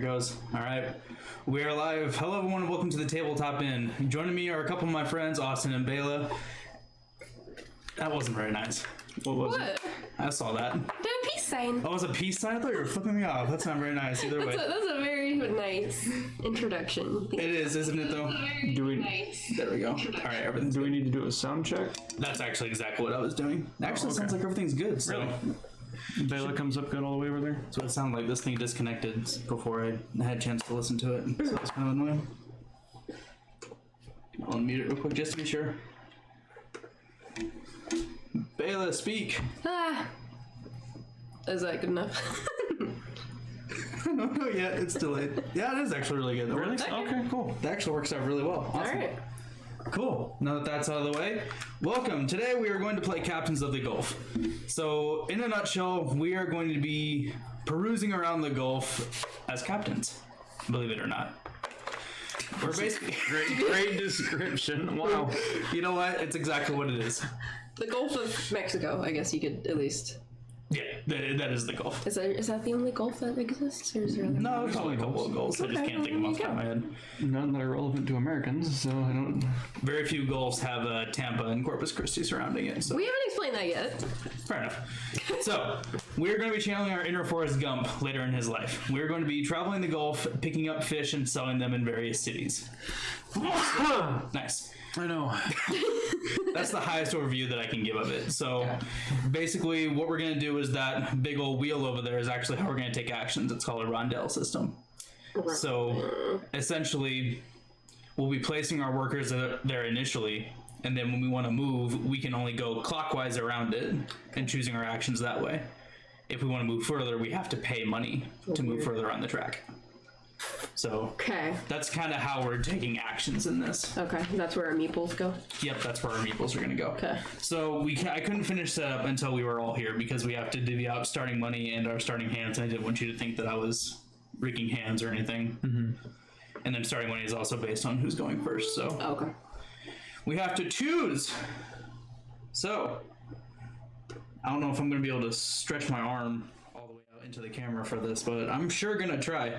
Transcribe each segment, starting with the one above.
goes. All right. We are live. Hello, everyone, and welcome to the Tabletop Inn. Joining me are a couple of my friends, Austin and Bela. That wasn't very nice. What was it? I saw that. Did a peace sign. Oh, it was a peace sign? I thought you were flipping me off. That's not very nice either way. That's a very nice introduction. It is, isn't it, though? Do we? Nice. There we go. All right, everything's Do we good. need to do a sound check? That's actually exactly what I was doing. Actually, it okay. sounds like everything's good. So. Really? Bela comes up good all the way over there. So it sounded like this thing disconnected before I had a chance to listen to it. So it was kind of annoying. I'll unmute it real quick just to be sure. Bela, speak. Is that good enough? I don't know yet. It's delayed. Yeah, it is actually really good. Really? Okay. Okay, cool. That actually works out really well. Awesome. All right. Cool. Now that that's out of the way, welcome. Today we are going to play Captains of the Gulf. So, in a nutshell, we are going to be perusing around the Gulf as captains. Believe it or not. We're basically... Great description. Wow. You know what? It's exactly what it is. The Gulf of Mexico, I guess you could at least. Yeah, that is the Gulf. Is that the only Gulf that exists, or is there other? No, there's probably a couple of goals. I just can't think of them off the top of my head. None that are relevant to Americans, so I don't. Very few goals have Tampa and Corpus Christi surrounding it. So We haven't explained that yet. fair enough. So, we're going to be channeling our inner Forrest Gump later in his life. We're going to be traveling the Gulf, picking up fish, and selling them in various cities. Nice. I know. That's the highest overview that I can give of it. So, basically, what we're going to do is that big old wheel over there is actually how we're going to take actions. It's called a rondelle system. So, essentially, we'll be placing our workers there initially, and then when we want to move, we can only go clockwise around it and choosing our actions that way. If we want to move further, we have to pay money to move further on the track. So Okay. that's kind of how we're taking actions in this. Okay. That's where our meeples go. Yep, that's where our meeples are going to go. Okay. So I couldn't finish that up until we were all here because we have to divvy out starting money and our starting hands. And I didn't want you to think that I was rigging hands or anything. Mm-hmm. And then starting money is also based on who's going first. So Okay. we have to choose. So I don't know if I'm going to be able to stretch my arm all the way out into the camera for this, but I'm sure going to try.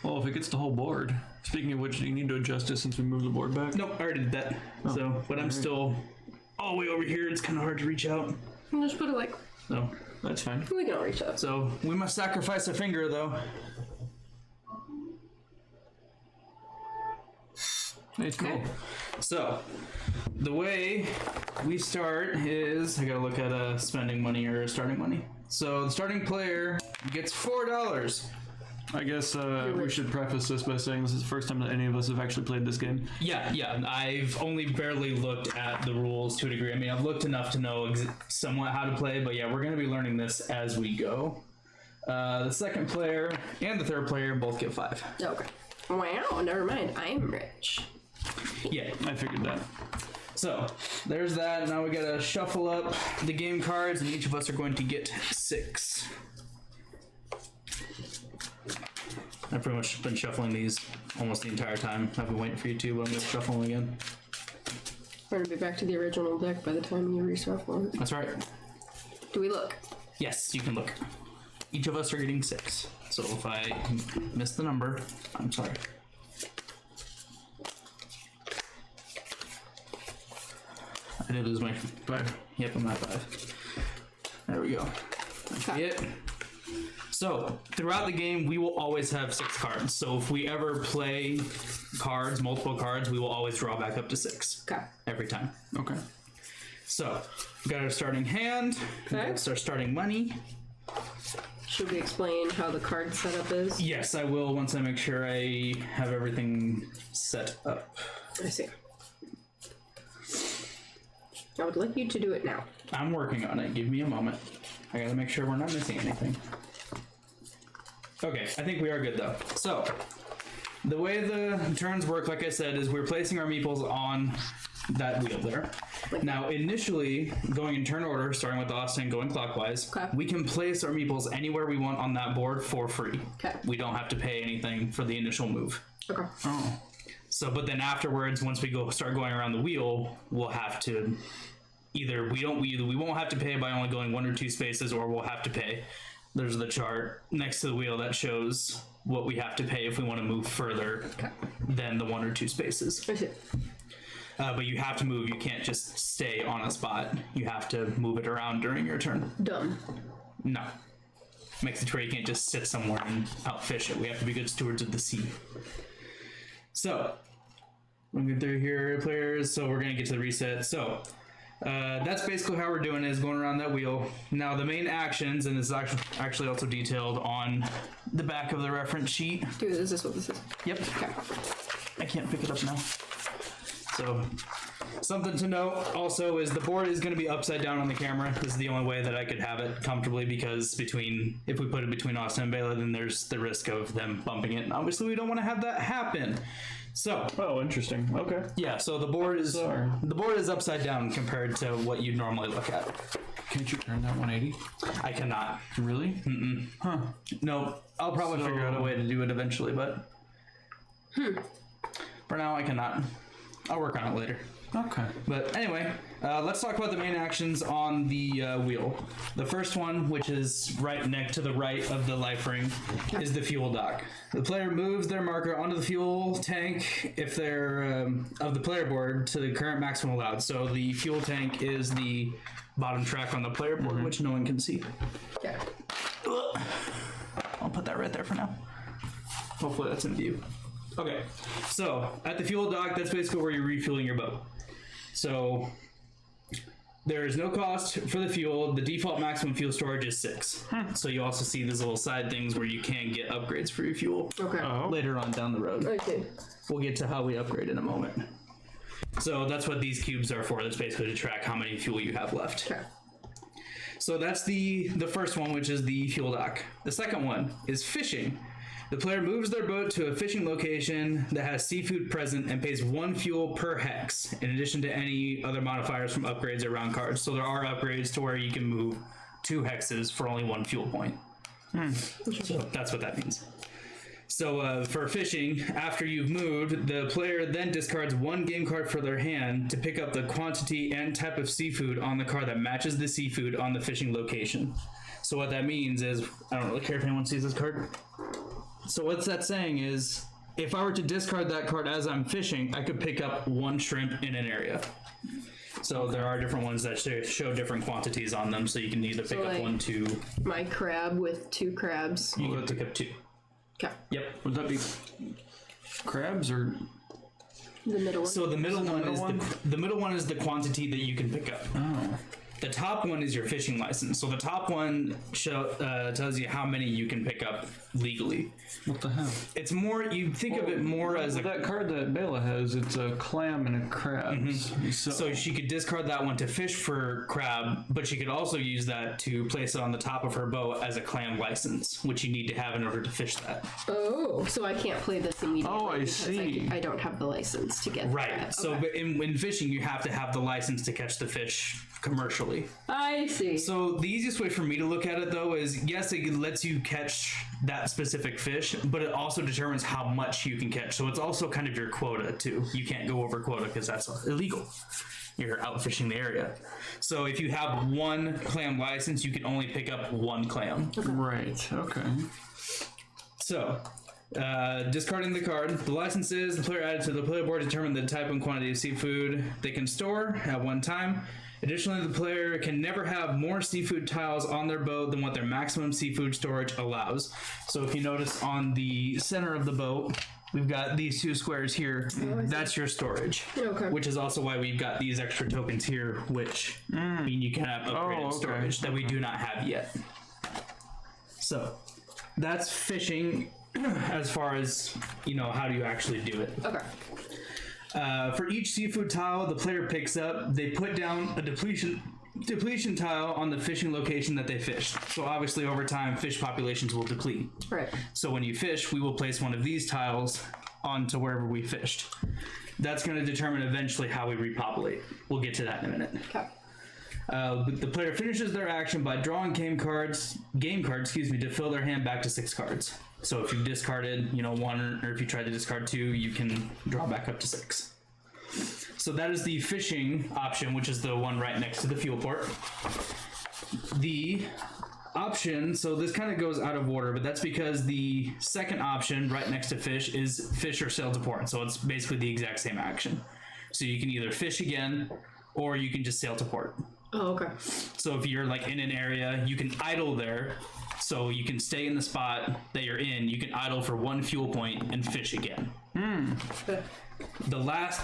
Well, if it gets the whole board. Speaking of which, do you need to adjust it since we moved the board back? Nope, I already did that. But I'm still all the way over here. It's kind of hard to reach out. Just put it like. So That's fine. We can all reach up. So we must sacrifice a finger, though. It's cool. So the way we start is I gotta look at spending money or starting money. So the starting player gets $4. I guess we should preface this by saying this is the first time that any of us have actually played this game. Yeah. I've only barely looked at the rules to a degree. I mean, I've looked enough to know somewhat how to play, but yeah, we're gonna be learning this as we go. The second player and the third player both get 5. Okay. Wow. Never mind. I am rich. Yeah. I figured that. So there's that. Now we gotta shuffle up the game cards, and each of us are going to get 6. I've pretty much been shuffling these almost the entire time. I've been waiting for you to, but I'm gonna shuffle them again. We're gonna be back to the original deck by the time you reshuffle it. That's right. Do we look? Yes, you can look. Each of us are getting 6. So if I miss the number, I'm sorry. I did lose my 5. Yep, I'm at 5. There we go. That's Okay. it. So, throughout the game, we will always have 6 cards. So, if we ever play cards, multiple cards, we will always draw back up to 6. Okay. Every time. Okay. So, we got our starting hand. Okay. That's our starting money. Should we explain how the card setup is? Yes, I will once I make sure I have everything set up. I see. I would like you to do it now. I'm working on it. Give me a moment. I gotta make sure we're not missing anything. Okay, I think we are good though. So, the way the turns work, like I said, is we're placing our meeples on that wheel there. Now, initially, going in turn order, starting with Austin, going clockwise, Okay. we can place our meeples anywhere we want on that board for free. Okay. We don't have to pay anything for the initial move. Okay. Oh. So, but then afterwards, once we start going around the wheel, we'll have to either we won't have to pay by only going 1 or 2 spaces, or we'll have to pay. There's the chart next to the wheel that shows what we have to pay if we want to move further than the 1 or 2 spaces. I see. But you have to move. You can't just stay on a spot. You have to move it around during your turn. Dumb. No. Makes it to where you can't just sit somewhere and outfish it. We have to be good stewards of the sea. So, we'll get through here, players. So we're going to get to the reset. So, that's basically how we're doing it, is going around that wheel. Now, the main actions, and this is actually also detailed on the back of the reference sheet. Dude, is this what this is? Yep. Okay. I can't pick it up now. So, something to note also is the board is going to be upside down on the camera. This is the only way that I could have it comfortably, because if we put it between Austin and Bela, then there's the risk of them bumping it. And obviously, we don't want to have that happen. So. Oh, interesting. Okay. Yeah. So the board is upside down compared to what you'd normally look at. Can't you turn that 180? I cannot. Really? Mm-mm. Huh. No. I'll probably figure out a way to do it eventually, but. For now, I cannot. I'll work on it later. Okay. But anyway, let's talk about the main actions on the wheel. The first one, which is right next to the right of the life ring, is the fuel dock. The player moves their marker onto the fuel tank if they're of the player board to the current maximum allowed. So the fuel tank is the bottom track on the player board, which no one can see. Yeah. I'll put that right there for now. Hopefully that's in view. Okay, so at the fuel dock, that's basically where you're refueling your boat. So there is no cost for the fuel. The default maximum fuel storage is 6. So you also see these little side things where you can get upgrades for your fuel. Okay. Later on down the road. Okay. We'll get to how we upgrade in a moment. So that's what these cubes are for. That's basically to track how many fuel you have left. Okay. So that's the first one, which is the fuel dock. The second one is fishing. The player moves their boat to a fishing location that has seafood present and pays 1 fuel per hex, in addition to any other modifiers from upgrades or round cards. So there are upgrades to where you can move 2 hexes for only 1 fuel point. So that's what that means. So for fishing, after you've moved, the player then discards 1 game card for their hand to pick up the quantity and type of seafood on the card that matches the seafood on the fishing location. So what that means is, I don't really care if anyone sees this card. So what's that saying is, if I were to discard that card as I'm fishing, I could pick up 1 shrimp in an area. So there are different ones that show different quantities on them, so you can either pick up 1, 2. My crab with 2 crabs. You can pick up 2. Okay. Yep. Would that be crabs or? The middle one. So the middle one is the middle one is the quantity that you can pick up. Oh. The top one is your fishing license. So the top one tells you how many you can pick up legally. What the hell? It's more, you think of it more as a... That card that Bela has, it's a clam and a crab. So she could discard that one to fish for crab, but she could also use that to place it on the top of her boat as a clam license, which you need to have in order to fish that. Oh, so I can't play this immediately. Oh, I because see. I don't have the license to get Right. that. So Okay. but in fishing, you have to have the license to catch the fish commercially. I see. So the easiest way for me to look at it, though, is yes, it lets you catch that specific fish, but it also determines how much you can catch. So it's also kind of your quota, too. You can't go over quota because that's illegal. You're out fishing the area. So if you have 1 clam license, you can only pick up 1 clam. Right. Okay. So, discarding the card. The licenses the player added to the player board determine the type and quantity of seafood they can store at one time. Additionally, the player can never have more seafood tiles on their boat than what their maximum seafood storage allows. So if you notice on the center of the boat, we've got these 2 squares here. That's your storage. Okay. Which is also why we've got these extra tokens here, which mean you can have upgraded storage that we do not have yet. So that's fishing as far as, how do you actually do it. Okay. For each seafood tile the player picks up, they put down a depletion tile on the fishing location that they fished. So obviously over time, fish populations will deplete. Right. So when you fish, we will place one of these tiles onto wherever we fished. That's going to determine eventually how we repopulate. We'll get to that in a minute. Okay. The player finishes their action by drawing game cards, to fill their hand back to 6 cards. So if you discarded, 1, or if you tried to discard 2, you can draw back up to 6. So that is the fishing option, which is the one right next to the fuel port. The option, so this kind of goes out of order, but that's because the second option right next to fish is fish or sail to port. So it's basically the exact same action. So you can either fish again or you can just sail to port. Oh, okay. So if you're like in an area, you can idle there. So you can stay in the spot that you're in. You can idle for 1 fuel point and fish again. The last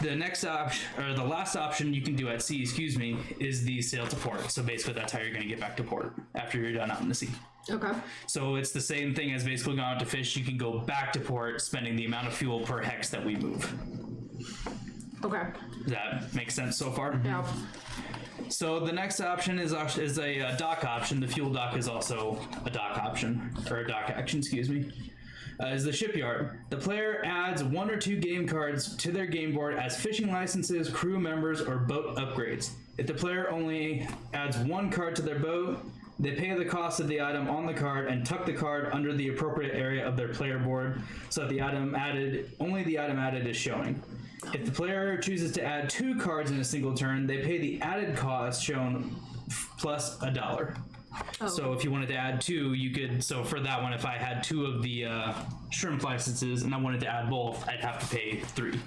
option you can do at sea, is the sail to port. So basically that's how you're going to get back to port after you're done out in the sea. Okay. So it's the same thing as basically going out to fish. You can go back to port, spending the amount of fuel per hex that we move. Okay. Does that make sense so far? Yeah. So the next option is a dock option. The fuel dock is also a dock option, or a dock action, is the shipyard. The player adds 1 or 2 game cards to their game board as fishing licenses, crew members, or boat upgrades. If the player only adds 1 card to their boat, they pay the cost of the item on the card and tuck the card under the appropriate area of their player board so that only the item added is showing. If the player chooses to add 2 cards in a single turn, they pay the added cost shown plus $1. Oh. So if you wanted to add 2, you could. So for that one, if I had 2 of the shrimp licenses and I wanted to add both, I'd have to pay 3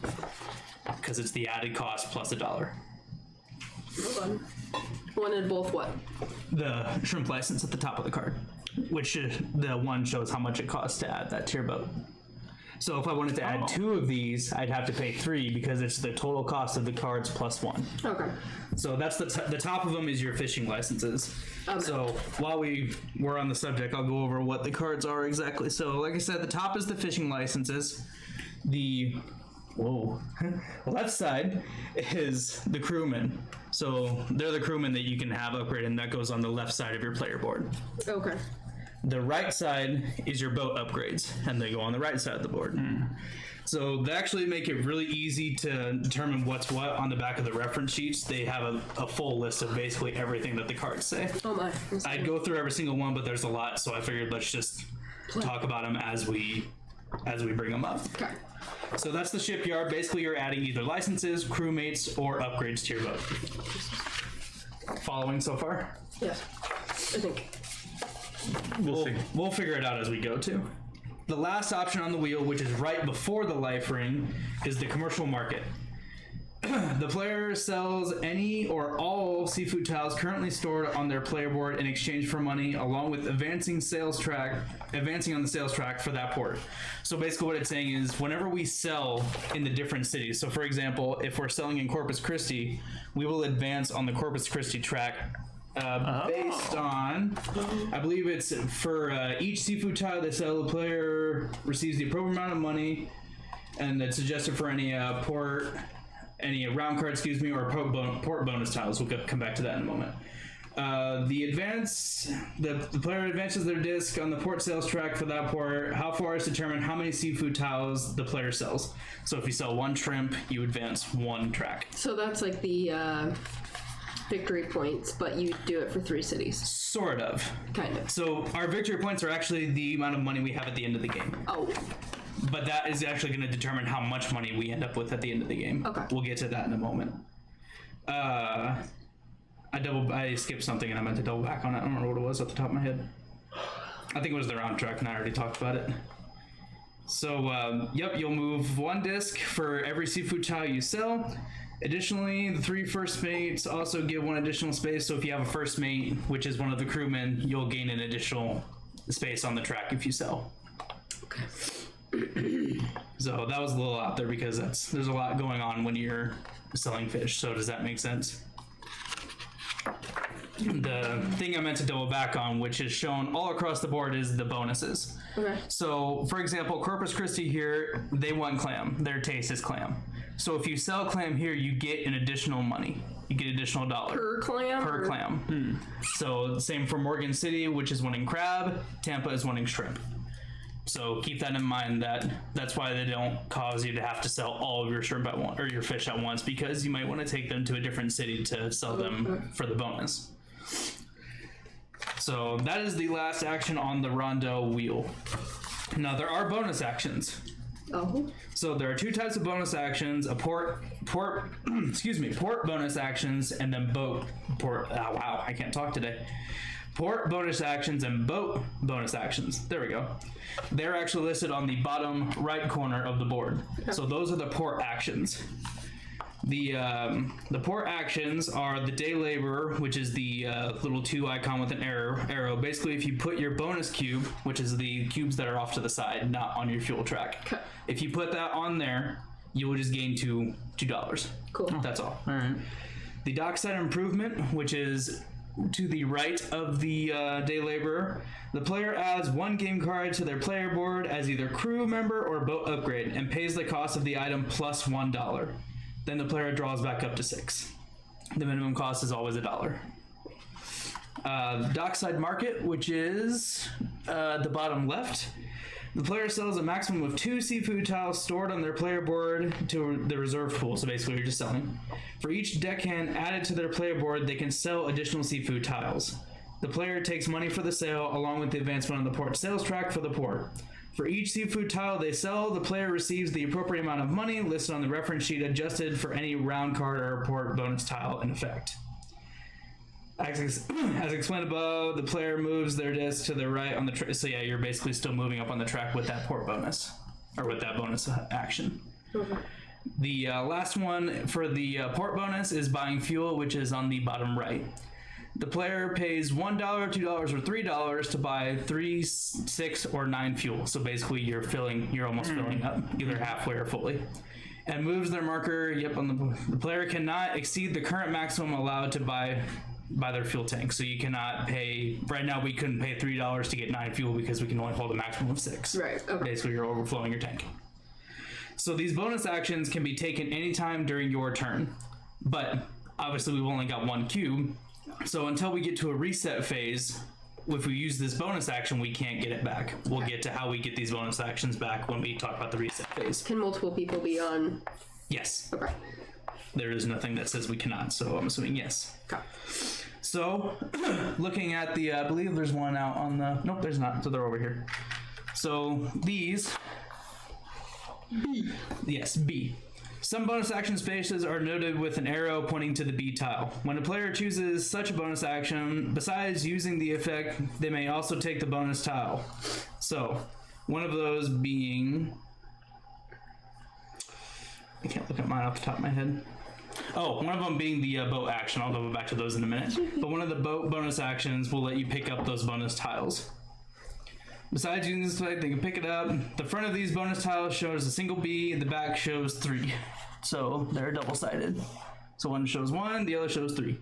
because it's the added cost plus $1. Hold on. Wanted both what? The shrimp license at the top of the card, which the one shows how much it costs to add that to your boat. So if I wanted to add 2 of these, I'd have to pay 3 because it's the total cost of the cards plus 1. Okay. So that's the top of them is your fishing licenses. Okay. So while we're on the subject, I'll go over what the cards are exactly. So like I said, the top is the fishing licenses. The left side is the crewman. So they're the crewmen that you can have upgrade, and that goes on the left side of your player board. Okay. The right side is your boat upgrades, and they go on the right side of the board. So they actually make it really easy to determine what's what on the back of the reference sheets. They have a full list of basically everything that the cards say. Oh my. I'd go through every single one, but there's a lot, so I figured let's just talk about them as we bring them up. Okay. So that's the shipyard. Basically, you're adding either licenses, crewmates, or upgrades to your boat. Following so far? Yes. I think. We'll figure it out as we go too. The last option on the wheel, which is right before the life ring, is the commercial market. The player sells any or all seafood tiles currently stored on their player board in exchange for money, along with advancing on the sales track for that port. So basically what it's saying is whenever we sell in the different cities, so for example, if we're selling in Corpus Christi, we will advance on the Corpus Christi track based on, I believe it's for each seafood tile they sell, the player receives the appropriate amount of money, and it's suggested for any round card, or port bonus tiles. We'll come back to that in a moment. The player advances their disc on the port sales track for that port. How far is determined how many seafood tiles the player sells. So if you sell 1 shrimp, you advance 1 track. So that's like the victory points, but you do it for 3 cities. Sort of. Kind of. So our victory points are actually the amount of money we have at the end of the game. Oh. But that is actually going to determine how much money we end up with at the end of the game. Okay. We'll get to that in a moment. I skipped something and I meant to double back on it. I don't remember what it was off the top of my head. I think it was the round track, and I already talked about it. So, you'll move 1 disc for every seafood tile you sell. Additionally, the 3 first mates also give 1 additional space. So if you have a first mate, which is one of the crewmen, you'll gain an additional space on the track if you sell. Okay. So that was a little out there because there's a lot going on when you're selling fish. So does that make sense? The thing I meant to double back on, which is shown all across the board, is the bonuses. Okay. So, for example, Corpus Christi here, they want clam. Their taste is clam. So if you sell clam here, you get an additional money. You get additional $1. Per clam? Per clam. So same for Morgan City, which is wanting crab. Tampa is wanting shrimp. So keep that in mind. That's why they don't cause you to have to sell all of your shrimp at once, or your fish at once, because you might want to take them to a different city to sell them for the bonus. So that is the last action on the Rondo wheel. Now there are bonus actions. Oh. So there are 2 types of bonus actions: a port bonus actions, and then boat port. Oh wow, I can't talk today. Port bonus actions and boat bonus actions. There we go. They're actually listed on the bottom right corner of the board. So those are the port actions. The port actions are the day laborer, which is the little 2 icon with an arrow. Basically, if you put your bonus cube, which is the cubes that are off to the side, not on your fuel track, if you put that on there, you will just gain $2. Cool. That's all. All right. The dockside improvement, which is to the right of the day laborer, the player adds 1 game card to their player board as either crew member or boat upgrade and pays the cost of the item plus $1. Then the player draws back up to 6. The minimum cost is always $1. Dockside market, which is the bottom left. The player sells a maximum of 2 seafood tiles stored on their player board to the reserve pool. So basically, you're just selling. For each deckhand added to their player board, they can sell additional seafood tiles. The player takes money for the sale, along with the advancement on the port sales track for the port. For each seafood tile they sell, the player receives the appropriate amount of money listed on the reference sheet, adjusted for any round card or port bonus tile in effect. As explained above, the player moves their disc to the right on the track. So yeah, you're basically still moving up on the track with that port bonus, or with that bonus action. The last one for the port bonus is buying fuel, which is on the bottom right. The player pays $1, $2, or $3 to buy 3, 6, or 9 fuel. So basically, you're almost filling up, either halfway or fully. And moves their marker. The player cannot exceed the current maximum allowed to buy their fuel tank. So you cannot pay. Right now, we couldn't pay $3 to get 9 fuel because we can only hold a maximum of 6. Right. Okay. Basically, you're overflowing your tank. So these bonus actions can be taken anytime during your turn, but obviously we've only got 1 cube. So until we get to a reset phase, if we use this bonus action, we can't get it back. We'll get to how we get these bonus actions back when we talk about the reset phase. Can multiple people be on? Yes. Okay. There is nothing that says we cannot, so I'm assuming yes. Okay. So, looking at the, I believe there's one out on the, nope, there's not, so they're over here. So, these, B. Yes, B. Some bonus action spaces are noted with an arrow pointing to the B tile. When a player chooses such a bonus action, besides using the effect, they may also take the bonus tile. So, one of those being... I can't look at mine off the top of my head. Oh, one of them being the boat action. I'll go back to those in a minute. But one of the boat bonus actions will let you pick up those bonus tiles. Besides using this effect, they can pick it up. The front of these bonus tiles shows a single B, the back shows 3. So they're double-sided. So one shows 1, the other shows 3.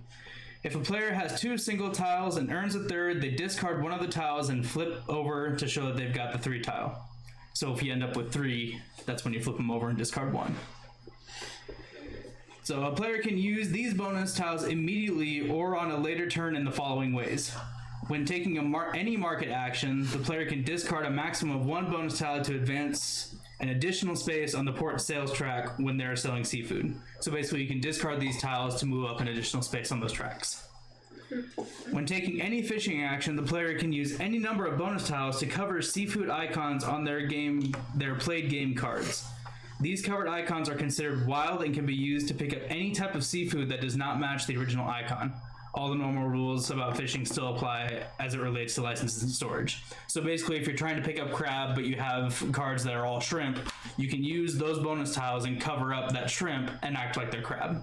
If a player has 2 single tiles and earns a third, they discard one of the tiles and flip over to show that they've got the 3 tile. So if you end up with 3, that's when you flip them over and discard 1. So a player can use these bonus tiles immediately or on a later turn in the following ways. When taking any market action, the player can discard a maximum of 1 bonus tile to advance an additional space on the port sales track when they're selling seafood. So basically you can discard these tiles to move up an additional space on those tracks. When taking any fishing action, the player can use any number of bonus tiles to cover seafood icons on their played game cards. These covered icons are considered wild and can be used to pick up any type of seafood that does not match the original icon. All the normal rules about fishing still apply as it relates to licenses and storage. So basically, if you're trying to pick up crab, but you have cards that are all shrimp, you can use those bonus tiles and cover up that shrimp and act like they're crab.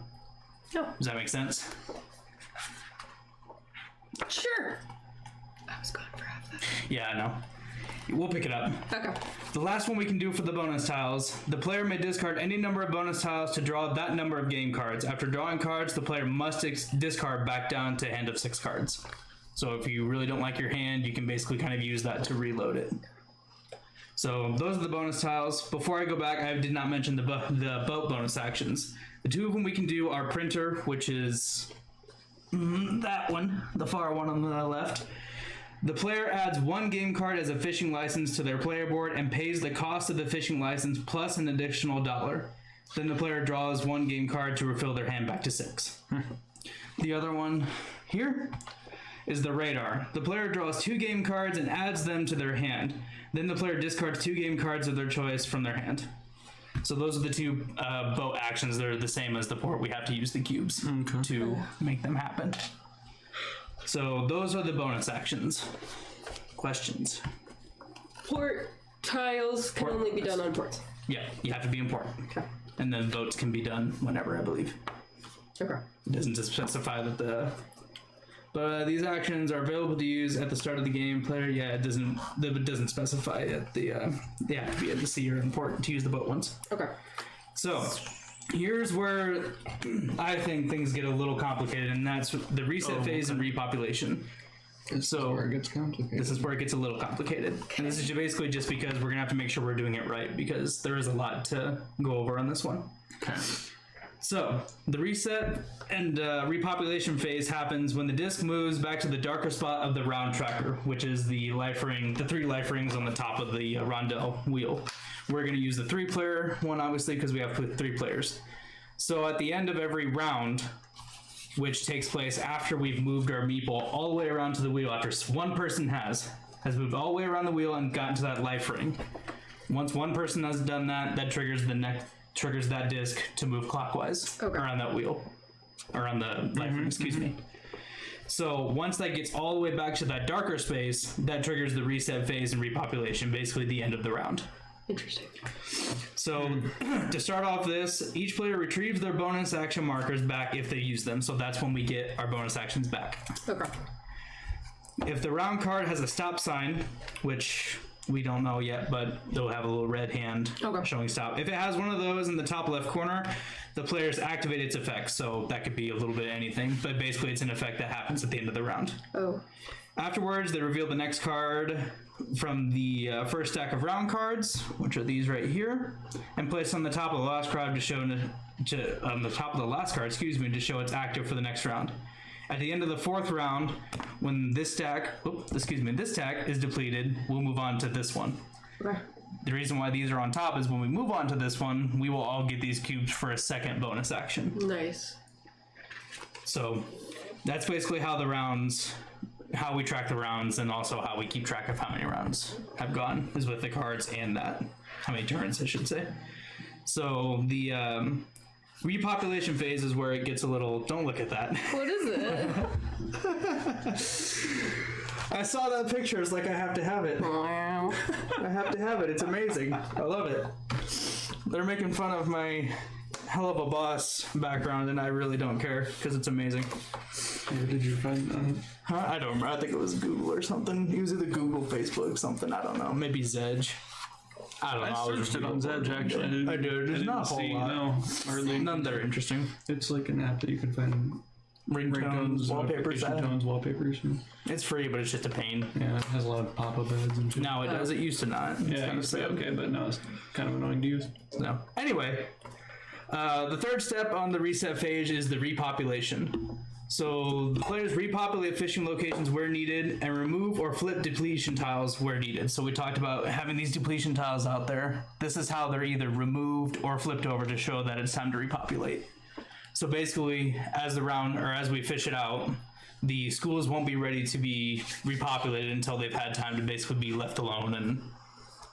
No. Does that make sense? Sure. I was gone for half that. Yeah, I know. We'll pick it up. Okay. The last one we can do for the bonus tiles, the player may discard any number of bonus tiles to draw that number of game cards. After drawing cards, the player must discard back down to a hand of 6 cards. So if you really don't like your hand, you can basically kind of use that to reload it. So those are the bonus tiles. Before I go back, I did not mention the boat bonus actions. The 2 of them we can do are printer, which is that one, the far one on the left. The player adds 1 game card as a fishing license to their player board and pays the cost of the fishing license plus an additional $1. Then the player draws 1 game card to refill their hand back to 6. The other one here is the radar. The player draws 2 game cards and adds them to their hand. Then the player discards 2 game cards of their choice from their hand. So those are the 2 boat actions. They're the same as the port. We have to use the cubes to make them happen. So those are the bonus actions. Questions? Port tiles can only be done on ports. Yeah, you have to be in port. Okay. And then votes can be done whenever, I believe. Okay. It doesn't specify that the... But these actions are available to use at the start of the game. Player, it doesn't specify that they have to be at the sea or in port to use the boat ones. Okay. So, here's where I think things get a little complicated, and that's the reset phase and repopulation. So Where it gets complicated. this is where it gets a little complicated. And this is basically just because we're going to have to make sure we're doing it right, because there is a lot to go over on this one. Okay. So, the reset and repopulation phase happens when the disc moves back to the darker spot of the round tracker, which is the life ring, the 3 life rings on the top of the rondel wheel. We're going to use the 3-player one, obviously, because we have 3 players. So, at the end of every round, which takes place after we've moved our meeple all the way around to the wheel, after one person has moved all the way around the wheel and gotten to that life ring. Once one person has done that, that triggers that disc to move clockwise around that wheel, around the life ring, excuse me. So once that gets all the way back to that darker space, that triggers the reset phase and repopulation, basically the end of the round. Interesting. So to start off this, each player retrieves their bonus action markers back if they use them. So that's when we get our bonus actions back. Okay. If the round card has a stop sign, which we don't know yet, but they'll have a little red hand showing stop. If it has one of those in the top left corner, the players activate its effect. So that could be a little bit of anything, but basically it's an effect that happens at the end of the round. Oh. Afterwards, they reveal the next card from the first stack of round cards, which are these right here, and place on the top of the last card to show on the top of the last card, to show it's active for the next round. At the end of the 4th round, when this stack is depleted, we'll move on to this one. Okay. The reason why these are on top is when we move on to this one, we will all get these cubes for a second bonus action. Nice. So that's basically how we track the rounds, and also how we keep track of how many rounds have gone, is with the cards and that. How many turns, I should say. So the repopulation phase is where it gets a little... Don't look at that. What is it? I saw that picture. It's like I have to have it. Wow. I have to have it. It's amazing. I love it. They're making fun of my hell of a boss background, and I really don't care, because it's amazing. Where did you find that? Huh? I don't remember. I think it was Google or something. It was either Google, Facebook, something. I don't know. Maybe Zedge. I don't know. I searched it on Zedge, actually. I did. There's not a whole lot. No, hardly. None that are interesting. It's like an app that you can find Ringtones, wallpapers. tones, wallpapers. It's free, but it's just a pain. Yeah, it has a lot of pop-up ads and shit. No, it does. It used to not. It's Yeah, kind of it's sad. okay, but now it's kind of annoying to use. No. Anyway, the third step on the reset phase is the repopulation. So the players repopulate fishing locations where needed and remove or flip depletion tiles where needed. So we talked about having these depletion tiles out there. This is how they're either removed or flipped over to show that it's time to repopulate. So basically, as we fish it out, the schools won't be ready to be repopulated until they've had time to basically be left alone and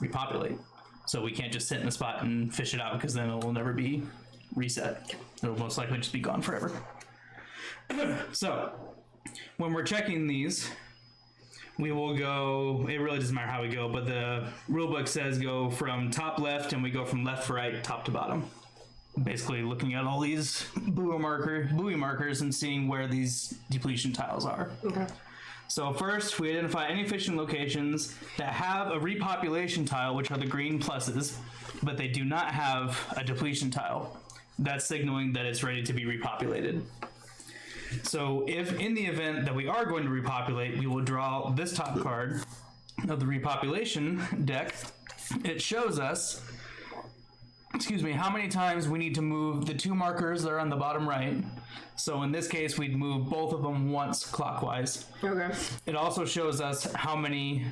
repopulate. So we can't just sit in a spot and fish it out, because then it will never be reset. It'll most likely just be gone forever. So, when we're checking these, we will go, it really doesn't matter how we go, but the rulebook says go from top left, and we go from left to right, top to bottom. Basically looking at all these buoy markers and seeing where these depletion tiles are. Okay. So first, we identify any fishing locations that have a repopulation tile, which are the green pluses, but they do not have a depletion tile. That's signaling that it's ready to be repopulated. So if in the event that we are going to repopulate, we will draw this top card of the repopulation deck. It shows us, how many times we need to move the 2 markers that are on the bottom right. So in this case, we'd move both of them once clockwise. Okay. It also shows us how many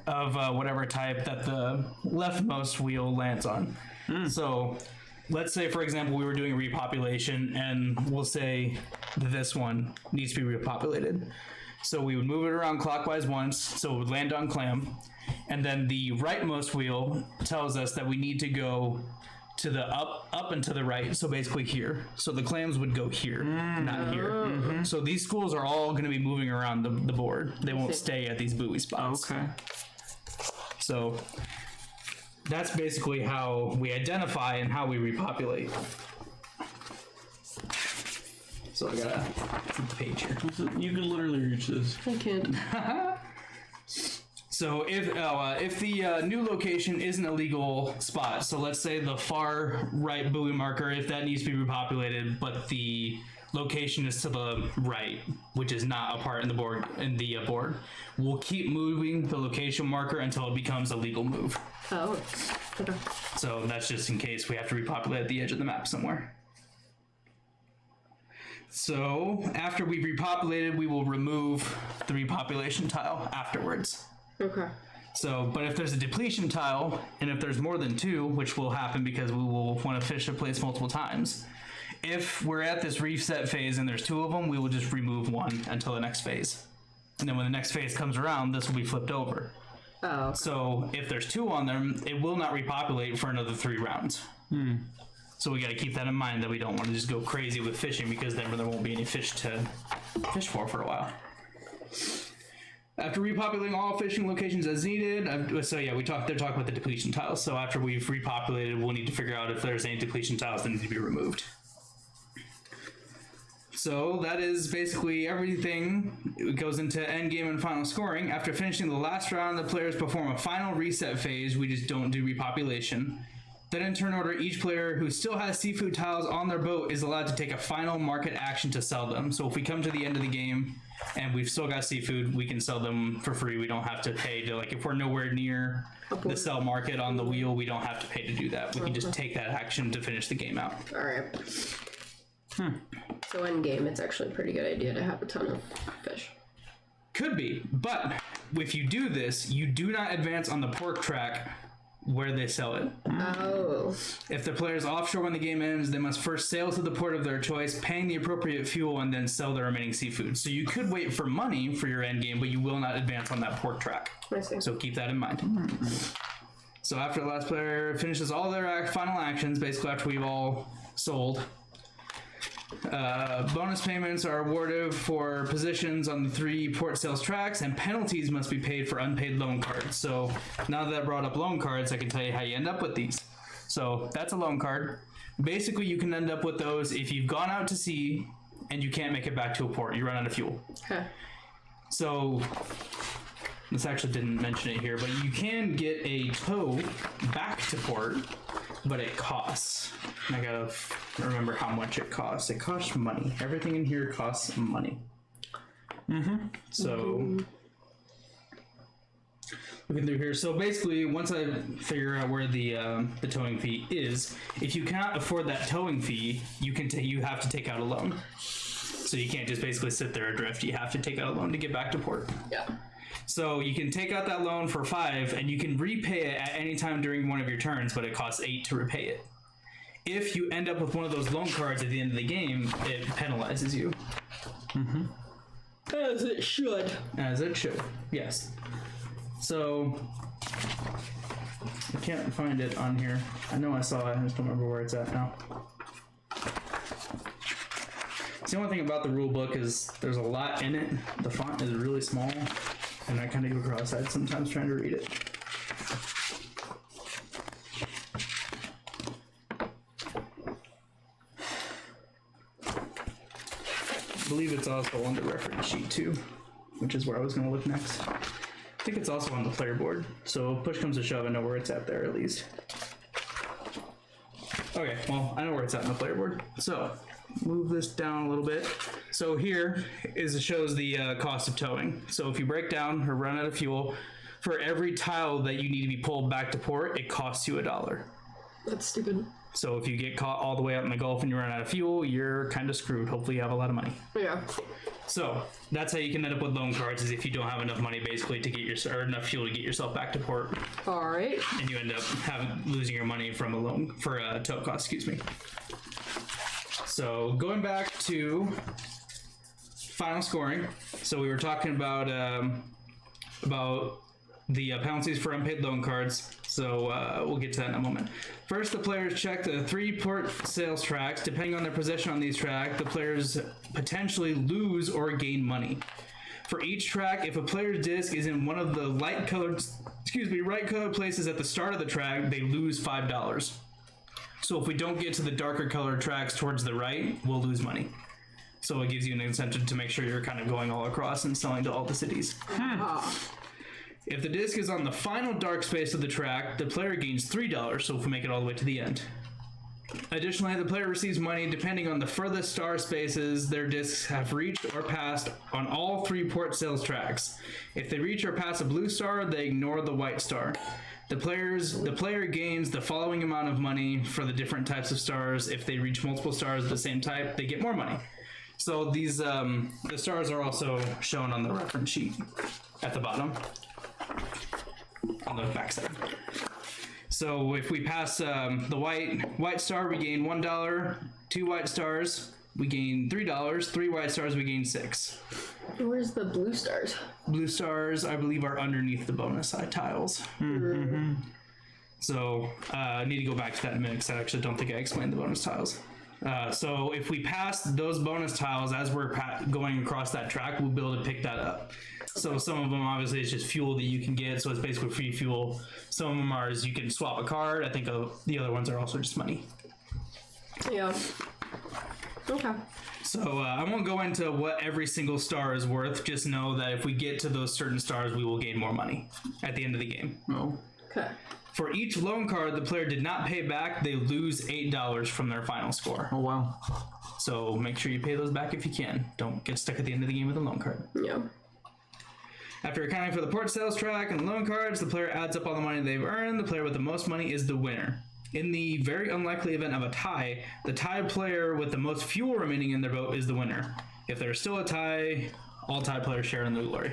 of whatever type that the leftmost wheel lands on. So let's say, for example, we were doing a repopulation, and we'll say that this one needs to be repopulated. So we would move it around clockwise once, so it would land on clam. And then the rightmost wheel tells us that we need to go to the up and to the right, so basically here. So the clams would go here, not here. So these schools are all going to be moving around the board. They won't stay at these buoy spots. Okay. So that's basically how we identify and how we repopulate. So I gotta flip the page here. You can literally reach this. I can't. So if the new location is an illegal spot, so let's say the far right buoy marker, if that needs to be repopulated, but the location is to the right, which is not a part in the board, we'll keep moving the location marker until it becomes a legal move. Oh, okay. So that's just in case we have to repopulate at the edge of the map somewhere. So after we've repopulated, we will remove the repopulation tile afterwards. Okay. So, but if there's a depletion tile, and if there's more than 2, which will happen because we will want to fish a place multiple times, if we're at this reset phase and there's 2 of them, we will just remove 1 until the next phase. And then when the next phase comes around, this will be flipped over. Oh. Okay. So if there's 2 on them, it will not repopulate for another 3 rounds. So we got to keep that in mind, that we don't want to just go crazy with fishing, because then there won't be any fish to fish for a while. After repopulating all fishing locations as needed, they're talking about the depletion tiles. So after we've repopulated, we'll need to figure out if there's any depletion tiles that need to be removed. So that is basically everything. It goes into endgame and final scoring. After finishing the last round, the players perform a final reset phase. We just don't do repopulation. Then in turn order, each player who still has seafood tiles on their boat is allowed to take a final market action to sell them. So if we come to the end of the game and we've still got seafood, we can sell them for free. We don't have to pay to, like, if we're nowhere near the sell market on the wheel, we don't have to pay to do that. We can just take that action to finish the game out. All right. So in game, it's actually a pretty good idea to have a ton of fish. Could be, but if you do this, you do not advance on the pork track where they sell it. Oh. If the player is offshore when the game ends, they must first sail to the port of their choice, paying the appropriate fuel, and then sell the remaining seafood. So you could wait for money for your end game, but you will not advance on that pork track. I see. So keep that in mind. So after the last player finishes all their final actions, basically after we've all sold, bonus payments are awarded for positions on the 3 port sales tracks, and penalties must be paid for unpaid loan cards. So now that I brought up loan cards, I can tell you how you end up with these. So that's a loan card. Basically, you can end up with those if you've gone out to sea and you can't make it back to a port. You run out of fuel. Okay. So this actually didn't mention it here, but you can get a tow back to port, but it costs. And I gotta remember how much it costs. It costs money. Everything in here costs money. So looking through here. So basically, once I figure out where the towing fee is, if you cannot afford that towing fee, you have to take out a loan. So you can't just basically sit there adrift. You have to take out a loan to get back to port. Yeah. So you can take out that loan for 5, and you can repay it at any time during one of your turns, but it costs 8 to repay it. If you end up with one of those loan cards at the end of the game, it penalizes you. As it should. As it should, yes. So I can't find it on here. I know I saw it, I just don't remember where it's at now. The only thing about the rule book is there's a lot in it. The font is really small, and I kind of go cross-eyed sometimes trying to read it. I believe it's also on the reference sheet too, which is where I was going to look next. I think it's also on the player board, so if push comes to shove, I know where it's at there at least. Okay, well, I know where it's at on the player board. So move this down a little bit. So here is it shows the cost of towing. So if you break down or run out of fuel, for every tile that you need to be pulled back to port, it costs you $1. That's stupid. So if you get caught all the way out in the Gulf and you run out of fuel, you're kind of screwed. Hopefully you have a lot of money. Yeah. So that's how you can end up with loan cards, is if you don't have enough money basically to get or enough fuel to get yourself back to port. All right. And you end up losing your money from a loan for a tow cost, excuse me. So going back to final scoring. So we were talking about the penalties for unpaid loan cards. So we'll get to that in a moment. First, the players check the 3 port sales tracks. Depending on their position on these tracks, the players potentially lose or gain money. For each track, if a player's disc is in one of the right colored places at the start of the track, they lose $5. So if we don't get to the darker colored tracks towards the right, we'll lose money. So it gives you an incentive to make sure you're kind of going all across and selling to all the cities. If the disc is on the final dark space of the track, the player gains $3, so if we make it all the way to the end. Additionally, the player receives money depending on the furthest star spaces their discs have reached or passed on all 3 port sales tracks. If they reach or pass a blue star, they ignore the white star. The player gains the following amount of money for the different types of stars. If they reach multiple stars of the same type, they get more money. So these the stars are also shown on the reference sheet at the bottom, on the back side. So if we pass the white star, we gain $1. 2 white stars, we gain $3. 3 white stars, we gain $6. Where's the blue stars? Blue stars, I believe, are underneath the bonus side tiles. Mm-hmm. So I need to go back to that in a minute because I actually don't think I explained the bonus tiles. So if we pass those bonus tiles as we're going across that track, we'll be able to pick that up. So some of them obviously is just fuel that you can get, so it's basically free fuel. Some of them are you can swap a card. I think the other ones are also just money. Yeah. Okay. So I won't go into what every single star is worth. Just know that if we get to those certain stars, we will gain more money at the end of the game. Oh. Okay. For each loan card the player did not pay back, they lose $8 from their final score. Oh, wow. So make sure you pay those back if you can. Don't get stuck at the end of the game with a loan card. Yeah. After accounting for the port sales track and loan cards, the player adds up all the money they've earned. The player with the most money is the winner. In the very unlikely event of a tie, the tied player with the most fuel remaining in their boat is the winner. If there's still a tie, all tied players share in the glory.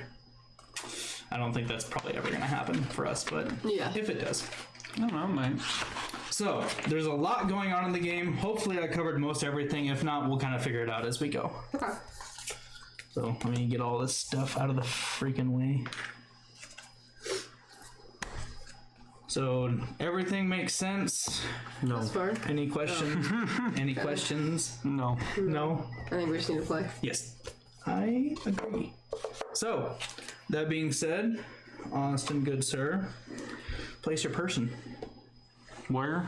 I don't think that's probably ever going to happen for us, but Yeah. if it does. I don't know, mate. So, there's a lot going on in the game. Hopefully I covered most everything. If not, we'll kind of figure it out as we go. Okay. So, let me get all this stuff out of the freaking way. So, everything makes sense? No. That's far. Any questions? Any questions? No. No? I think we just need to play. Yes. I agree. So, that being said, Austin, good sir, place your person. Where?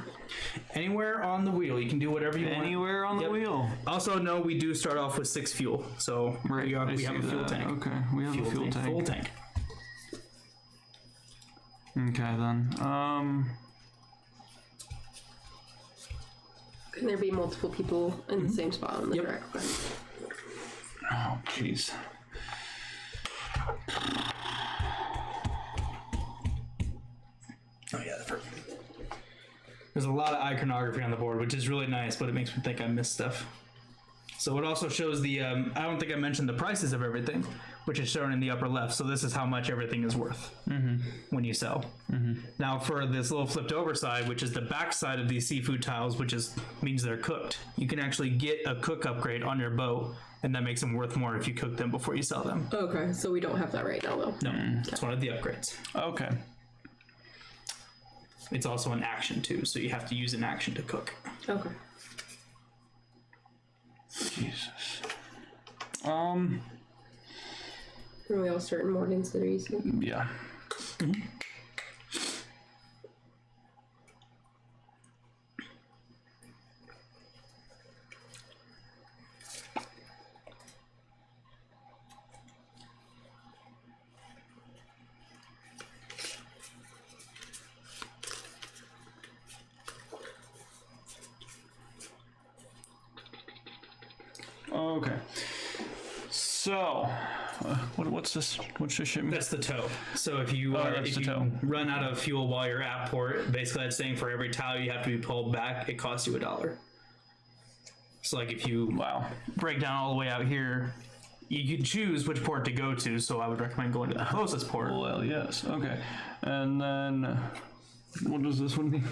Anywhere on the wheel. You can do whatever you want. Anywhere on the Yep. wheel. Also, no, we do start off with 6 fuel. So, Right. we have I a see fuel that. tank. Okay, we have a fuel tank. Full tank. Okay, then. Can there be multiple people in the same spot on the Yep. track? Oh, jeez. Oh, yeah, perfect. There's a lot of iconography on the board, which is really nice, but it makes me think I missed stuff. So it also shows the, I don't think I mentioned the prices of everything, which is shown in the upper left. So this is how much everything is worth when you sell. Now for this little flipped over side, which is the back side of these seafood tiles, which means they're cooked. You can actually get a cook upgrade on your boat, and that makes them worth more if you cook them before you sell them. Okay, so we don't have that right now, though. No, it's one of the upgrades. Okay. It's also an action too, so you have to use an action to cook. Okay. Jesus. Can we all start in Morgan's that are easy? Yeah. Okay. So, what's this? What's this shit? That's the tow. So if you that's the tow. run out of fuel while you're at port, basically that's saying for every tile you have to be pulled back, it costs you $1. So like if you break down all the way out here, you could choose which port to go to. So I would recommend going to the closest port. Well, yes. Okay. And then What does this one mean?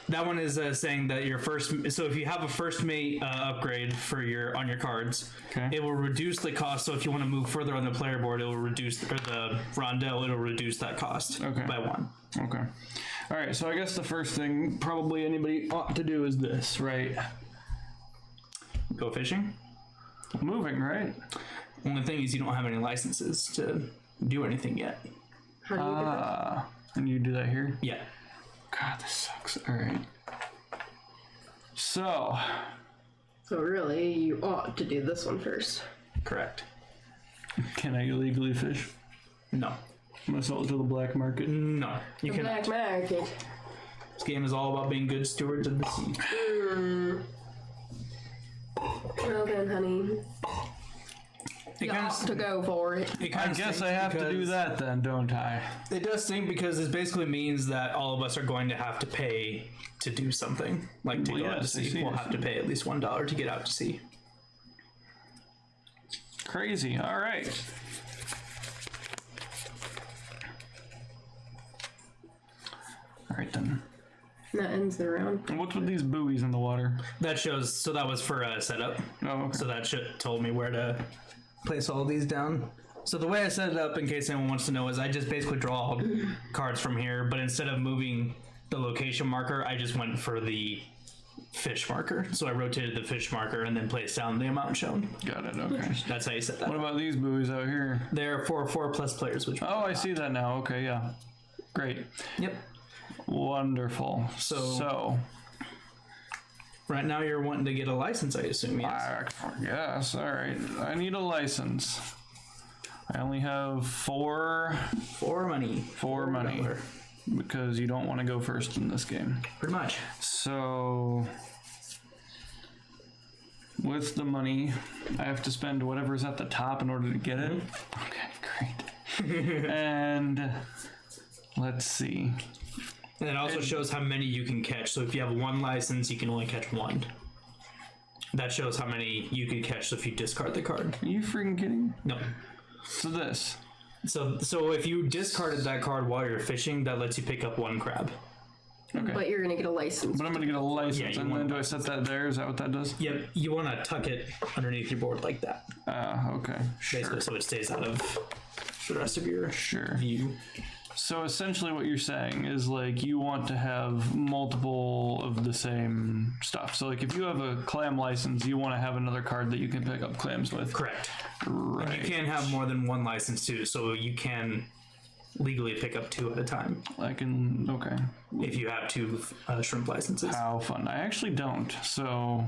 That one is saying that your first. So if you have a first mate upgrade for on your cards, Okay. it will reduce the cost. So if you want to move further on the player board, it will reduce, or the rondel, it'll reduce that cost by 1. Okay. All right. So I guess the first thing probably anybody ought to do is this, right? Go fishing. Moving, right? Only thing is you don't have any licenses to do anything yet. How do you get that? And you do that here? Yeah. God, this sucks. All right. So really, you ought to do this one first. Correct. can I illegally fish? No. I'm gonna sell it to the black market. No. You The cannot. black market. This game is all about being good stewards of the sea. Well then, honey. It You kind ought of. to go for it. It I kind of guess I have to do that then, don't I? It does stink because it basically means that all of us are going to have to pay to do something, like to Well, go out to yes, I sea. see, We'll I have to pay at least $1 to get out to sea. Crazy. All right. All right then. And that ends the round. And what's with these buoys in the water? That shows. So that was for setup. Oh, okay. So that told me where to place all these down. So the way I set it up, in case anyone wants to know, is I just basically draw cards from here, but instead of moving the location marker, I just went for the fish marker. So I rotated the fish marker and then placed down the amount shown. Got it. Okay. That's how you set that What up. about these buoys out here? They're for 4+ players, which. Oh, I see that now. Okay, yeah. Great. Yep. Wonderful. So Right now you're wanting to get a license, I assume, yes? yes. All right. I need a license. I only have 4 money. money because you don't want to go first in this game. Pretty much. So with the money, I have to spend whatever's at the top in order to get it. Okay, great. And let's see. And it also shows how many you can catch. So if you have 1 license, you can only catch 1. That shows how many you can catch if you discard the card. Are you freaking kidding? No. So this. So if you discarded that card while you're fishing, that lets you pick up 1 crab. Okay. But you're gonna get a license. But I'm gonna get a license, Yeah, you and then want do I set that there? Is that what that does? Yep, you want to tuck it underneath your board like that, Okay. Sure. basically, so it stays out of the rest of your view. So essentially what you're saying is like you want to have multiple of the same stuff. So like if you have a clam license, you want to have another card that you can pick up clams with. Correct. Right. You can have more than 1 license too, so you can legally pick up 2 at a time I can, okay. if you have 2 shrimp licenses. How fun. I actually don't. So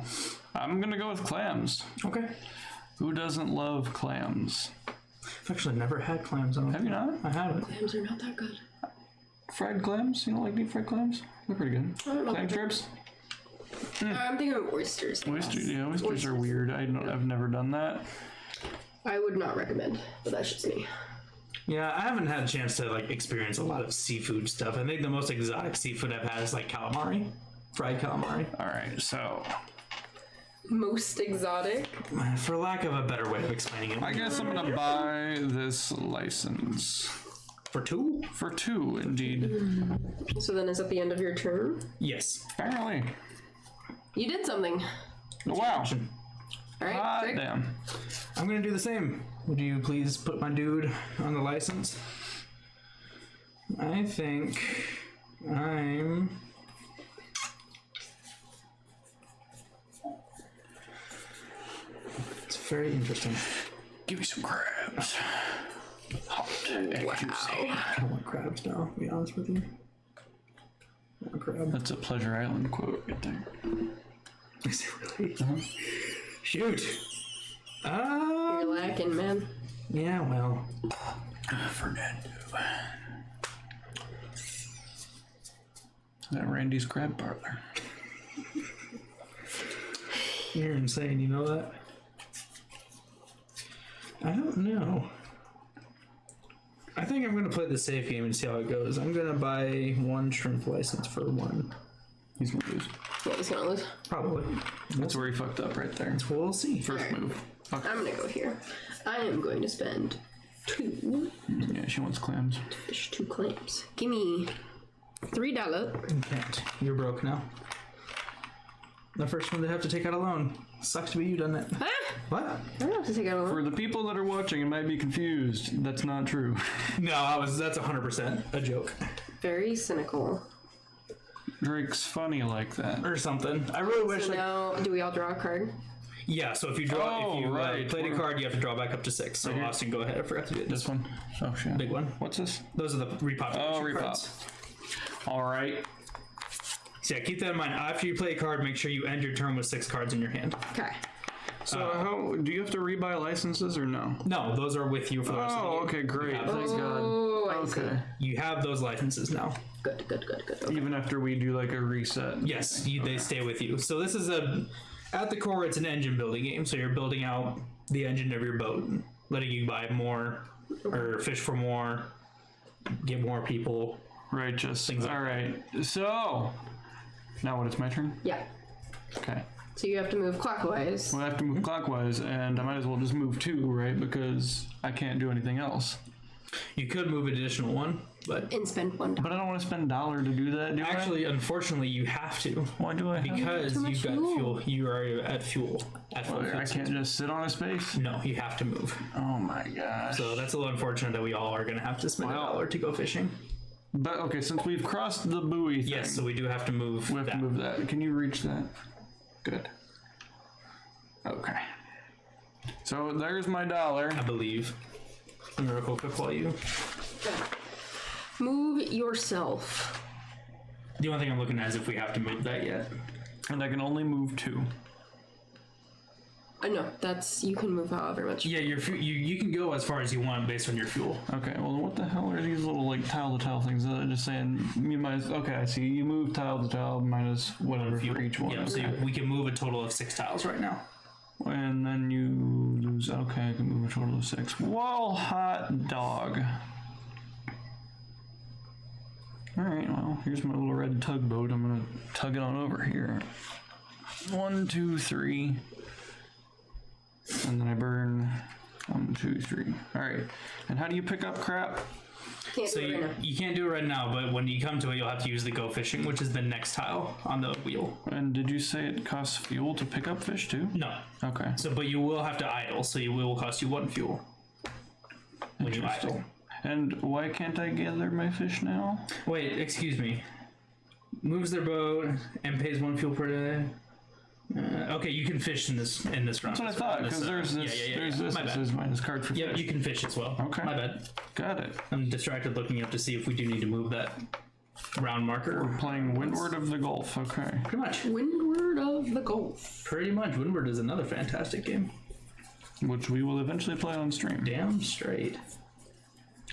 I'm going to go with clams. Okay. Who doesn't love clams? I've actually never had clams on. Have you not? I haven't. Clams are not that good. Fried clams? You don't like deep fried clams? They're pretty good. I don't know. Clam strips? I'm thinking of oysters. Oysters, yeah, oysters are weird. I've never done that. I would not recommend, but that's just me. Yeah, I haven't had a chance to like experience a lot of seafood stuff. I think the most exotic seafood I've had is like calamari, fried calamari. All right, so Most exotic. For lack of a better way of explaining it, I guess I'm gonna buy this license for 2. for 2, indeed. So then is at the end of your turn? Yes. Apparently. You did something. Wow. Alright, Hot Greg. damn. I'm gonna do the same. Would you please put my dude on the license? I think I'm. It's very interesting. Give me some crabs. Hot and juicy. I don't want crabs now, to be honest with you. I want crab. That's a Pleasure Island quote right there. Is it really? Shoot. You're lacking, man. Yeah, well. Fernando. That Randy's Crab Parlor. You're insane, you know that? I don't know. I think I'm gonna play the safe game and see how it goes. I'm gonna buy 1 shrimp license for 1. He's gonna lose. Yeah, he's gonna lose. Probably. That's where he fucked up right there. We'll see. First move. I'm gonna go here. I am going to spend 2 Yeah, she wants clams. fish 2 clams. Gimme. $3. You can't. You're broke now. The first one to have to take out a loan. Sucks to be you, doesn't it? Ah! What? I don't have to take out a For loan. the people that are watching and might be confused, that's not true. No, that's 100% a joke. Very cynical. Drake's funny like that. Or something. I really wish So like... now, do we all draw a card? Yeah, so if you right. played a card, you have to draw back up to 6. So Austin, go ahead. I forgot to do it. This one? Oh, shit. Big one. What's this? Those are the repopulation Oh, repop. cards. All right. So yeah, keep that in mind. After you play a card, make sure you end your turn with 6 cards in your hand. Okay. So how do you have to rebuy licenses or no? No, those are with you for the rest of the Oh, game. okay, great. You have, Thank God. Oh, I see. Okay. you have those licenses now. Good. Okay. Even after we do like a reset. Yes, they stay with you. So this is at the core, it's an engine building game. So you're building out the engine of your boat, letting you buy more or fish for more, get more people. Righteous. Things like All right. So now what? It's my turn. Yeah. Okay. So you have to move clockwise. Well, I have to move clockwise, and I might as well just move 2, right? Because I can't do anything else. You could move an additional one, but And spend $1. But I don't want to spend $1 to do that. Do actually, unfortunately, you have to why do I? because too much you've got fuel. fuel. You are at fuel. At full I fuel. can't just sit on a space. No, you have to move. Oh my gosh. So that's a little unfortunate that we all are going to have to spend Wow. $1 to go fishing. But okay, since we've crossed the buoy thing, Yes, so we do have to move. we have to move that. Can you reach that? Good. Okay. So there's my $1. I believe. Miracle quick while you. Move yourself. The only thing I'm looking at is if we have to move that yet. And I can only move 2. No, that's you can move however much. Yeah, you can go as far as you want based on your fuel. Okay, well, what the hell are these little like tile to tile things? Just saying you might. Okay, I see. You move tile to tile minus whatever for each one. Yeah, so we can move a total of 6 tiles right now. And then you lose. Okay, I can move a total of 6. Well, hot dog. All right. Well, here's my little red tugboat. I'm gonna tug it on over here. 1, 2, 3. And then I burn 1, 2, 3. All right. And how do you pick up crap? Can't So do it right now. you can't do it right now, but when you come to it, you'll have to use the go fishing, which is the next tile on the wheel. And did you say it costs fuel to pick up fish too? No. Okay. So, but you will have to idle, so it will cost you 1 fuel when you idle. And why can't I gather my fish now? Wait, excuse me. Moves their boat and pays 1 fuel per day. Okay, you can fish in this round. That's what I thought, because there's this. There's this. My This bad. is minus card for Yep, fish. you can fish as well. Okay. My bad. Got it. I'm distracted looking up to see if we do need to move that round marker. Playing Windward of the Gulf. Okay. Pretty much. Windward of the Gulf. Pretty much. Windward is another fantastic game. Which we will eventually play on stream. Damn straight.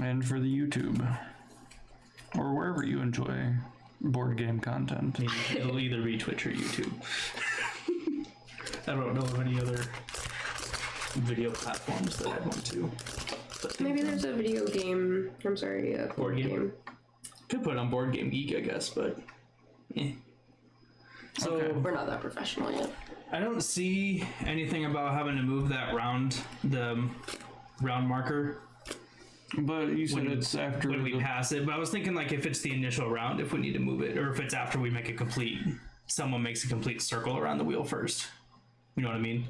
And for the YouTube. Or wherever you enjoy board game content. It'll either be Twitch or YouTube. I don't know of any other video platforms that I want to. Maybe there's a video game. I'm sorry, a board game. Could put it on Board Game Geek, I guess, but. So Okay. We're not that professional yet. I don't see anything about having to move that the round marker But you said it's after when we the... pass it. But I was thinking like if it's the initial round, if we need to move it, or if it's after we make someone makes a complete circle around the wheel first. You know what I mean?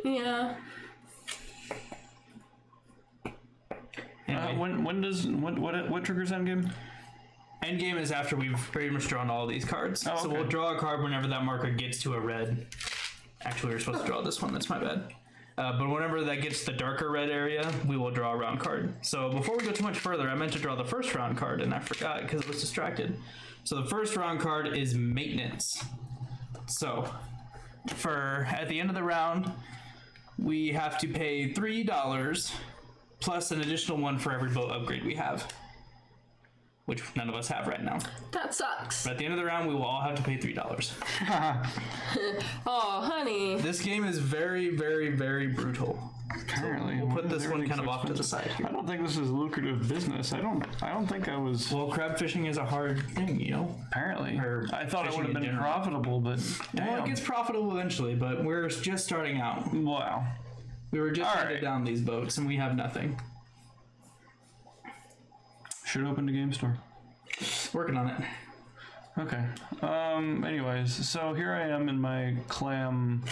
Yeah. Anyway, what triggers endgame? Endgame is after we've pretty much drawn all these cards. Oh, So okay. we'll draw a card whenever that marker gets to a red. Actually, we were supposed to draw this one. That's my bad. But whenever that gets the darker red area, we will draw a round card. So before we go too much further, I meant to draw the first round card, and I forgot because I was distracted. So the first round card is maintenance. So at the end of the round, we have to pay $3 plus an additional 1 for every boat upgrade we have, which none of us have right now. That sucks. But at the end of the round, we will all have to pay $3. Oh, honey. This game is very, very, very brutal. Apparently. We'll put Why is this one everything kind of so off to the expensive? side here. I don't think this is lucrative business. I don't think I was... Well, crab fishing is a hard thing, you know? Apparently. Or I thought it fishing would have in been general. profitable, but Well, damn. it gets profitable eventually, but we're just starting out. Wow. We were just All headed right. down these boats, and we have nothing. Should open the game store. Working on it. Okay. Anyways, so here I am in my clam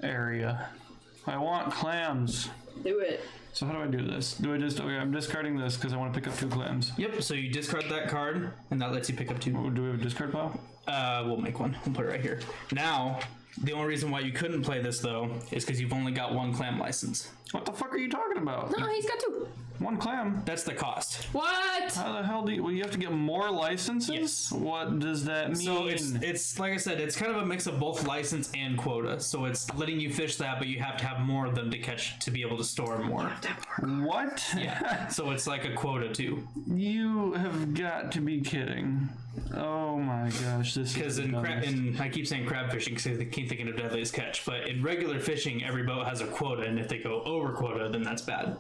area. I want clams. Do it. So how do I do this? Do I just... Okay, I'm discarding this because I want to pick up 2 clams. Yep, so you discard that card, and that lets you pick up 2. Oh, do we have a discard pile? We'll make one. We'll put it right here. Now, the only reason why you couldn't play this, though, is because you've only got 1 clam license. What the fuck are you talking about? No, he's got 2. 1 clam. That's the cost. What? How the hell do you... Well, you have to get more licenses? Yes. What does that mean? So it's like I said, it's kind of a mix of both license and quota. So it's letting you fish that, but you have to have more of them to catch to be able to store more. What? Yeah. So it's like a quota too. You have got to be kidding. Oh my gosh, this is... Because in I keep saying crab fishing because I keep thinking of deadliest catch, but in regular fishing, every boat has a quota, and if they go over quota, then that's bad.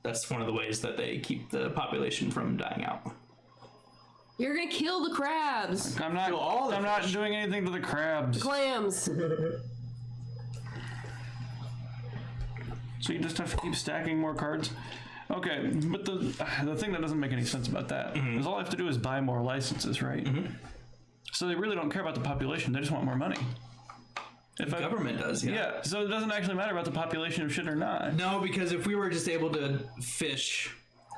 That's one of the ways that they keep the population from dying out. You're gonna kill the crabs. I'm not. I'm not doing anything to the crabs. Clams. So you just have to keep stacking more cards. Okay, but the thing that doesn't make any sense about that is all I have to do is buy more licenses, right? So they really don't care about the population; they just want more money. If the government does, yeah. Yeah, so it doesn't actually matter about the population of shit or not. No, because if we were just able to fish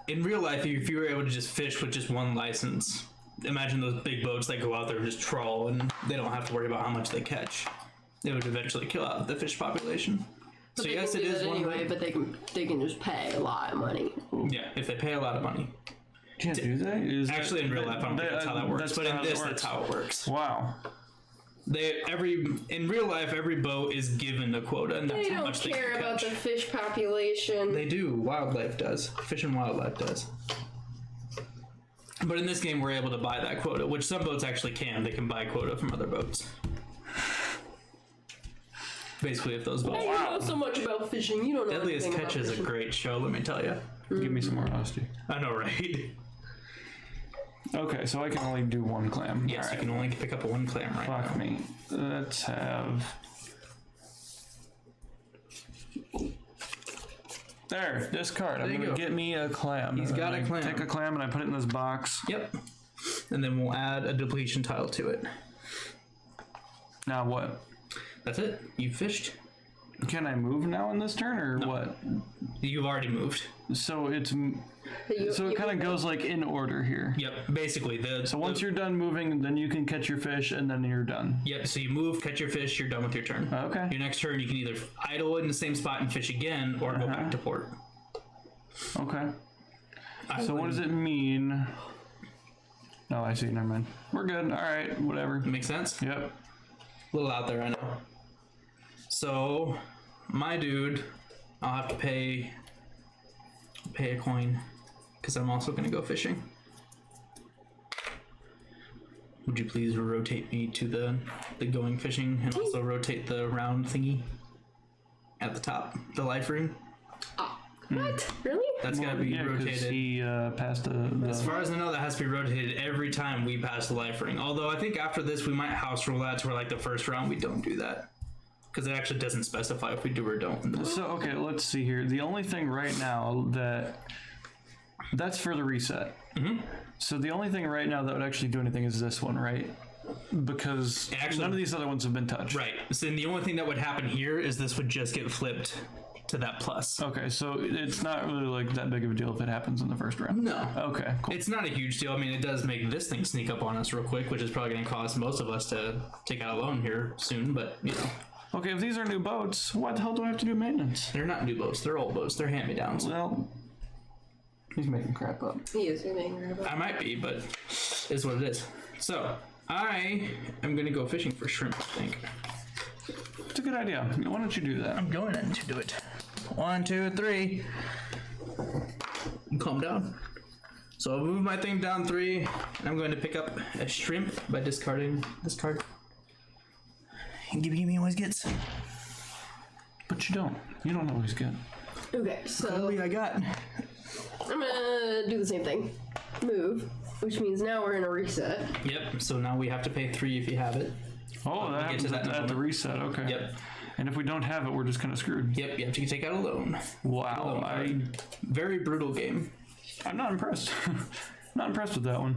in real life, if you were able to just fish with just 1 license, imagine those big boats that go out there and just trawl, and they don't have to worry about how much they catch. They would eventually kill out the fish population. But so they yes, can it do is that one anyway. way. But they can just pay a lot of money. Yeah, if they pay a lot of money. Can't do that? Actually, in real life, I don't think that's how that works. But in this, that's how it works. Wow. In real life, every boat is given a quota, and that's They how don't much they care can about catch. the fish population. They do. Wildlife does. Fish and wildlife does. But in this game, we're able to buy that quota, which some boats actually can. They can buy quota from other boats. Basically, if those boats. Hey, you know so much about fishing. You don't know Deadliest anything Catch about is a fishing. great show, let me tell you. Give me some more honesty. I know, right? Okay, so I can only do 1 clam. Yes, All you right. can only pick up 1 clam right Fuck now. me. Let's have... There, discard. I'm you gonna go. get me a clam. He's got a clam. Take a clam and I put it in this box. Yep. And then we'll add a depletion tile to it. Now what? That's it. You fished. Can I move now in this turn or what? You've already moved. So it's... You- So it you kind of move goes like in order here. Yep. Basically, So once you're done moving, then you can catch your fish and then you're done. Yep. So you move, catch your fish. You're done with your turn. Okay. Your next turn, you can either idle in the same spot and fish again, or go back to port. Okay. So what does it mean? No, I see. Never mind. We're good. All right. Whatever. Make sense? Yep. A little out there, I know. So, my dude, I'll have to pay a coin because I'm also going to go fishing. Would you please rotate me to the going fishing and also rotate the round thingy at the top, the life ring? What? Really? That's got to be Yeah, 'cause rotated. he passed As far as I know, that has to be rotated every time we pass the life ring. Although I think after this, we might house rule that to where like the first round we don't do that. Because it actually doesn't specify if we do or don't. So, okay, let's see here. The only thing right now that's for the reset. So the only thing right now that would actually do anything is this one, right? Because Actually- none of these other ones have been touched. Right. So then the only thing that would happen here is this would just get flipped to that plus. Okay, so it's not really like that big of a deal if it happens in the first round. No. Okay, cool. It's not a huge deal. I mean, it does make this thing sneak up on us real quick, which is probably going to cost most of us to take out a loan here soon, but, you know. Okay, if these are new boats, what the hell do I have to do maintenance? They're not new boats. They're old boats. They're hand-me-downs. Well, he's making crap up. He is getting rid of it. I might be, but it's what it is. So, I am going to go fishing for shrimp, I think. It's a good idea. Why don't you do that? I'm going in to do it. 1, 2, 3. Calm down. So I'll move my thing down 3, and I'm going to pick up a shrimp by discarding this card. And give me always gets. But you don't. You don't always get. Okay, so I got. I'm gonna do the same thing. Move, which means now we're in a reset. Yep. So now we have to pay 3 if you have it. Oh, that get to happens that in a at the moment. reset. Okay. Yep. And if we don't have it, we're just kind of screwed. Yep. You have to take out a loan. Wow. Very brutal game. I'm not impressed. Not impressed with that one.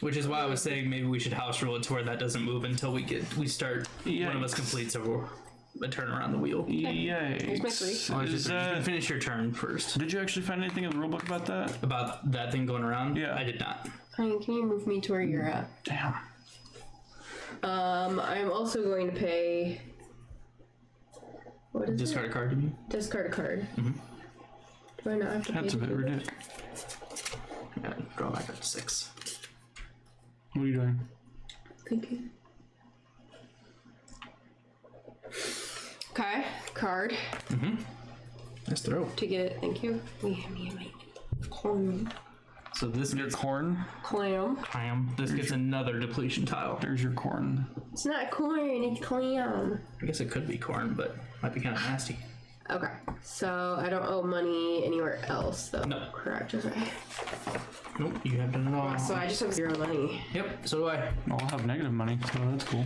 Which is why I was saying maybe we should house rule it to where that doesn't move until we start. One of us completes a turn around the wheel. Yay. Here's my 3. Oh, you can finish your turn first. Did you actually find anything in the rulebook about that? About that thing going around? Yeah. I did not. Honey, can you move me to where you're at? Damn. I'm also going to pay. What is Discard a card, you mean? Discard a card. Mm-hmm. Do I not have to pay? That's a bit ridiculous. Yeah, draw back up to 6. What are you doing? Thank you. Okay, card. Nice throw. To get, thank you. Me, clam. So this Your gets corn? clam. This gets another depletion tile. There's your corn. It's not corn, it's clam. I guess it could be corn, but might be kind of nasty. Okay, so I don't owe money anywhere else, though. No. Correct, okay. Nope, you have done it all. So I just have 0 money. Yep, so do I. I'll have negative money, so that's cool.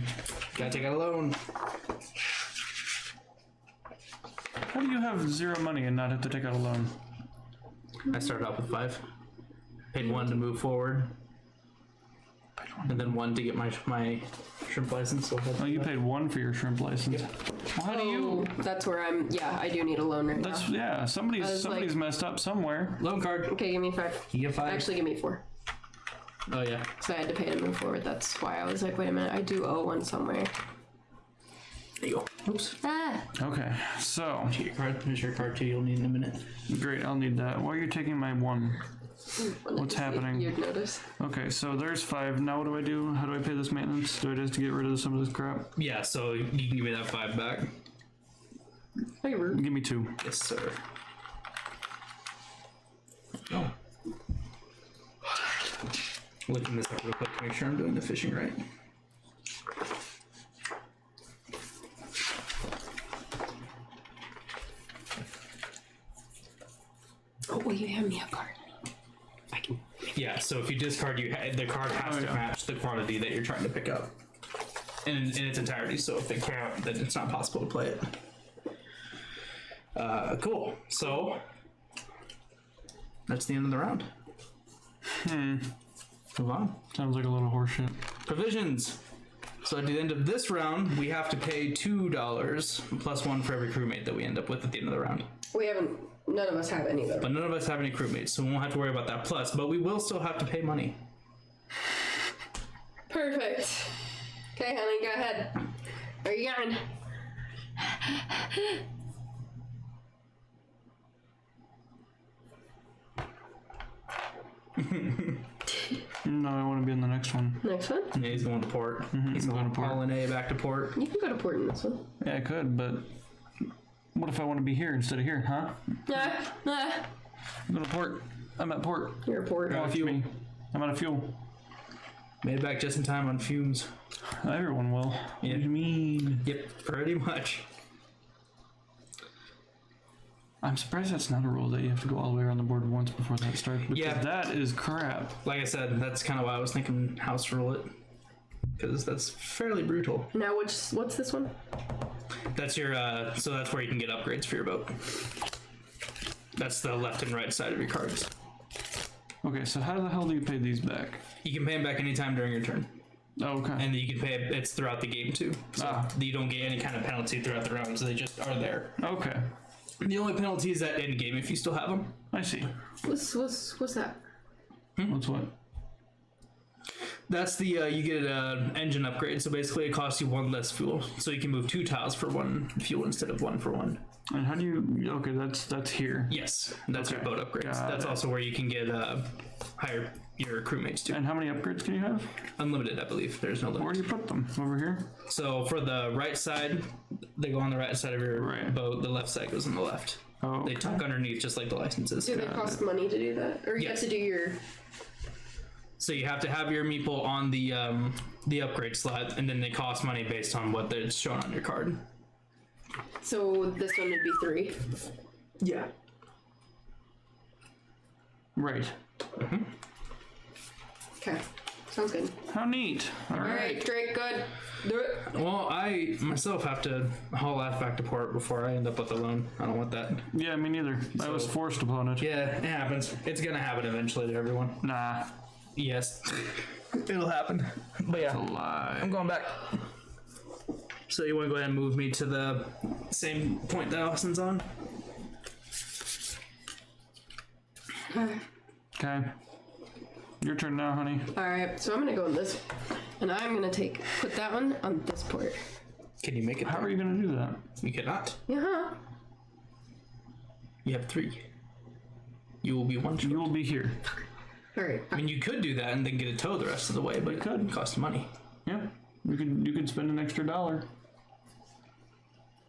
Gotta take out a loan. How do you have 0 money and not have to take out a loan? I started off with 5. Paid 1 to move forward. And then 1 to get my shrimp license. So Oh, you paid 1 for your shrimp license. Well, how do you? That's where I'm. Yeah, I do need a loan right That's now. yeah. Somebody's like- messed up somewhere. loan card. Okay, give me 5. You get 5. Actually, give me 4. Oh yeah. So I had to pay to move forward. That's why I was like, wait a minute, I do owe 1 somewhere. There you go. Oops. Ah! Okay, so Get your card. Here's your card too. You'll need in a minute. great. I'll need that. While you're taking my 1. What's happening? You'd notice. Okay, so there's 5. Now what do I do? How do I pay this maintenance? Do I just get rid of some of this crap? Yeah. So you can give me that 5 back. Oh, you're rude. Give me 2. Yes, sir. Oh. Looking this up real quick to make sure I'm doing the fishing right. Oh, will you hand me a card? Yeah, so if you discard, the card has to match the quantity that you're trying to pick up in its entirety. So if they can't, then it's not possible to play it. Cool. So that's the end of the round. Move on. Sounds like a little horseshit. Provisions. So at the end of this round, we have to pay $2 plus 1 for every crewmate that we end up with at the end of the round. We haven't. None of us have any of them. But none of us have any crewmates, so we won't have to worry about that plus. But we will still have to pay money. Perfect. Okay, honey, go ahead. Are you going? No, I want to be in the next one. Next one? Yeah, he's going to port. He's going to Paul and A back to port. You can go to port in this one. Yeah, I could, but what if I want to be here instead of here, huh? I'm going to port. I'm at port. You're a port. Grab fuel. I'm out of fuel. Made it back just in time on fumes. Everyone will. Yeah. What do you mean? Yep, pretty much. I'm surprised that's not a rule that you have to go all the way around the board once before that starts. Because Yeah. that is crap. Like I said, that's kind of why I was thinking house rule it. Because that's fairly brutal. Now, what's this one? That's your, so that's where you can get upgrades for your boat. That's the left and right side of your cards. Okay, so how the hell do you pay these back? You can pay them back anytime during your turn. Oh, okay. And you can pay it's throughout the game too. So you don't get any kind of penalty throughout the rounds. They just are there. Okay. The only penalty is at end game if you still have them. I see. What's that? What's what? That's the you get an engine upgrade. So basically, it costs you 1 less fuel. So you can move 2 tiles for 1 fuel instead of 1 for 1. And how do you? Okay, that's here. Yes, that's your Okay. boat upgrades. Got That's it. also where you can get higher your crewmates too. And how many upgrades can you have? Unlimited, I believe. There's no limit. Where do you put them? Over here? So for the right side, they go on the right side of your Right. boat. The left side goes on the left. Oh, They tuck underneath just like the licenses. Do they cost money to do that? Or you Yes. have to do your... So you have to have your meeple on the upgrade slot, and then they cost money based on what it's shown on your card. So this one would be 3. Yeah. right. Okay. Sounds good. How neat. All right. Alright, Drake, good. Do it. Well, I myself have to haul ass back to port before I end up with a loan. I don't want that. Yeah, me neither. I was forced upon it. Yeah, it happens. It's gonna happen eventually to everyone. Nah. Yes. It'll happen. But yeah, A lie. I'm going back. So you want to go ahead and move me to the same point that Austin's on? Okay. Your turn now, honey. Alright, so I'm gonna go in this one. And I'm gonna put that one on this port. Can you make it? How are you gonna do that? You cannot. Yeah. You have 3. You will be 1 short. You will be here. Alright. I mean, you could do that and then get a tow the rest of the way, but it could cost money. Yeah. You can spend an extra $1.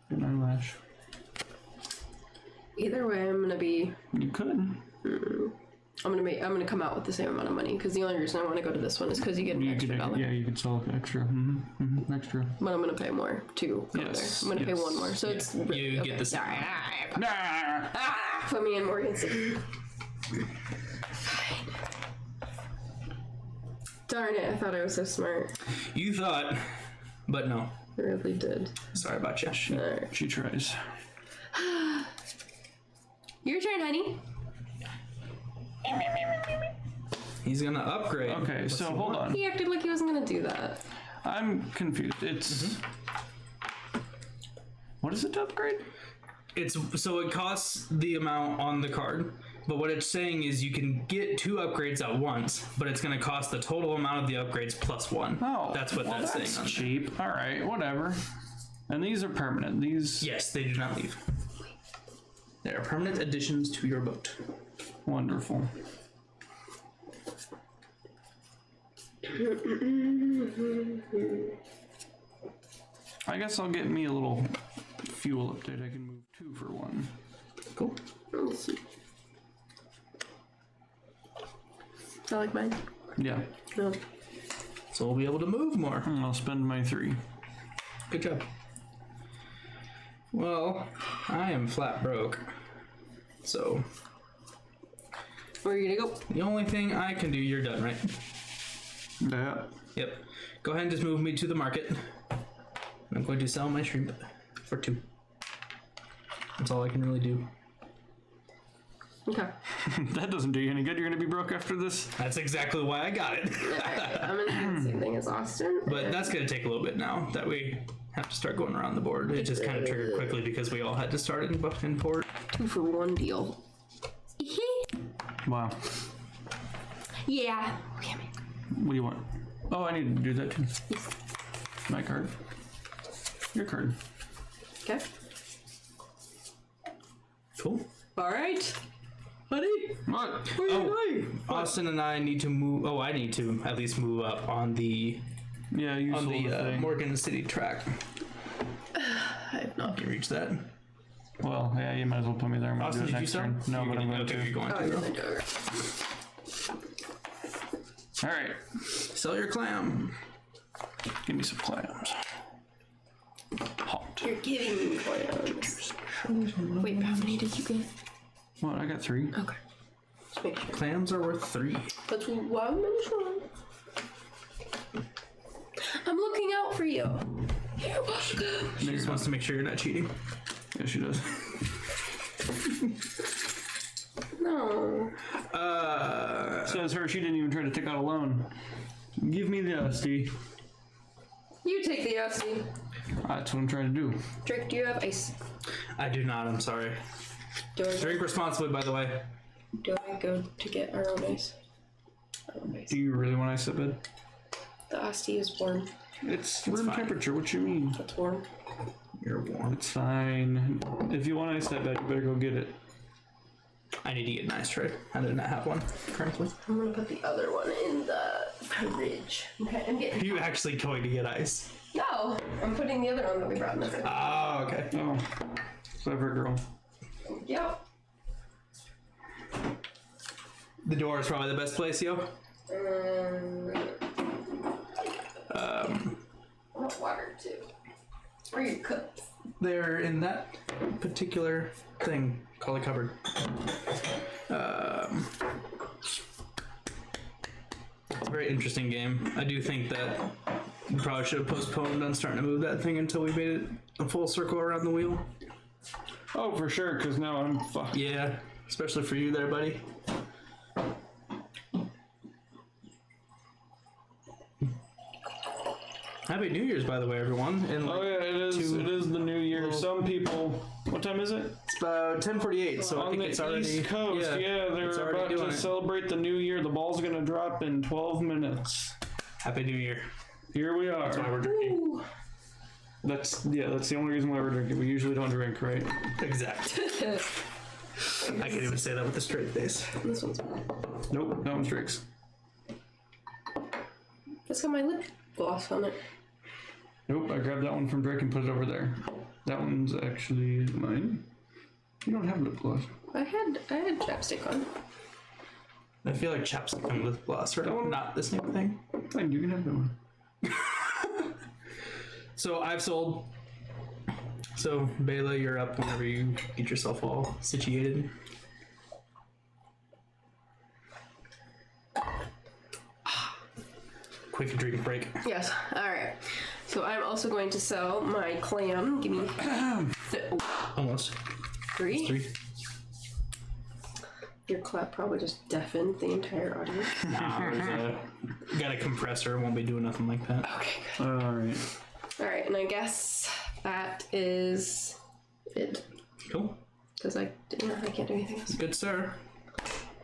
Good eyelash. Either way, I'm gonna be. You could. I'm gonna come out with the same amount of money because the only reason I want to go to this one is because you get an extra $1. Yeah, you could sell extra. Extra. But I'm gonna pay more to go Yes, there. I'm gonna pay yes. 1 more, so it's You get the same. Put me in Morgan City. Darn it! I thought I was so smart. You thought, but no. I really did. Sorry about you. Alright. She tries. Your turn, honey. He's gonna upgrade. Okay, so hold on. He acted like he wasn't gonna do that. I'm confused. It's what is it to upgrade? It's so it costs the amount on the card, but what it's saying is you can get 2 upgrades at once, but it's gonna cost the total amount of the upgrades plus 1. Oh, that's what well, that's saying. That's On cheap. All right, whatever. And these are permanent. These. Yes, they do not leave. They are permanent additions to your boat. Wonderful. I guess I'll get me a little fuel update. I can move 2 for 1. Cool. Let's see. I like mine. Yeah. No. So we'll be able to move more. And I'll spend my 3. Good job. Well, I am flat broke. So Where are you gonna go? the only thing I can do, you're done, right? Yeah. Yep. Go ahead and just move me to the market. I'm going to sell my shrimp for 2. That's all I can really do. Okay. That doesn't do you any good. You're gonna be broke after this. That's exactly why I got it. Alright, I'm gonna do the same thing as Austin. But that's going to take a little bit now that we have to start going around the board. It just kind of triggered quickly because we all had to start in port. 2 for 1 deal. Wow. Yeah. What do you want? Oh, I need to do that too. My card. Your card. Okay. Cool. Alright. Buddy. What? Where are you going? Austin and I need to move. Oh, I need to at least move up on the Yeah, you sold the thing. Morgan City track. I have not. Can you reach that? Well, yeah, you might as well put me there. I'm gonna Austin, do it did you next sell? turn. No, but I'm going okay, to. you're going Oh, to. yes, I do. All right. Sell your clam. Give me some clams. Hot. You're giving me clams. Wait, how many did you get? What? I got 3. Okay. Just make sure. Clams are worth 3. That's what I'm sure. I'm looking out for you. You're welcome. She just wants to make sure you're not cheating. Yeah, she does. No. Says her. She didn't even try to take out a loan. Give me the USD. You take the USD. That's what I'm trying to do. Drake, do you have ice? I do not. I'm sorry. Do I, Drink responsibly, by the way. do I go to get our own ice? Our own ice. Do you really want ice at bed? The Asti is warm. It's room fine. temperature. What you mean? It's warm. You're warm. It's fine. If you want ice that bad, you better go get it. I need to get an ice tray. I do not have one currently. I'm gonna put the other one in the fridge. Okay, I'm Are getting. you actually going to get ice? No, I'm putting the other one that we brought in the fridge. Oh, okay. Oh, clever girl. Yep. The door is probably the best place, yo. I want water too. Where are your cups? They're in that particular thing called a cupboard. It's a very interesting game. I do think that we probably should have postponed on starting to move that thing until we made it a full circle around the wheel. Oh, for sure, because now I'm fucked. Yeah, especially for you there, buddy. Happy New Year's, by the way, everyone. And Oh yeah, it is. It is the new year. Some people. What time is it? it's about 10:48, so I On think the it's already East Coast. Yeah, it's they're already about doing to it. celebrate the new year. The ball's gonna drop in 12 minutes. Happy New Year. Here we That's why we're are. drinking. That's the only reason why we're drinking. We usually don't drink, right? Exactly. I can't even say that with a straight face. This one's. Nope, that one's Drake's. It's got my lip gloss on it. Nope, I grabbed that one from Drake and put it over there. That one's actually mine. You don't have lip gloss. I had chapstick on. I feel like chapstick and lip gloss are not the same thing. Fine, you can have that one. So I've sold. So Bela, you're up whenever you get yourself all situated. Quick drink break. Yes. All right. So I'm also going to sell my clam. Give me Almost. three. 3. Your clap probably just deafened the entire audience. Got a compressor. Won't be doing nothing like that. Okay. Alright. All right, and I guess that is it. Cool. Because I can't do anything else. Good, sir.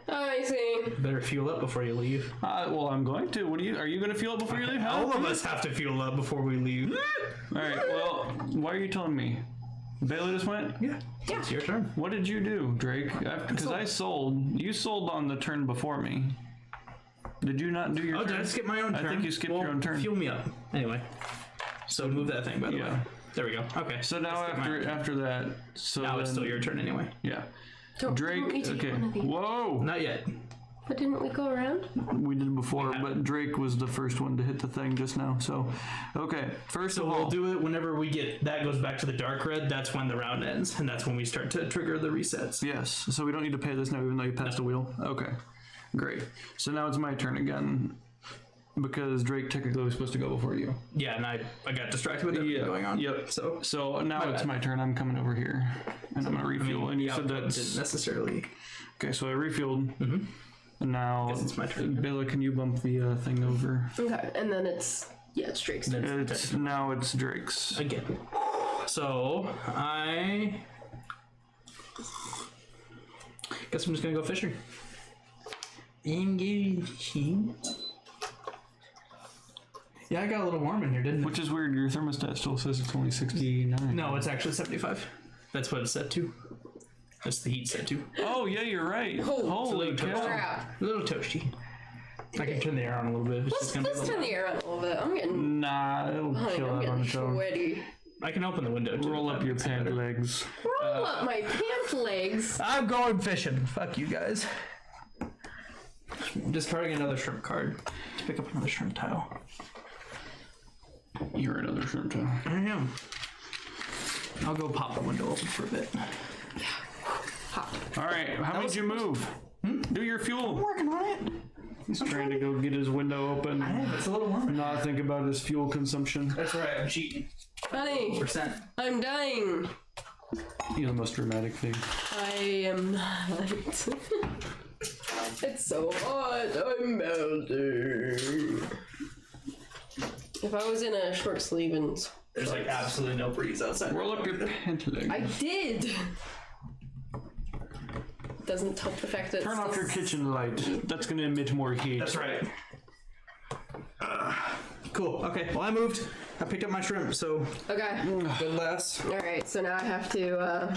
I see. Better fuel up before you leave. Well, I'm going to. Are you going to fuel it before you leave? All of us have to fuel up before we leave. Alright, well, why are you telling me? Bailey just went? Yeah. It's your turn. What did you do, Drake? Because I sold. You sold on the turn before me. Did you not do your turn? Did I skip my own turn? I think you skipped your own turn. Fuel me up. Anyway. So move that thing, by the way. There we go. Okay. So now after that, so now it's still your turn anyway. Yeah. Don't Drake. we take Okay. one of these? Whoa. Not yet. But didn't we go around? We did before, but Drake was the first one to hit the thing just now. So, okay. First So of all, we'll do it whenever we get that goes back to the dark red. That's when the round ends, and that's when we start to trigger the resets. yes. So we don't need to pay this now, even though you passed the wheel. Okay. Great. So now it's my turn again, because Drake technically was supposed to go before you. Yeah, and I got distracted with everything going on. Yep. So now My it's bad. my turn. I'm coming over here, and I'm gonna refuel. And you said Output that's didn't necessarily. okay. So I refueled. Mm-hmm. And now, Guess it's my turn. Bella, can you bump the thing over? Okay, and then it's Drake's turn. Now it's Drake's. Again. So I guess I'm just gonna go fishing. Engaging. Yeah, I got a little warm in here, didn't it? Which is weird. Your thermostat still says it's only 69. No, it's actually 75. That's what it's set to. That's the heat set to. Oh yeah, you're right. toasty. Holy cow! Crap. A little toasty. I can turn the air on a little bit. It's just gonna be a Let's little turn the air on a little bit. I'm getting, Nah, it'll chill I'm out on getting its own. sweaty. I can open the window too. Roll if up that your makes it pant better. legs. Roll up my pant legs. I'm going fishing. Fuck you guys. Discarding another shrimp card to pick up another shrimp tile. You're another shrimp tail. I am. I'll go pop the window open for a bit. All right, how many did you move? Do your fuel. Working on it. He's trying to go get his window open. It's a little warm. And not think about his fuel consumption. That's right. I'm cheating. Honey, Percent. I'm dying. You're the most dramatic thing. I am not. It's so hot. I'm melting. If I was in a short sleeve and There's like absolutely no breeze outside. Roll up your pant legs. I did. Doesn't help the fact that Turn it's off your still kitchen light. That's going to emit more heat. That's right. Cool. Okay. Well, I moved. I picked up my shrimp, so Okay. good last. All right. So now I have to.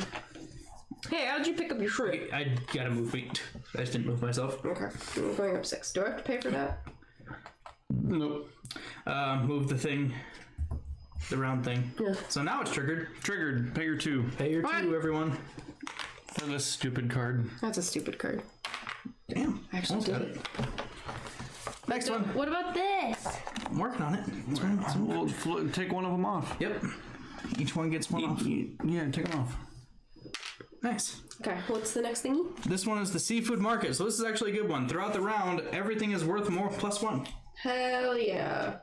Hey, how did you pick up your shrimp? I gotta move feet. I just didn't move myself. Okay. I'm going up 6. Do I have to pay for that? Nope. Move the thing. The round thing. Yeah. So now it's triggered. Triggered. Pay your 2. Pay your What? 2, everyone. For this stupid card. That's a stupid card. Damn. I actually Almost did got it. Next one. What about this? I'm working on it. It's right. Well, take one of them off. Yep. Each one gets one off. Yeah, take them off. Nice. Okay. What's the next thingy? This one is the seafood market, so this is actually a good one. Throughout the round, everything is worth more +1. Hell yeah.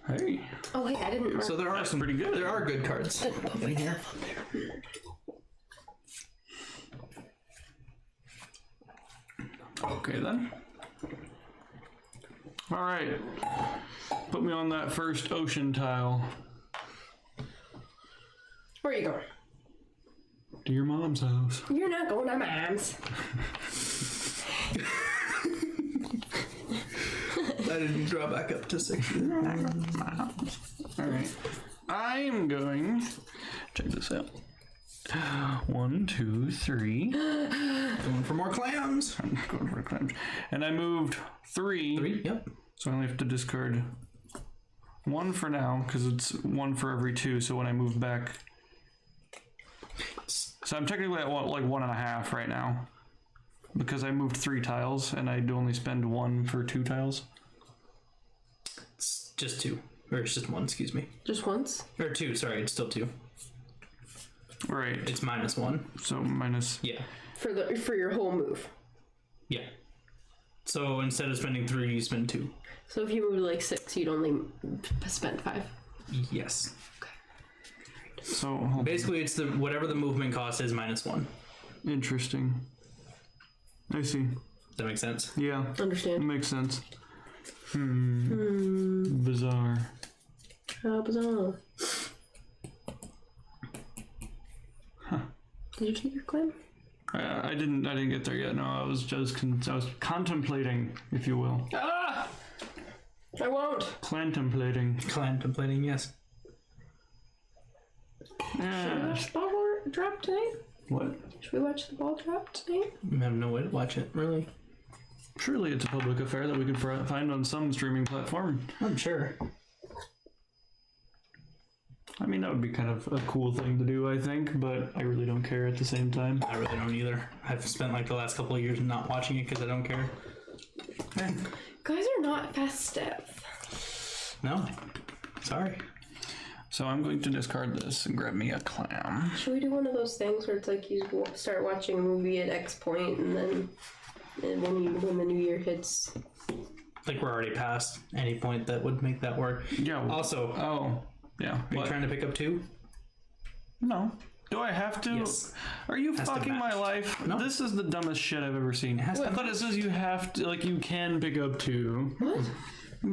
Hey. Oh wait, I didn't mark. So there are some pretty good. There are good cards in here. Okay then. All right. Put me on that first ocean tile. Where are you going? To your mom's house. You're not going to Mom's. I didn't draw back up to 6. Alright. I'm going. Check this out. 1, 2, 3. Going for more clams. I'm going for clams. And I moved 3. 3, yep. So I only have to discard 1 for now, because it's 1 for every 2. So when I move back. So I'm technically at like 1.5 right now. Because I moved 3 tiles and I'd only spend 1 for 2 tiles. It's just 2. Or it's just 1, excuse me. Just once? Or 2, sorry, it's still 2. Right. It's -1. So minus. Yeah. For your whole move. Yeah. So instead of spending 3, you spend 2. So if you moved like 6, you'd only spend 5. Yes. So basically, it's the whatever the movement cost is -1. Interesting. I see. Does that make sense? Yeah. It Understand? makes sense. Bizarre. How bizarre. Did you take your clam? I didn't get there yet. No, I was just I was contemplating, if you will. Ah! I won't. Contemplating. Contemplating, yes. Should we Yeah. watch the ball drop tonight? What? Should we watch the ball drop tonight? I have no way to watch it, really. Surely it's a public affair that we could find on some streaming platform. I'm sure. I mean, that would be kind of a cool thing to do, I think, but I really don't care at the same time. I really don't either. I've spent like the last couple of years not watching it because I don't care. Guys are not festive. No. Sorry. So I'm going to discard this and grab me a clam. Should we do one of those things where it's like you start watching a movie at X point and then when the new year hits? Like we're already past any point that would make that work. Yeah. Also, Oh, yeah. are you trying to pick up 2? No. Do I have to? Yes. Are you Has to fucking my match. life? No. This is the dumbest shit I've ever seen. has to I thought it says you have to, like, you can pick up 2. What?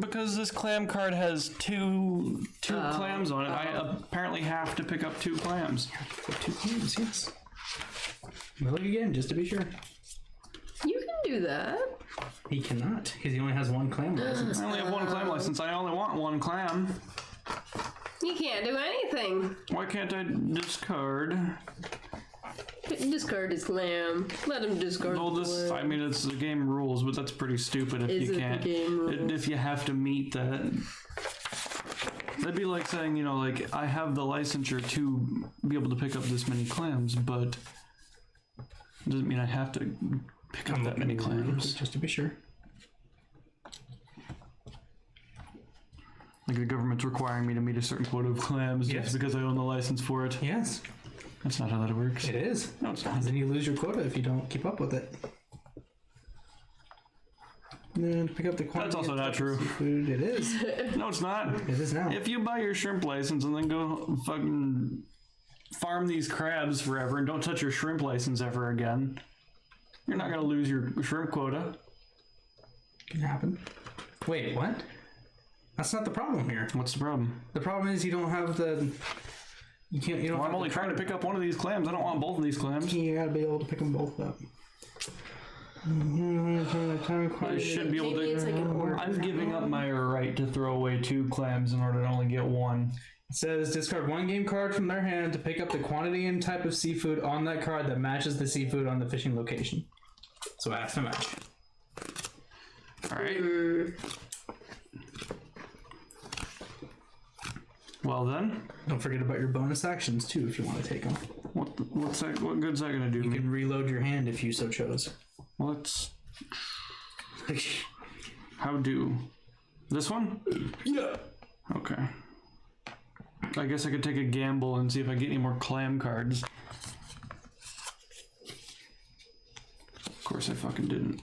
Because this clam card has two clams on it, I apparently have to pick up 2 clams. 2 clams, yes. We'll look again, just to be sure. You can do that. He cannot, because he only has 1 clam license. I only have 1 clam license. I only want 1 clam. You can't do anything. Why can't I discard? Discard his clam. Let him discard Well, the this, clam. I mean, it's the game rules, but that's pretty stupid if Is you it the can't. game rules? If you have to meet that. That'd be like saying, you know, like, I have the licensure to be able to pick up this many clams, but it doesn't mean I have to pick up that many clams. Just to be sure. Like, the government's requiring me to meet a certain quota of clams Yes. just because I own the license for it. Yes, That's not how that works. it is. No, it's not. Then you lose your quota if you don't keep up with it. And then pick up the quantity. That's also of not true. Seafood. It is. No, it's not. It is now. If you buy your shrimp license and then go fucking farm these crabs forever and don't touch your shrimp license ever again, you're not going to lose your shrimp quota. Can happen. Wait, what? That's not the problem here. What's the problem? The problem is you don't have the. You can't. You don't. Well, have I'm only the trying to pick up one of these clams. I don't want both of these clams. You gotta be able to pick them both up. I should be able Maybe it's to. like an order. I'm giving up my right to throw away 2 clams in order to only get 1. It says discard 1 game card from their hand to pick up the quantity and type of seafood on that card that matches the seafood on the fishing location. So it has to match. All right. Well then, Don't forget about your bonus actions too if you want to take them. what good's that gonna do? You Me? can reload your hand if you so chose. Well, let's. How do? This one? Yeah. Okay. I guess I could take a gamble and see if I get any more clam cards. Of course I fucking didn't.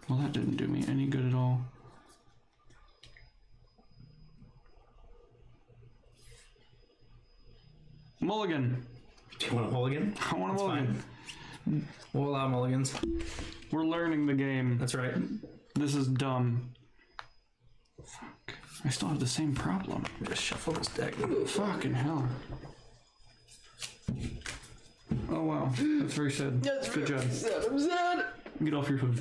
Well, that didn't do me any good at all. Mulligan. Do you want a mulligan? I want a That's mulligan. fine. We'll allow mulligans. We're learning the game. That's right. This is dumb. Fuck. I still have the same problem. Just shuffle this deck. Fucking hell. Oh wow. That's very sad. Good job. I'm sad. Get off your phone.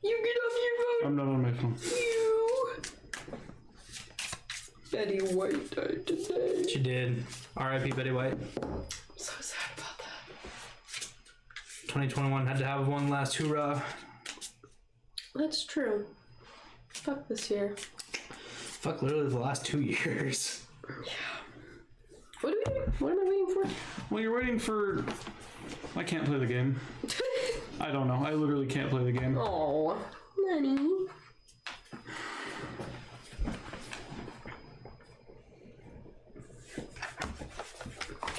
You get off your phone. I'm not on my phone. You. Betty White died today. She did. R.I.P. Betty White. I'm so sad about that. 2021 had to have one last hoorah. That's true. Fuck this year. Fuck, literally the last 2 years. Yeah. What are we doing? What am I waiting for? Well, you're waiting for... I can't play the game. I don't know. I literally can't play the game. Oh, Nanny.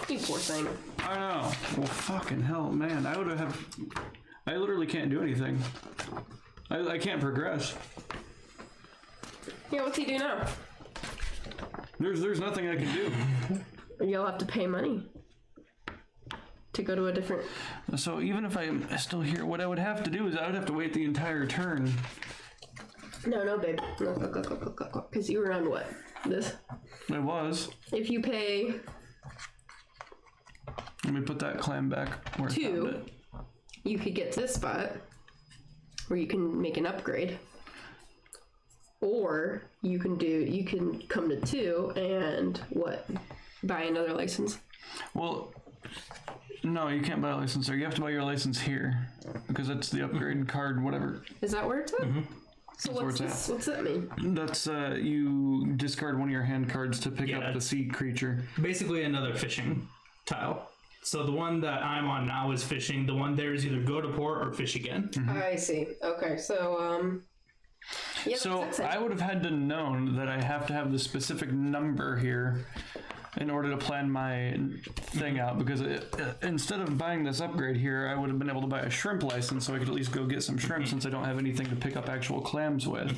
You poor thing. I know. Well, fucking hell, man. I literally can't do anything. I can't progress. Yeah, what's he do now? There's nothing I can do. You'll have to pay money to go to a different... So even if I'm still here, what I would have to do is I would have to wait the entire turn. No, babe. No, go. Because you were on what? This? I was. If you pay Let me put that clam back where I found 2, it. you could get to this spot where you can make an upgrade. Or you can come to 2 and what? Buy another license. Well, no, you can't buy a license there. You have to buy your license here because that's the upgrade card, whatever. Is that where it's at? Mm-hmm. So That's where what's it's this? What's that mean? That's you discard one of your hand cards to pick up the sea creature. Basically another fishing tile. So the one that I'm on now is fishing. The one there is either go to port or fish again. Mm-hmm. I see. Okay, so yeah, So that's it. I would have had to known that I have to have the specific number here in order to plan my thing out, because instead of buying this upgrade here, I would have been able to buy a shrimp license so I could at least go get some shrimp since I don't have anything to pick up actual clams with.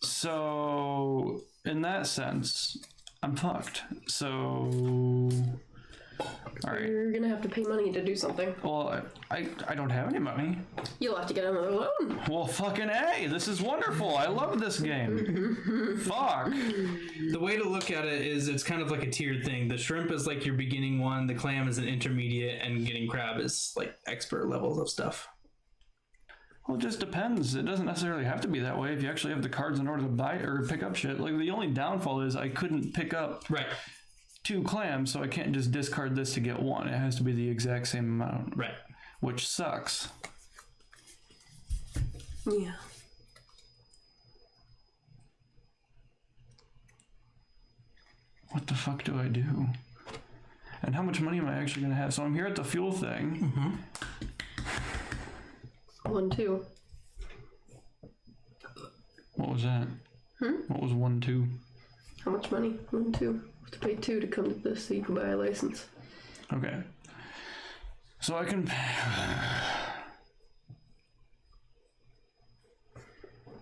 So in that sense, I'm fucked. So... Alright. You're gonna have to pay money to do something. Well, I don't have any money. You'll have to get another loan. Well, fucking A! This is wonderful! I love this game! Fuck! The way to look at it is it's kind of like a tiered thing. The shrimp is like your beginning one, the clam is an intermediate, and getting crab is like expert levels of stuff. Well, it just depends. It doesn't necessarily have to be that way if you actually have the cards in order to buy or pick up shit. Like, the only downfall is I couldn't pick up... Right. 2 clams, so I can't just discard this to get 1. It has to be the exact same amount. Right. Which sucks. Yeah. What the fuck do I do? And how much money am I actually going to have? So I'm here at the fuel thing. 1, 2. What was that? What was 1, 2? How much money? 1, 2. You have to pay 2 to come to this so you can buy a license. Okay. So I can...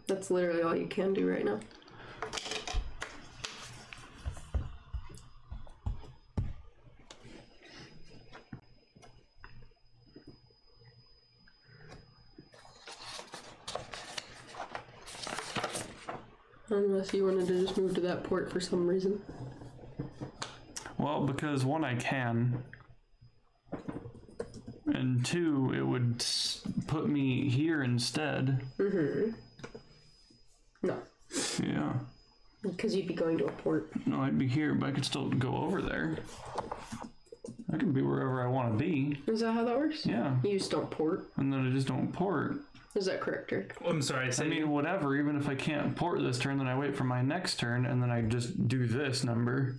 That's literally all you can do right now. Unless you wanted to just move to that port for some reason. Well, because 1, I can. And 2, it would put me here instead. No. Yeah. Because you'd be going to a port. No, I'd be here, but I could still go over there. I can be wherever I want to be. Is that how that works? Yeah. You just don't port. And then I just don't port. Is that correct, Rick? I'm sorry. I mean, whatever. Even if I can't port this turn, then I wait for my next turn, and then I just do this number.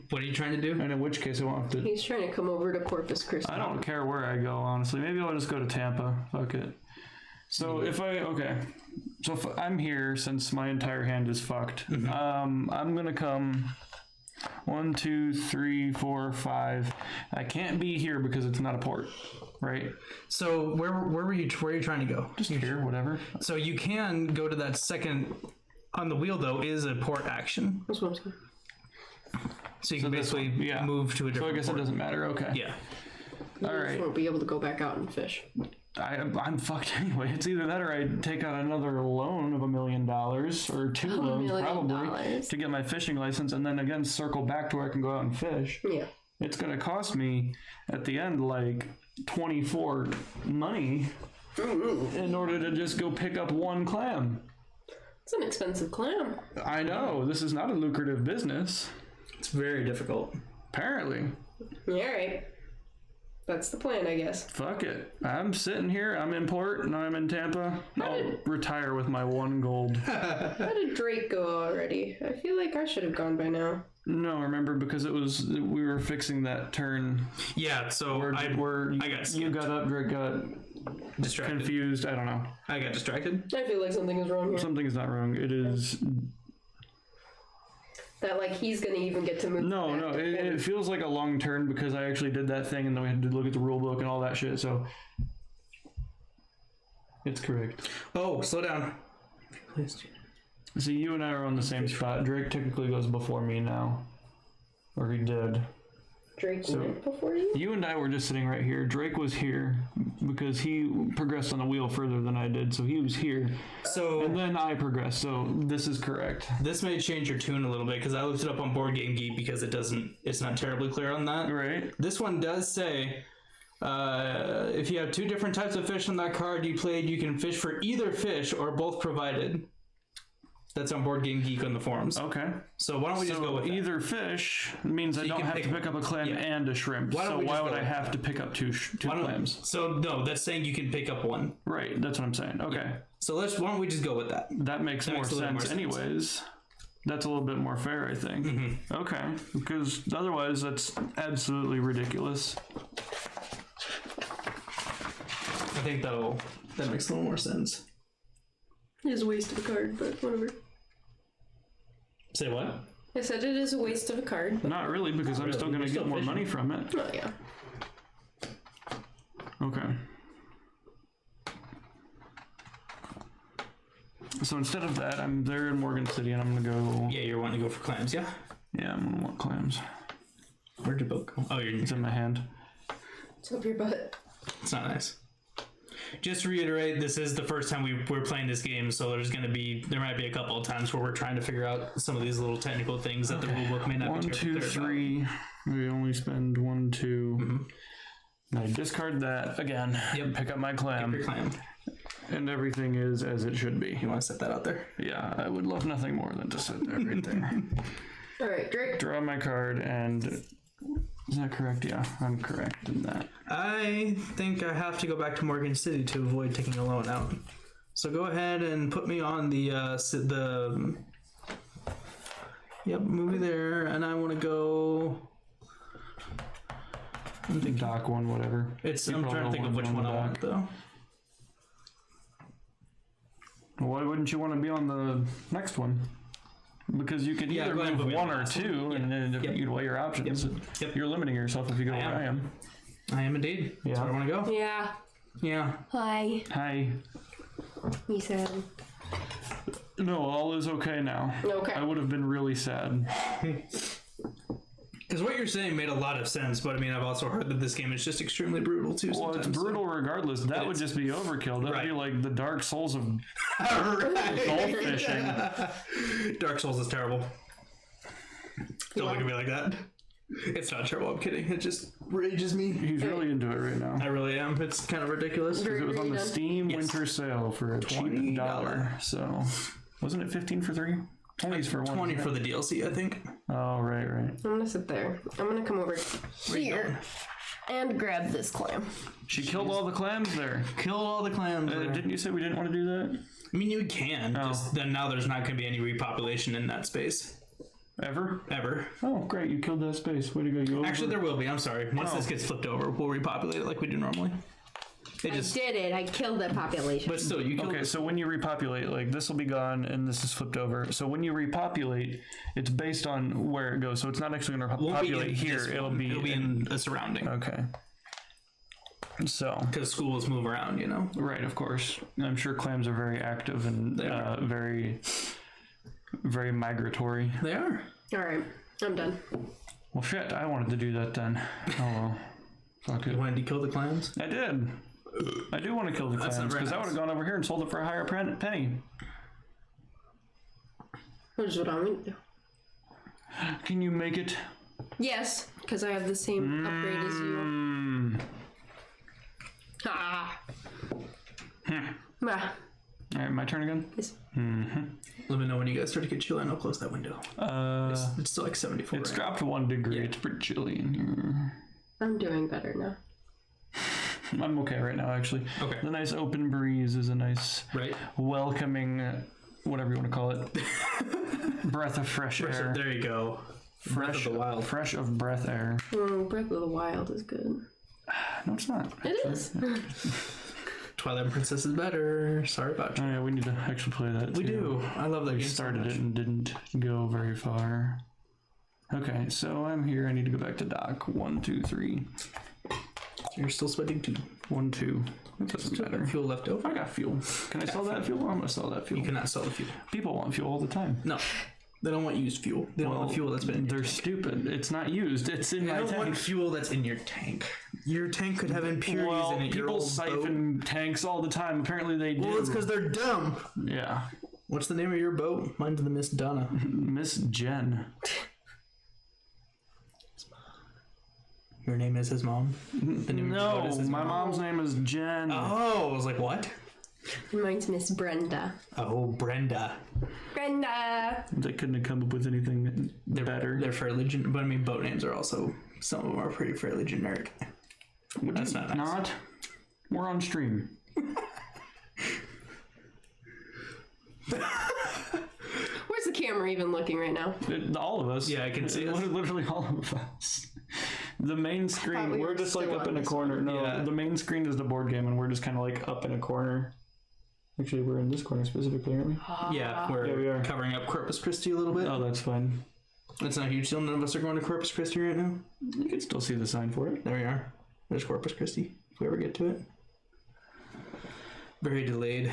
What are you trying to do? And in which case, I won't have to... He's trying to come over to Corpus Christi. I don't care where I go, honestly. Maybe I'll just go to Tampa. Fuck it. So if I... Okay. So if I'm here, since my entire hand is fucked, I'm going to come... 1, 2, 3, 4, 5. I can't be here because it's not a port, right? So where are you trying to go? Just here, whatever. So you can go to that second on the wheel though is a port action. That's what I'm saying. So you can basically move to a different So I guess port. it doesn't matter. Okay. Yeah. You All just right. won't be able to go back out and fish. I'm fucked anyway. It's either that or I take out another loan of $1 million or two loans $1 million. probably to get my fishing license, and then again circle back to where I can go out and fish. Yeah. It's gonna cost me at the end like 24 money in order to just go pick up one clam. It's an expensive clam. I know this is not a lucrative business. It's very difficult. Apparently. Yeah, all right. That's the plan, I guess. Fuck it. I'm sitting here. I'm in port and I'm in Tampa. I'll retire with my 1 gold. How did Drake go already? I feel like I should have gone by now. No, remember, because we were fixing that turn Yeah, so where I got you got up, Drake got distracted. confused. I don't know. I got distracted. I feel like something is wrong here. Something is not wrong. It is That, like, he's gonna even get to move. no. back. It feels like a long turn because I actually did that thing and then we had to look at the rule book and all that shit. So it's correct. Oh, slow down. Please. See, you and I are on the same spot. Drake technically goes before me now, or he did. Drake went before you? You and I were just sitting right here. Drake was here because he progressed on the wheel further than I did, so he was here. So And then I progressed, so this is correct. this may change your tune a little bit because I looked it up on Board Game Geek because it's not terribly clear on that. Right? This one does say if you have 2 different types of fish on that card you played, you can fish for either fish or both provided. That's on Board Game Geek on the forums. Okay. So why don't we just go with that? either fish means I don't can have to pick up a clam and a shrimp. Why don't So we why just would go I with have to pick up two clams? So no, that's saying you can pick up one. Right, that's what I'm saying. Okay. So why don't we just go with that? That makes more makes a little more sense sense. anyways. That's a little bit more fair, I think. Mm-hmm. Okay, because otherwise that's absolutely ridiculous. I think that makes a little more sense. It is a waste of a card, but whatever. Say what? I said it is a waste of a card. Not really, because I'm still going to You're get still more fishing. money from it. Oh, yeah. Okay. So instead of that, I'm there in Morgan City, and I'm going to go... Yeah, you're wanting to go for clams, yeah? Yeah, I'm going to want clams. Where'd your boat go? Oh, It's in my hand. It's up your butt. It's not nice. Just to reiterate, this is the first time we're playing this game, so there might be a couple of times where we're trying to figure out some of these little technical things that the rulebook may not One, be two, terribly clear three. We only spend 1, 2. I discard that again. Yep. Pick up my about. clam. Your clam. And everything is as it should be. You want to set that out there? Yeah, I would love nothing more than to sit there right there. All right, Drake. Draw my card and... Is that correct? Yeah, I'm correct in that. I think I have to go back to Morgan City to avoid taking a loan out. So go ahead and put me on the movie there, and I want to go. I'm thinking dock one, whatever. I'm trying to think of which one I want though. Why wouldn't you want to be on the next one? Because you could either go ahead and move put me on 1 the or last 2, one. and then Yep. you'd weigh your options. Yep. You're limiting yourself if you go where I am. I am indeed. That's where I want to go. Yeah. Yeah. Hi. Hi. Me sad. No, all is okay now. Okay. I would have been really sad. Because what you're saying made a lot of sense, but I mean, I've also heard that this game is just extremely brutal too. Well, it's sometimes, so- brutal regardless. That would just be overkill. That would be Right. like the Dark Souls of Right. golf fishing. Dark Souls is terrible. Don't look at me like that. It's not terrible. I'm kidding. It just rages me. He's really into it right now. I really am. It's kind of ridiculous. Because it was on the Done? Steam winter sale for a cheap $20. $1. So, wasn't it 15 for 3? 20s for 1. 20 for the DLC, I think. Oh, right. I'm gonna sit there. I'm gonna come over here and grab this clam. She killed all the clams there. Kill all the clams. there. Didn't you say we didn't want to do that? I mean, you can. Just then now there's not going to be any repopulation in that space. Ever? Ever. Oh, great. You killed that space. Way to go. You over. Actually, there will be. I'm sorry. Once this gets flipped over, we'll repopulate it like we do normally. It I just, did it. I killed that population. but still, you killed Okay, so when you repopulate, like this will be gone and this is flipped over. So when you repopulate, it's based on where it goes. So it's not actually going to won't be populate in here. this It'll one. be in the surrounding. Okay. So, Because schools move around, you know. right, of course. I'm sure clams are very active and very, very migratory. They are. All right, I'm done. Well, shit, I wanted to do that then. Oh well. Fuck You it. wanted to kill the clams? I did. I do want to kill the That's clams not very because I would have gone over here and sold it for a higher penny. Which is what I'm gonna do. Can you make it? Yes, because I have the same upgrade as you. Ah. Ah. Alright, my turn again? Yes. Let me know when you guys start to get chilly and I'll close that window. It's still like 74. It's right dropped 1 degree. Yeah. It's pretty chilly in here. I'm doing better now. I'm okay right now, actually. Okay. The nice open breeze is a nice, Right. welcoming, whatever you want to call it, breath of fresh air. There you go. Fresh Breath of the wild. Fresh of breath air. Breath of the Wild is good. No, it's not. It is. Twilight Princess is better. Sorry about Oh you. yeah, we need to actually play that too. We do. I love that We game. started it and didn't go very far. Okay, so I'm here. I need to go back to dock. 1, 2, 3. You're still sweating too. 1, 2. It doesn't matter. Fuel left over. I got fuel. Can I sell that fuel? I'm gonna sell that fuel. You cannot sell the fuel. People want fuel all the time. No. They don't want used fuel. They don't want fuel that's been in your They're tank. stupid. It's not used. It's in They my don't want tank. fuel that's in your tank. Your tank could have impurities Well, in it. Your people old siphon tanks all the time. Apparently they do. boat. Well, it's because they're dumb. Yeah. What's the name of your boat? Mine's the Miss Donna. Miss Jen. Your name is his mom? The name of your boat No, is his my mom? mom's name is Jen. Oh, I was like, what? Mine's Miss Brenda. Oh, Brenda. Brenda! They couldn't have come up with anything better. They're fairly generic, but I mean, boat names are also, some of them are pretty fairly generic. That's not nice. Not. We're on stream. Where's the camera even looking right now? All of us. Yeah, I can see us. Literally all of us. The main screen, we we're were just like still up on in a this corner. No, Yeah. the main screen is the board game, and we're just kind of like up in a corner. Actually, we're in this corner specifically, aren't we? Yeah, Yeah, we are. covering up Corpus Christi a little bit. Oh, that's fine. That's not a huge deal. None of us are going to Corpus Christi right now. You can still see the sign for it. There we are. There's Corpus Christi, if we ever get to it. Very delayed.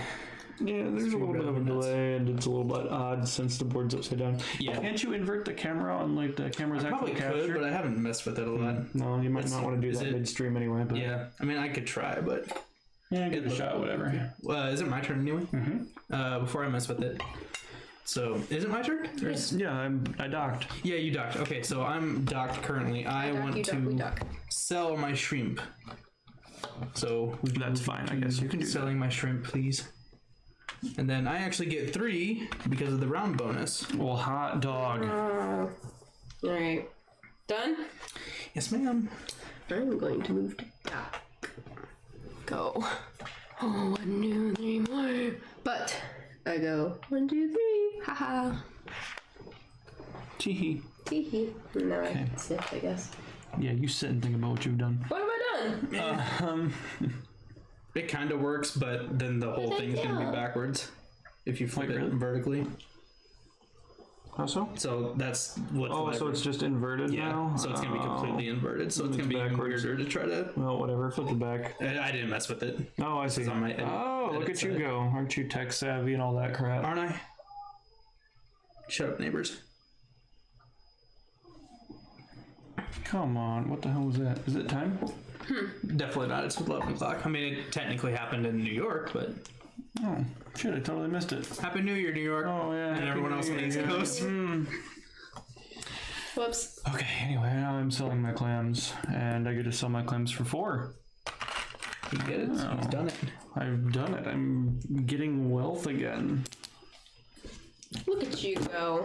Yeah, there's a little bit of a delay, and it's a little bit odd since the board's upside down. Yeah. Can't you invert the camera on like the camera's Probably actually could, captured? but I haven't messed with it a lot. No, you might not want to do is that it- midstream anyway. But Yeah, I mean, I could try, but yeah, give it a shot. Whatever. is it my turn anyway? Before I mess with it. So, is it my turn? Or is- Yeah, I docked. Yeah, you docked. Okay, so I'm docked currently. I want we to duck. sell my shrimp. So, That's fine. I guess you can do that. selling my shrimp, please. And then I actually get 3 because of the round bonus. Well, hot dog. Alright. Done? Yes, ma'am. I'm going to move to dock. Go. Oh, 1, 2, 3 more. But I go 1, 2, 3. Haha. Teehee. Teehee. Now I can sit, I guess. Yeah, you sit and think about what you've done. What have I done? It kind of works, but then the whole thing's going to be backwards if you flip Wait, it really? vertically. How so? So that's what. Oh, so it's just inverted now? So it's going to be completely inverted. So it's going to be even backwards. weirder to try to. Well, whatever. Flip it back. I didn't mess with it. Oh, I see. on my edit- Oh, look edit at you side. go. Aren't you tech savvy and all that crap? Aren't I? Shut up, neighbors. Come on. What the hell was that? Is it time? Definitely not. It's 11 o'clock. I mean, it technically happened in New York, but Oh, shit. I totally missed it. Happy New Year, New York. Oh, yeah. And Happy everyone New else on the Year, East yeah. Coast. Whoops. Okay, anyway, now I'm selling my clams, and I get to sell my clams for 4. You get it? He's done it. I've done it. I'm getting wealth again. Look at you go.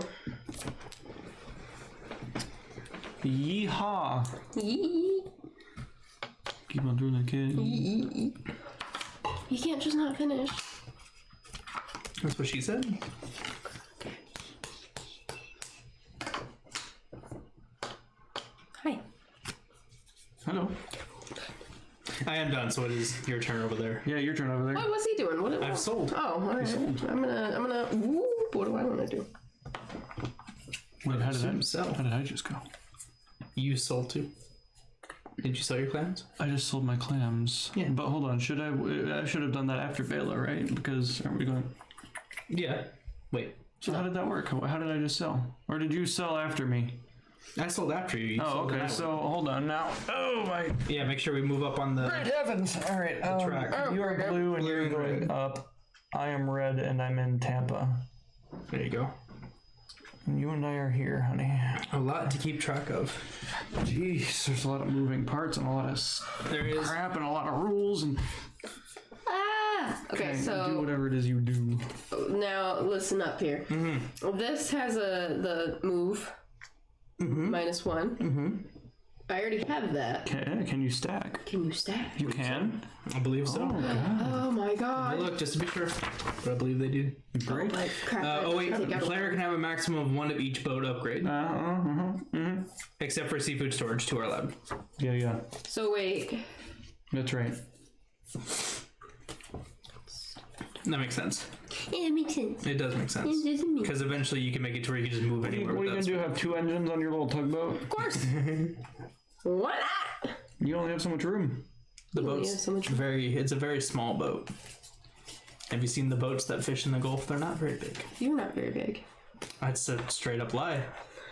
Yeehaw! Yee. Keep on doing that, kid. Yee. You can't just not finish. That's what she said. Hi. Hello. I am done, so it is your turn over there. Yeah, your turn over there. What was he doing? What? I've sold. Oh, all right. I'm gonna. Ooh, what do I want to do? Wait, how did Sell. I just go? You sold too. Did you sell your clams? I just sold my clams. Yeah. But hold on, I should have done that after Bela, right? Because aren't we going? Yeah. Wait. So how did that work? How did I just sell? Or did you sell after me? I sold after you. Oh, sold okay. that So one. hold on now. Oh my. Yeah, make sure we move up on the. Great heavens! All right. track. You are blue and you're and going red. up. I am red and I'm in Tampa. There you go. And you and I are here, honey. A lot to keep track of. Jeez, there's a lot of moving parts and a lot of There is. crap and a lot of rules and. Okay, do so whatever it is you do. now listen up here. This has the move -1. I already have that. Can you stack? Can you stack? You can? I believe so. Oh my god. Look, just to be sure. But I believe they do. Great. Like, crap, Oh wait, I take the out player can have a maximum of 1 of each boat upgrade. Except for seafood storage, 2 are allowed. Yeah. So wait. That's right. That makes sense. It makes sense. It does make sense. It doesn't make Because eventually you can make it to where you can just move anywhere What are with you gonna that. do? Have 2 engines on your little tugboat? Of course. Why not? You only have so much room. The You boat's have so much- it's a very small boat. Have you seen the boats that fish in the Gulf? They're not very big. You're not very big. That's a straight up lie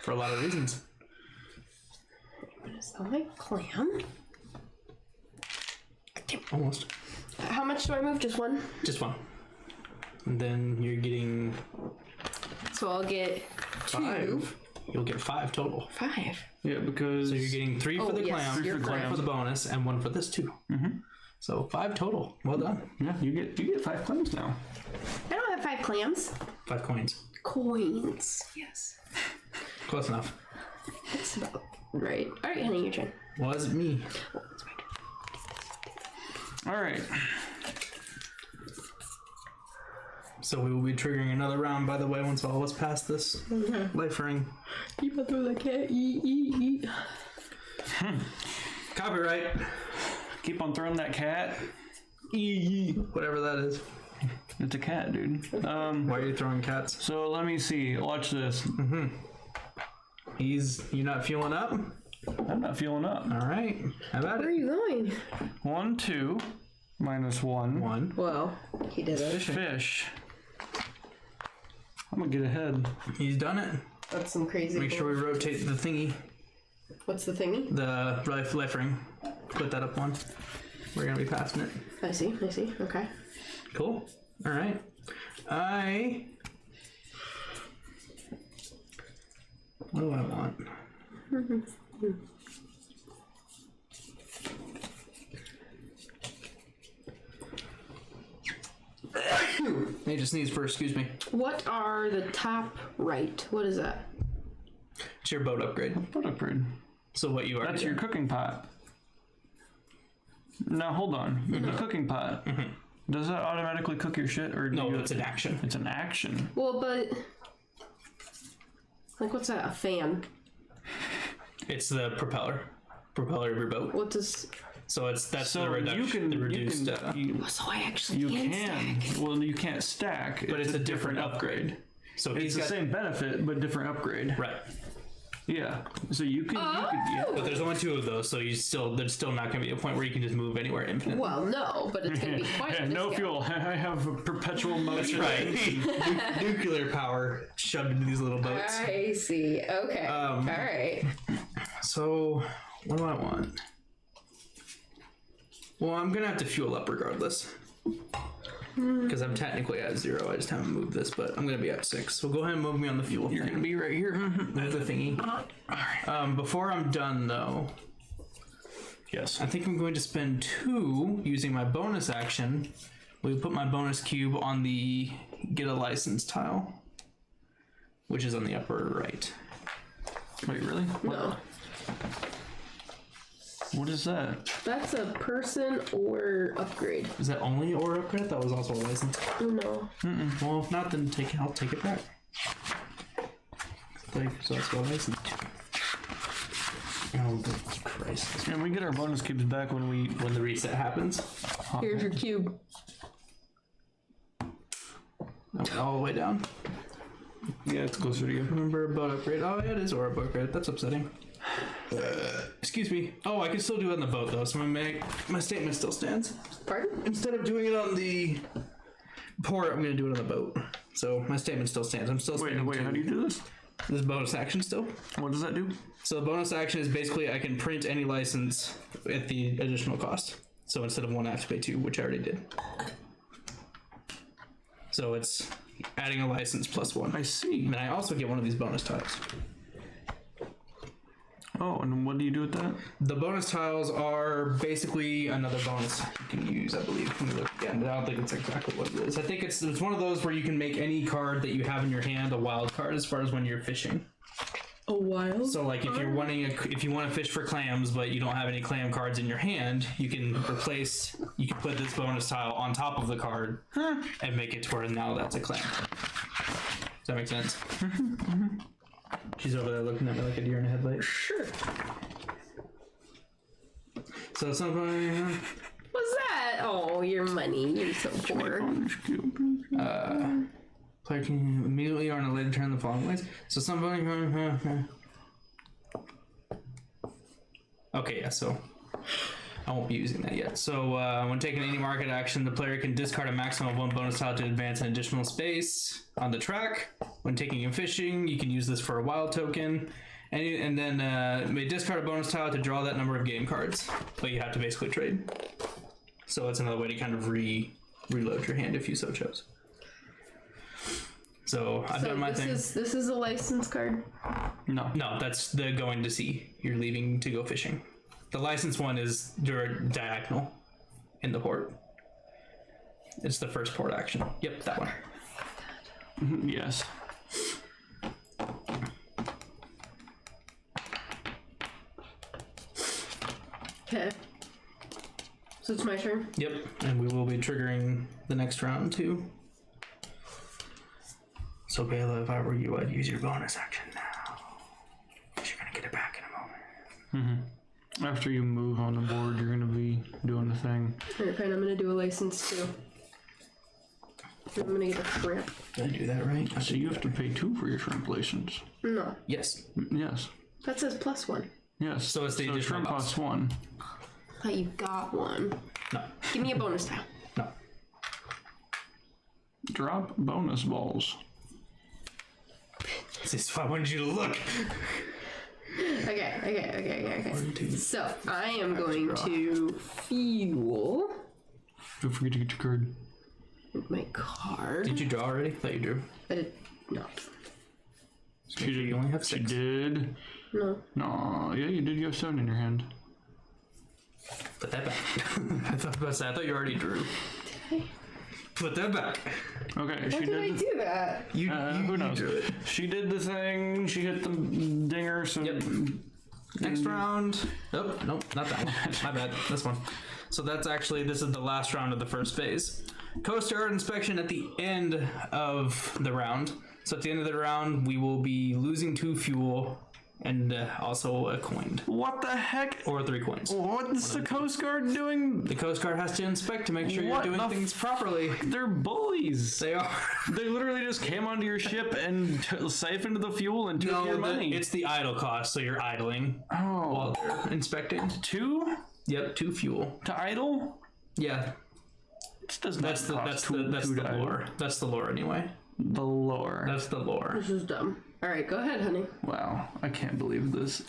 for a lot of reasons. I'm gonna sell my clam. Almost. How much do I move? Just 1? Just 1. And then you're getting So I'll get 2. 5. You'll get 5 total. 5. Yeah, because So you're getting 3 for the yes, clam, you're 1 correct. for the bonus, and 1 for this too. So 5 total. Well done. yeah, you get 5 clams now. I don't have 5 clams. 5 coins. Coins. Yes. Close enough. That's about right. Alright, honey, your turn. Was me. Oh, that's my turn. All right. So we will be triggering another round, by the way, once all of us pass this life ring. Keep up with the cat. Eat. Copyright. Keep on throwing that cat. Whatever that is. It's a cat, dude. Why are you throwing cats? So let me see. Watch this. You not fueling up? I'm not feeling up. All right. How about Where are it? you going? 1, 2, -1. 1. Well, he did it. Fish. I'm gonna get ahead. He's done it. That's some crazy. Make sure we rotate the thingy, What's the thingy? the life ring. Put that up 1. We're gonna be passing it. I see. Okay. Cool. All right. What do I want? They just sneeze first. Excuse me. What are the top right? What is that? It's your boat upgrade. Boat upgrade. So what you are? That's your cooking pot. Now hold on. The cooking pot. Does that automatically cook your shit, or do No, you, it's an action. It's an action. Well, but like, what's that? A fan? It's the propeller of your boat. What does? So that's So the reduction. you can the reduced. So I actually you can. can. Stack. Well, you can't stack. But it's a different upgrade. So It's he's the got same benefit, but different upgrade. right. Yeah. So you can. But there's only 2 of those, so there's still not going to be a point where you can just move anywhere infinitely. Well, no, but it's gonna be quite a no discount. fuel. I have a perpetual motion. Right. Nuclear power shoved into these little boats. I see. Okay. All right. So, what do I want? Well, I'm gonna have to fuel up regardless. Because I'm technically at 0. I just haven't moved this, but I'm gonna be at 6. So go ahead and move me on the fuel. You're gonna be right here. Move the thingy. Before I'm done though, Yes. I think I'm going to spend 2 using my bonus action. We put my bonus cube on the get a license tile, which is on the upper right. Wait, really? No, What is that? that's a person or upgrade. Is that only or upgrade? That was also a license. Oh no. Well, if not, then I'll take it back. So that's what license. Oh, good Christ! And we get our bonus cubes back when we. When the reset happens, Here's your cube. I went all the way down. Yeah, it's closer to you. Remember boat upgrade? Oh, yeah, it is or upgrade. That's upsetting. Excuse me. Oh, I can still do it on the boat though, so my statement still stands. Pardon? Instead of doing it on the port, I'm going to do it on the boat. So my statement still stands. I'm still Wait, spending how 2. do you do this? This is bonus action still. What does that do? So the bonus action is basically I can print any license at the additional cost. So instead of 1, I have to pay 2, which I already did. So it's adding a license plus 1. I see. And I also get one of these bonus tiles. Oh, and what do you do with that? The bonus tiles are basically another bonus you can use, I believe. Let me look again. I don't think it's exactly what it is. I think it's one of those where you can make any card that you have in your hand a wild card as far as when you're fishing. A wild. So like if you want to fish for clams but you don't have any clam cards in your hand, you can put this bonus tile on top of the card and make it to where now that's a clam. Does that make sense? She's over there looking at me like a deer in a headlight. Sure. So somebody What's that? Oh, your money. You're so poor. player can immediately or on a later turn the following ways. So somebody okay, yeah, so I won't be using that yet. So when taking any market action, the player can discard a maximum of 1 bonus tile to advance an additional space on the track. When taking and fishing, you can use this for a wild token. And then may discard a bonus tile to draw that number of game cards. But you have to basically trade. So it's another way to kind of reload your hand if you so chose. So I've done my thing. This is a license card? No. No, that's the going to sea. You're leaving to go fishing. The license one is diagonal in the port. It's the first port action. Yep, that one. Yes. Okay. So it's my turn? Yep, and we will be triggering the next round too. So Bela, if I were you, I'd use your bonus action now. Because you're going to get it back in a moment. After you move on the board, you're gonna be doing the thing. Alright, fine, I'm gonna do a license too. I'm gonna get a shrimp. Did I do that right? So you have to pay 2 for your shrimp license. No. Yes. Yes. That says +1. Yes. So it's the additional shrimp cost. costs 1. I thought you got one. No. Give me a bonus tile. No. Drop bonus balls. This is why I wanted you to look. Okay. 1, 2. So I am going to fuel Don't forget to get your card. my card. Did you draw already? I thought you drew. I did not. Make sure you only have 6. She did. No. No, yeah, you did. You have 7 in your hand. Put that back. I thought you already drew. Did I? Put that back. Okay, Why she did I did. do that? Who knows? drew it. She did the thing. She hit the dinger. So Yep. Next round. Nope, not that one. My bad. This one. So that's actually, this is the last round of the first phase. Coast Guard inspection at the end of the round. So at the end of the round, we will be losing 2 fuel and also a coin. What the heck? Or 3 coins. What's the Coast Guard doing? The Coast Guard has to inspect to make sure What you're the doing things properly. They're bullies. They are. They literally just came onto your ship and siphoned the fuel and took your money. It's the idle cost, so you're idling Oh, while they're inspecting. 2 Yep, 2 fuel. to idle? Yeah, This does that's not the cost that's two the to idle. lore. That's the lore anyway. The lore. That's the lore. This is dumb. Alright, go ahead, honey. Wow, I can't believe this.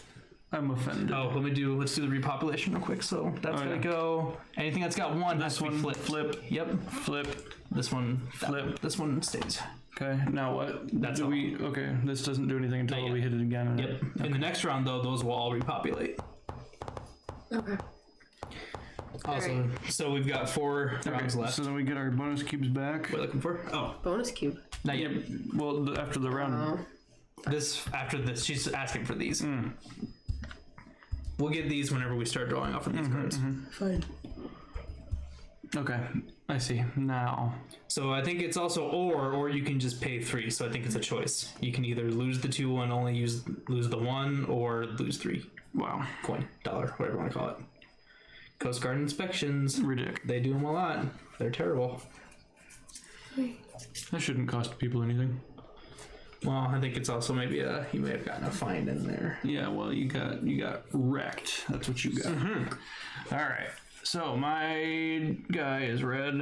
I'm offended. Oh, let's do the repopulation real quick. So that's gonna yeah. go. Anything that's got 1 has This to be one, flipped. flip. Yep. Flip. This one Flip. This one stays. Okay, now what? That's all. Okay, this doesn't do anything until Not yet. we hit it again. Yep. In the next round, though, those will all repopulate. Okay. Also, so we've got 4 rounds Okay, left. so then we get our bonus cubes back. What are we looking for? Oh, Bonus cube. not yet. Well, after the round. After this, she's asking for these. We'll get these whenever we start drawing off of these cards. Fine. Okay, I see. Now. So I think it's also or you can just pay 3. So I think it's a choice. You can either lose the 2 and only lose the 1, or lose 3 Wow. coin, dollar, whatever you want to call it. Coast Guard inspections. Ridiculous. They do them a lot. They're terrible. That shouldn't cost people anything. Well, I think it's also maybe you may have gotten a fine in there. Yeah, well, you got wrecked. That's what you got. All right. So my guy is red.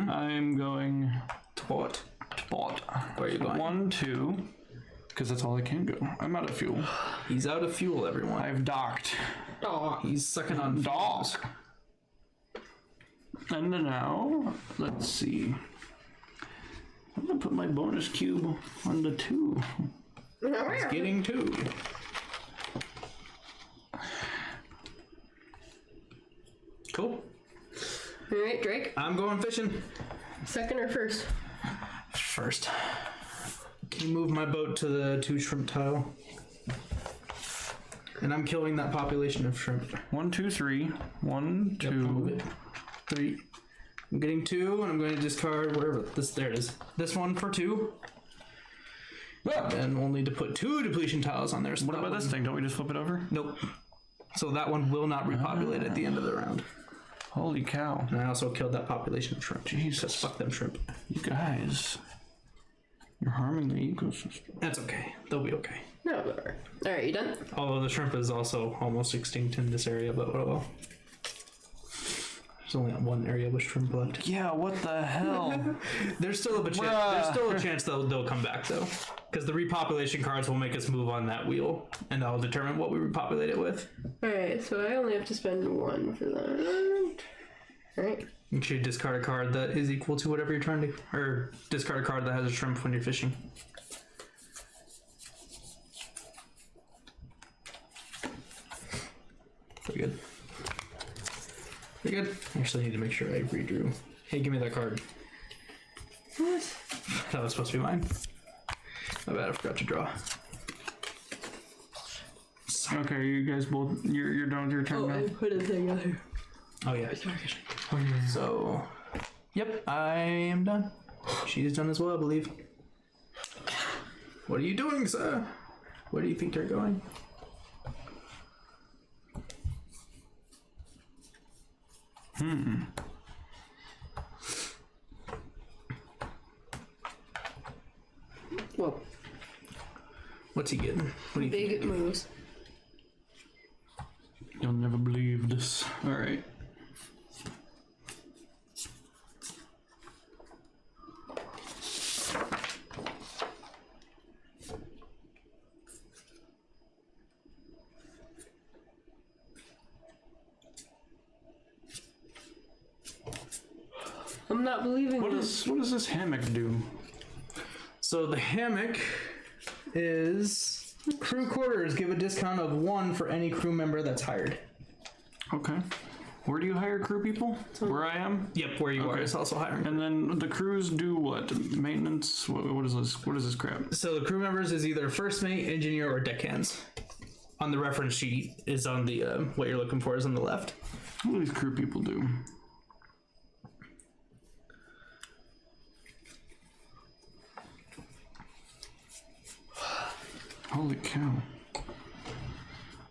I'm going To what? to bot. Where are you going? 1, 2, Because that's all I can go. I'm out of fuel. He's out of fuel, everyone. I've docked. He's sucking on Dogs. And now, let's see. I'm gonna put my bonus cube on the 2. He's getting 2. Cool. All right, Drake. I'm going fishing. Second or first? First. Can you move my boat to the 2 shrimp tile? And I'm killing that population of shrimp. 1, 2, 3. 1, 2. 3. I'm getting 2, and I'm going to discard wherever this. There it is. This one for 2. And we'll need to put 2 depletion tiles on there. So What about this thing? Don't we just flip it over? Nope. So that one will not repopulate at the end of the round. Holy cow. And I also killed that population of shrimp. Jesus, fuck them shrimp. You guys. You're harming the ecosystem. That's okay. They'll be okay. No, alright. Alright, you done? Although the shrimp is also almost extinct in this area, but oh well. There's only one area with shrimp left. Yeah, what the hell? There's still a chance. There's still a chance they'll come back though, because the repopulation cards will make us move on that wheel, and that'll determine what we repopulate it with. Alright, so I only have to spend 1 for that. Alright. You should discard a card that is equal to whatever you're trying to, or discard a card that has a shrimp when you're fishing. Pretty good. Pretty good. I actually need to make sure I redrew. Hey, give me that card. What? That was supposed to be mine. My bad, I forgot to draw. Okay, you guys both, you're done with your turn now? I put a thing out here. Oh yeah. So, yep, I am done. She's done as well, I believe. What are you doing, sir? Where do you think you're going? Whoa. What's he getting? What do you think? Big moves. You'll never believe this. Alright. I'm not believing What this. does this hammock do? So the hammock is crew quarters. Give a discount of 1 for any crew member that's hired. Okay. Where do you hire crew people? Where I am? Yep, where you are is also hiring. And then the crews do what? Maintenance? What is this? What is this crap? So the crew members is either first mate, engineer, or deckhands. On the reference sheet is on the what you're looking for is on the left. What do these crew people do? Holy cow.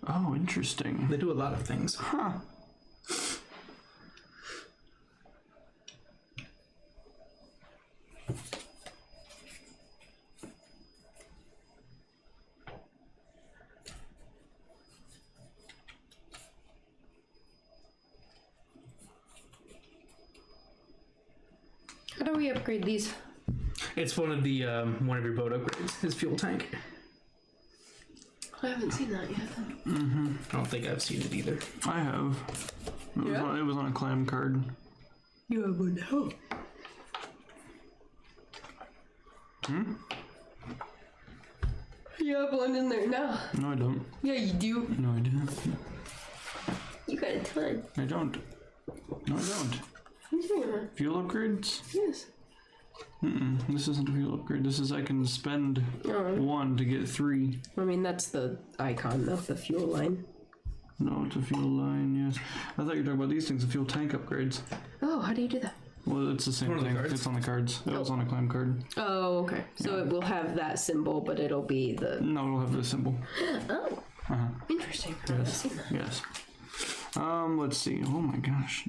Oh, interesting. They do a lot of things. Huh. How do we upgrade these? It's one of your boat upgrades. His fuel tank. I haven't seen that yet. I don't think I've seen it either. I have. It was on a clam card. You have one now. You have one in there now. No, I don't. Yeah, you do. No, I didn't. You got a ton. I don't. No, I don't. What are you talking about? Fuel upgrades? Yes. This isn't a fuel upgrade. This is I can spend 1 to get 3. I mean, that's the icon of the fuel line. No, it's a fuel line, yes. I thought you were talking about these things, the fuel tank upgrades. Oh, how do you do that? Well, it's the same One of the thing. cards. It's on the cards. It was on a clam card. Oh, okay. So it will have that symbol, but it'll be the... No, it'll have the symbol. Oh, interesting. I haven't seen that. Yes. Let's see. Oh my gosh.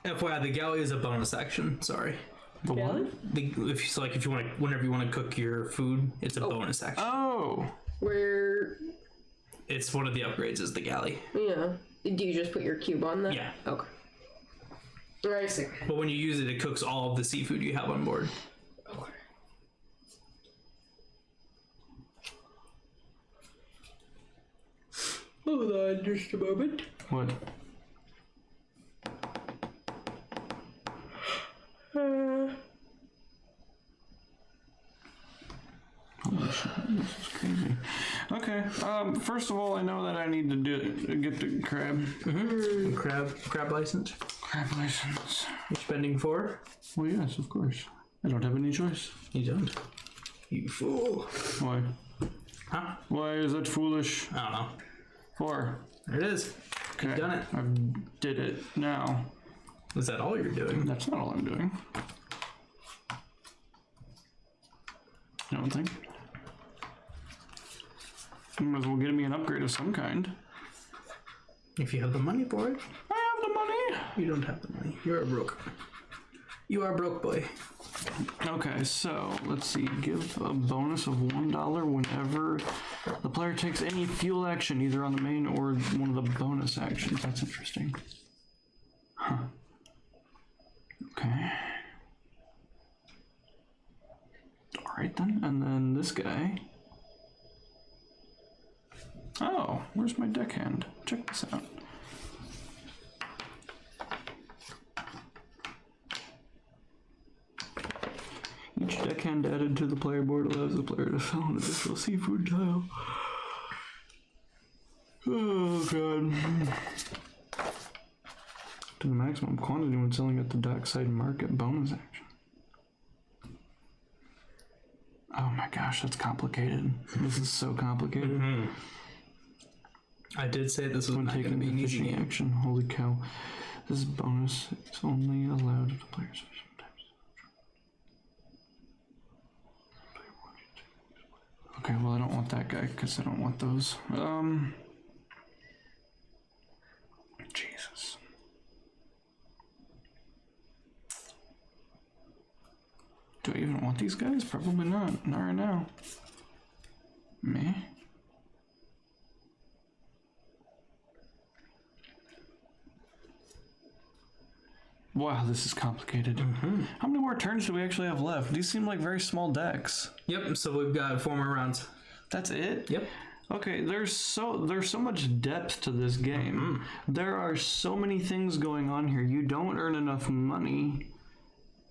FYI, the galley is a bonus action. Sorry. The what? If you want to, whenever you want to cook your food, it's a bonus action. Oh! Where... It's one of the upgrades is the galley. Yeah. Do you just put your cube on that? Yeah. Okay. I see. But when you use it, it cooks all of the seafood you have on board. Okay. Hold on just a moment. What? Holy shit, this is crazy. Okay, first of all, I know that I need to get the crab. Mm-hmm. Crab license. Crab license. You're spending 4? Well, yes, of course. I don't have any choice. You don't. You fool. Why? Huh? Why is that foolish? I don't know. 4. There it is. Okay. You've done it. I did it now. Is that all you're doing? That's not all I'm doing. I don't think. You might as well get me an upgrade of some kind. If you have the money for it. I have the money! You don't have the money. You're a broke. You are broke, boy. Okay, so let's see. Give a bonus of $1 whenever the player takes any fuel action, either on the main or one of the bonus actions. That's interesting. Huh. Okay. Alright then, and then this guy. Oh, where's my deckhand? Check this out. Each deckhand added to the player board allows the player to sell an additional seafood tile. Oh god. To the maximum quantity when selling at the dockside market bonus action. Oh my gosh, that's complicated. This is so complicated. Mm-hmm. I did say this was When not going to taking be the an easy fishing game. action, holy cow. This bonus is only allowed if the player's fishing types. Okay, well I don't want that guy because I don't want those. Jesus. Do I even want these guys? Probably not. Not right now. Me? Wow, this is complicated. Mm-hmm. How many more turns do we actually have left? These seem like very small decks. Yep, so we've got 4 more rounds. That's it? Yep. Okay, there's so much depth to this game. Mm-hmm. There are so many things going on here. You don't earn enough money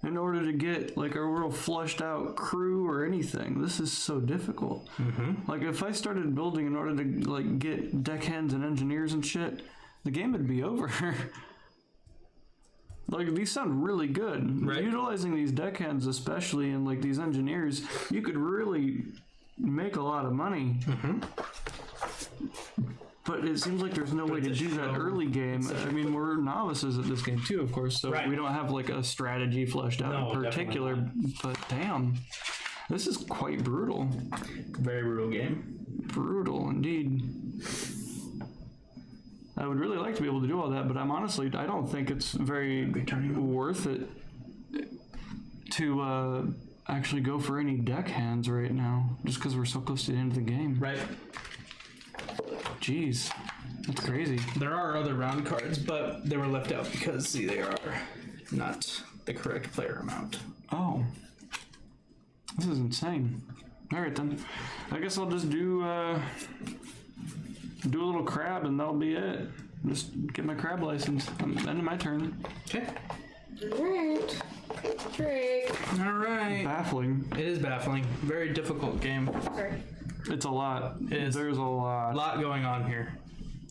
in order to get like a real flushed out crew or anything. This is so difficult. Mm-hmm. Like if I started building in order to like get deckhands and engineers and shit, the game would be over. Like these sound really good. Right. Utilizing these deckhands especially and like these engineers, you could really make a lot of money. Mm-hmm. But it seems like there's no way to do that early game. I mean, we're novices at this game too, of course, so Right. we don't have like a strategy fleshed out No, in particular. But damn, this is quite brutal. Very brutal game. Brutal indeed. I would really like to be able to do all that, but I don't think it's very worth it to actually go for any deckhands right now, just because we're so close to the end of the game. Right. Jeez, that's crazy. There are other round cards, but they were left out because, see, they are not the correct player amount. Oh, this is insane. All right then, I guess I'll just do a little crab and that'll be it. Just get my crab license. I'm ending my turn. Okay. Alright. Drake. All right. Baffling. It is baffling. Very difficult game. Sorry. It's a lot. It is. There's a lot. A lot going on here.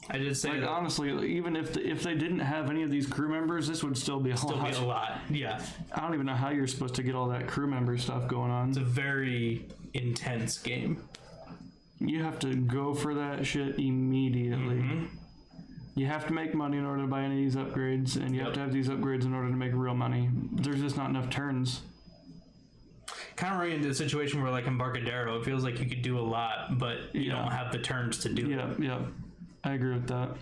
I did say Like that. honestly, even if they didn't have any of these crew members, this would still be a Still lot. be a lot. Yeah. I don't even know how you're supposed to get all that crew member stuff going on. It's a very intense game. You have to go for that shit immediately. Mm-hmm. You have to make money in order to buy any of these upgrades, and you have to have these upgrades in order to make real money. There's just not enough turns. Kind of running into a situation where, like, Embarcadero, it feels like you could do a lot, but you don't have the turns to do it. Yeah. I agree with that.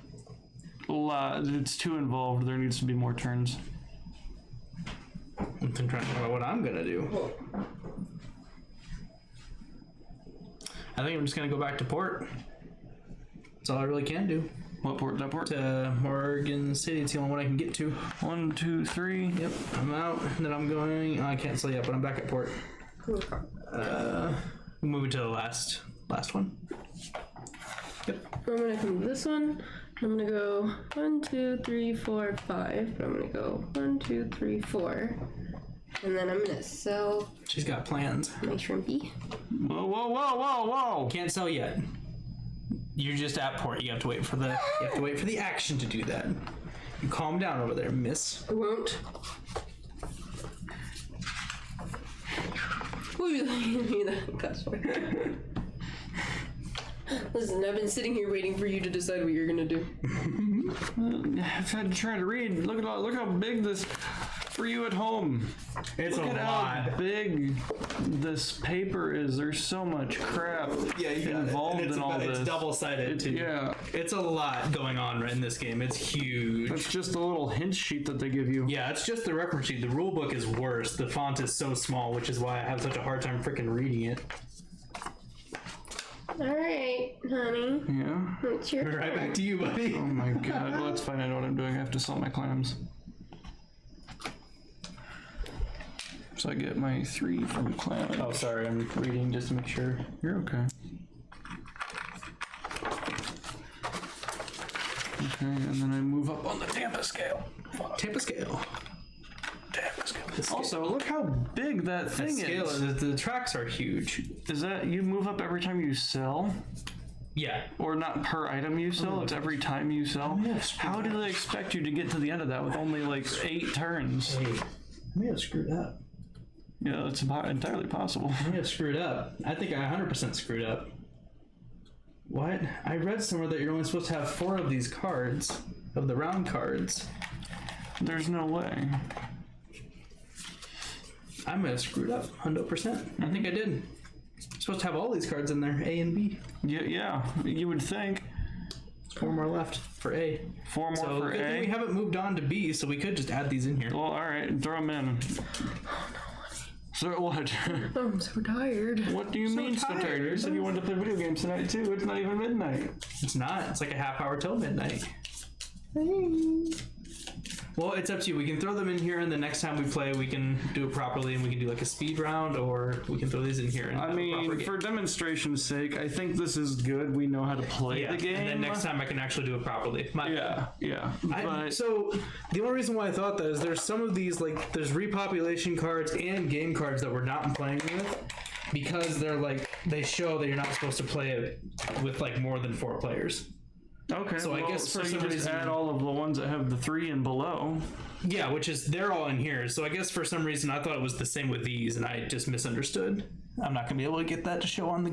A lot. It's too involved. There needs to be more turns. I'm trying to think about what I'm going to do. I think I'm just going to go back to port. That's all I really can do. What port? That port? To Morgan City. It's the only one I can get to. 1, 2, 3. Yep, I'm out. And then I'm going. I can't sell yet, but I'm back at port. Moving to the last one. Yep. I'm gonna come to this one. I'm gonna go 1, 2, 3, 4, 5. But I'm gonna go 1, 2, 3, 4. And then I'm gonna sell She's got plans. my shrimpy. Whoa, whoa, whoa, whoa, whoa! Can't sell yet. You're just at port. You have to wait for the action to do that. You calm down over there, miss. I won't. That's fine. Listen, I've been sitting here waiting for you to decide what you're gonna do. I've had to try to read. Look how big this for you at home. It's Look a at lot. how big this paper is. There's so much crap involved in all this. It's double-sided too. Yeah, It's a lot going on right in this game. It's huge. that's just a little hint sheet that they give you. Yeah, it's just the reference sheet. The rule book is worse. The font is so small, which is why I have such a hard time freaking reading it. Alright, honey. Yeah. It's your Right back to you, buddy. Oh my god. Well, that's fine. I know what I'm doing. I have to sell my clams. So I get my 3 from clam. Oh, sorry. I'm reading just to make sure. You're okay. Okay, and then I move up on the Tampa scale. Tampa scale. Also, look how big that thing Scale. is. The tracks are huge. Is that you move up every time you sell? Yeah. Or not per item you sell, it's every time you sell? How do they expect you to get to the end of that with only like 8 turns? Hey, I may have screwed up. Yeah, that's entirely possible. I may have screwed up. I think I 100% screwed up. What? I read somewhere that you're only supposed to have 4 of these cards, of the round cards. There's no way. I may have screwed up 100%. I think I did. I'm supposed to have all these cards in there, A and B. Yeah, you would think. 4 more left for A. 4 more So for good thing we A. haven't moved on to B, so we could just add these in here. Well, alright, throw them in. So what? I'm so tired. What do you mean so tired? You said you wanted to play video games tonight too. It's not even midnight. It's not. It's like a half hour till midnight. Well, it's up to you. We can throw them in here, and the next time we play, we can do it properly, and we can do like a speed round, or we can throw these in here. And I have a proper mean, game. for demonstration's sake, I think this is good. We know how to play the game. And then next time I can actually do it properly. Yeah. But So the only reason why I thought that is there's some of these, like there's repopulation cards and game cards that we're not playing with because they're like they show that you're not supposed to play it with like more than 4 players. okay, So I guess for you some just reason- add all of the ones that have the 3 and below. Yeah, which is they're all in here. So I guess for some reason I thought it was the same with these, and I just misunderstood. I'm not gonna be able to get that to show on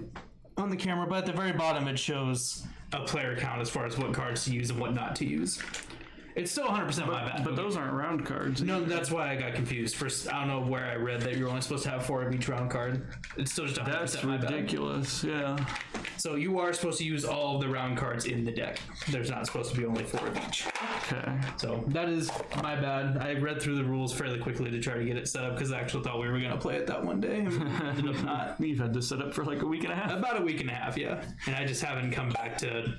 the camera, but at the very bottom it shows a player count as far as what cards to use and what not to use. It's still 100% my bad. But those aren't round cards. No, that's why I got confused. First, I don't know where I read that you're only supposed to have 4 of each round card. It's still just 100% That's my bad. ridiculous. Yeah. So you are supposed to use all of the round cards in the deck. There's not supposed to be only 4 of each. Okay. So that is my bad. I read through the rules fairly quickly to try to get it set up because I actually thought we were going to play it that one day. And ended up not. You've had this set up for like a week and a half. About a week and a half, yeah. And I just haven't come back to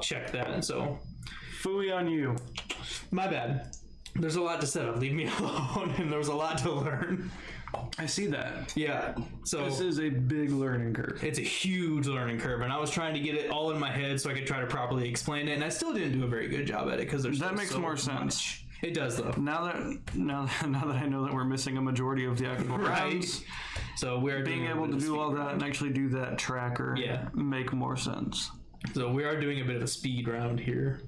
check that. So Phooey on you. my bad. There's a lot to set up. Leave me alone. And there was a lot to learn. I see that. Yeah. So This is a big learning curve. it's a huge learning curve, and I was trying to get it all in my head so I could try to properly explain it, and I still didn't do a very good job at it because there's That makes so more much. sense. It does though. Now that I know that we're missing a majority of the actual Right. rounds, So we're being doing a able bit to of do speed all that round. and actually do that tracker Yeah. make more sense. So we are doing a bit of a speed round here.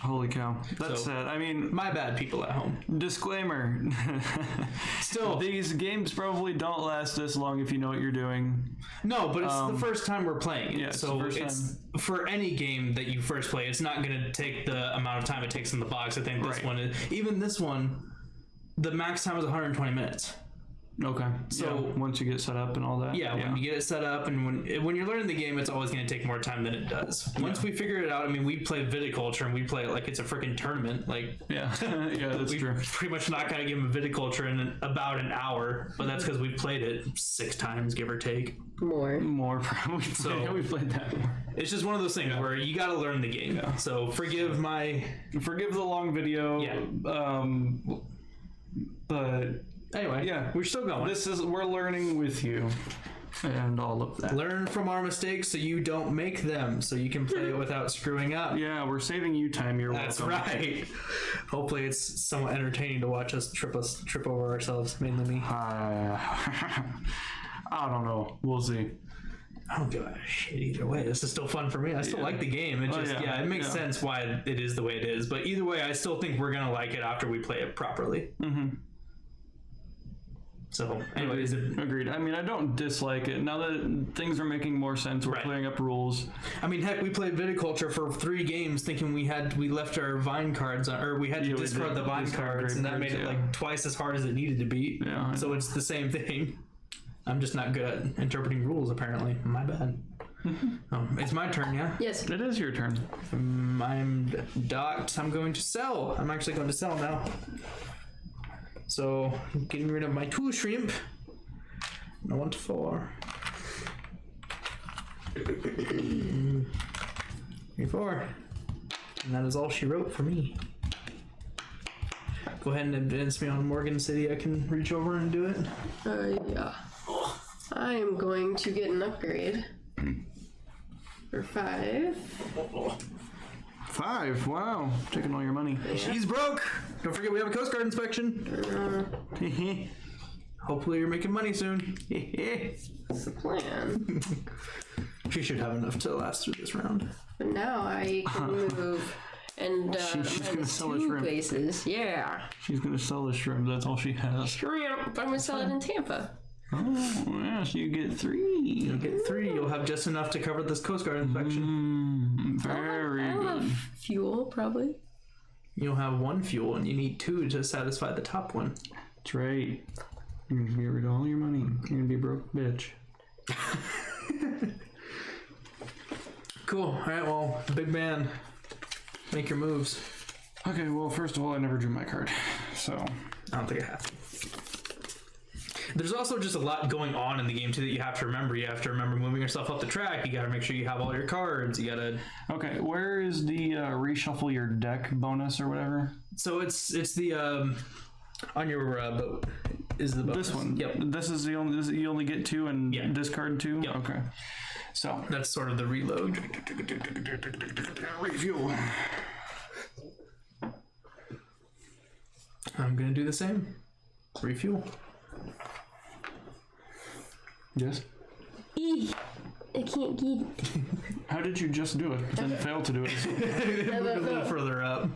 Holy cow. That's So- sad. I mean, My bad, people at home. disclaimer. Still, These games probably don't last this long if you know what you're doing. no, but it's the first time we're playing it. yeah, it's so the first it's for any game that you first play. It's not going to take the amount of time it takes in the box. I think this Right. one is. Even this one, the max time is 120 minutes. Okay. So- yeah, once you get set up and all that. Yeah, when you get it set up and when you're learning the game, it's always going to take more time than it does. Once we figure it out, I mean, we play viticulture and we play it like it's a freaking tournament. Like, Yeah. Yeah, that's we true. pretty much not going to give them viticulture in about an hour, but that's because we've played it 6 times, give or take. More. More probably. So- we played that more. It's just one of those things where you got to learn the game. So forgive Forgive the long video. Yeah. But anyway. yeah, We're still going. we're learning with you. and all of that. Learn from our mistakes so you don't make them, so you can play it without screwing up. Yeah, we're saving you time. You're That's welcome. right. Hopefully it's somewhat entertaining to watch us trip over ourselves, mainly me. I don't know. We'll see. I don't give a shit either way. This is still fun for me. I still like the game. It just, it makes sense why it is the way it is. But either way, I still think we're going to like it after we play it properly. Mm-hmm. So, anyways. Agreed. I mean, I don't dislike it. Now that things are making more sense, we're clearing up rules. I mean, heck, we played Viticulture for 3 games thinking we left our vine cards on, or we had to discard the vine cards, and that made it like twice as hard as it needed to be. Yeah. So it's the same thing. I'm just not good at interpreting rules, apparently. My bad. It's my turn, yeah? Yes. It is your turn. I'm docked. I'm going to sell. I'm actually going to sell now. So, getting rid of my 2 shrimp. I want 4. 3, 4. And that is all she wrote for me. Go ahead and advance me on Morgan City. I can reach over and do it. Yeah. I'm going to get an upgrade. For 5. 5. Wow. Taking all your money. She's broke. Don't forget we have a Coast Guard inspection. Hopefully you're making money soon. That's the plan. She should have enough to last through this round. But now I can move and She's gonna sell a 2 shrimp. bases. Yeah. She's going to sell the shrimp. That's all she has. Shrimp. I'm going to sell it in Tampa. Oh, yeah. So you get 3. You'll get 3. You'll have just enough to cover this Coast Guard inspection. Very I'll good. have fuel, probably. You'll have 1 fuel, and you need 2 to satisfy the top one. That's right. You're going to get rid of all your money. You're going to be a broke bitch. Cool. All right, well, big man. Make your moves. Okay, well, first of all, I never drew my card. So, I don't think I have to. There's also just a lot going on in the game, too, that you have to remember. You have to remember moving yourself up the track. You got to make sure you have all your cards. You got to... okay, where is the reshuffle your deck bonus or whatever? So it's the... on your boat is the bonus. This one? Yep. This is the only... you only get 2 and discard 2? Yep. Okay. So... that's sort of the reload. refuel. I'm going to do the same. Refuel. Yes? I can't get it. How did you just do it, then fail to do it? Move a little further up.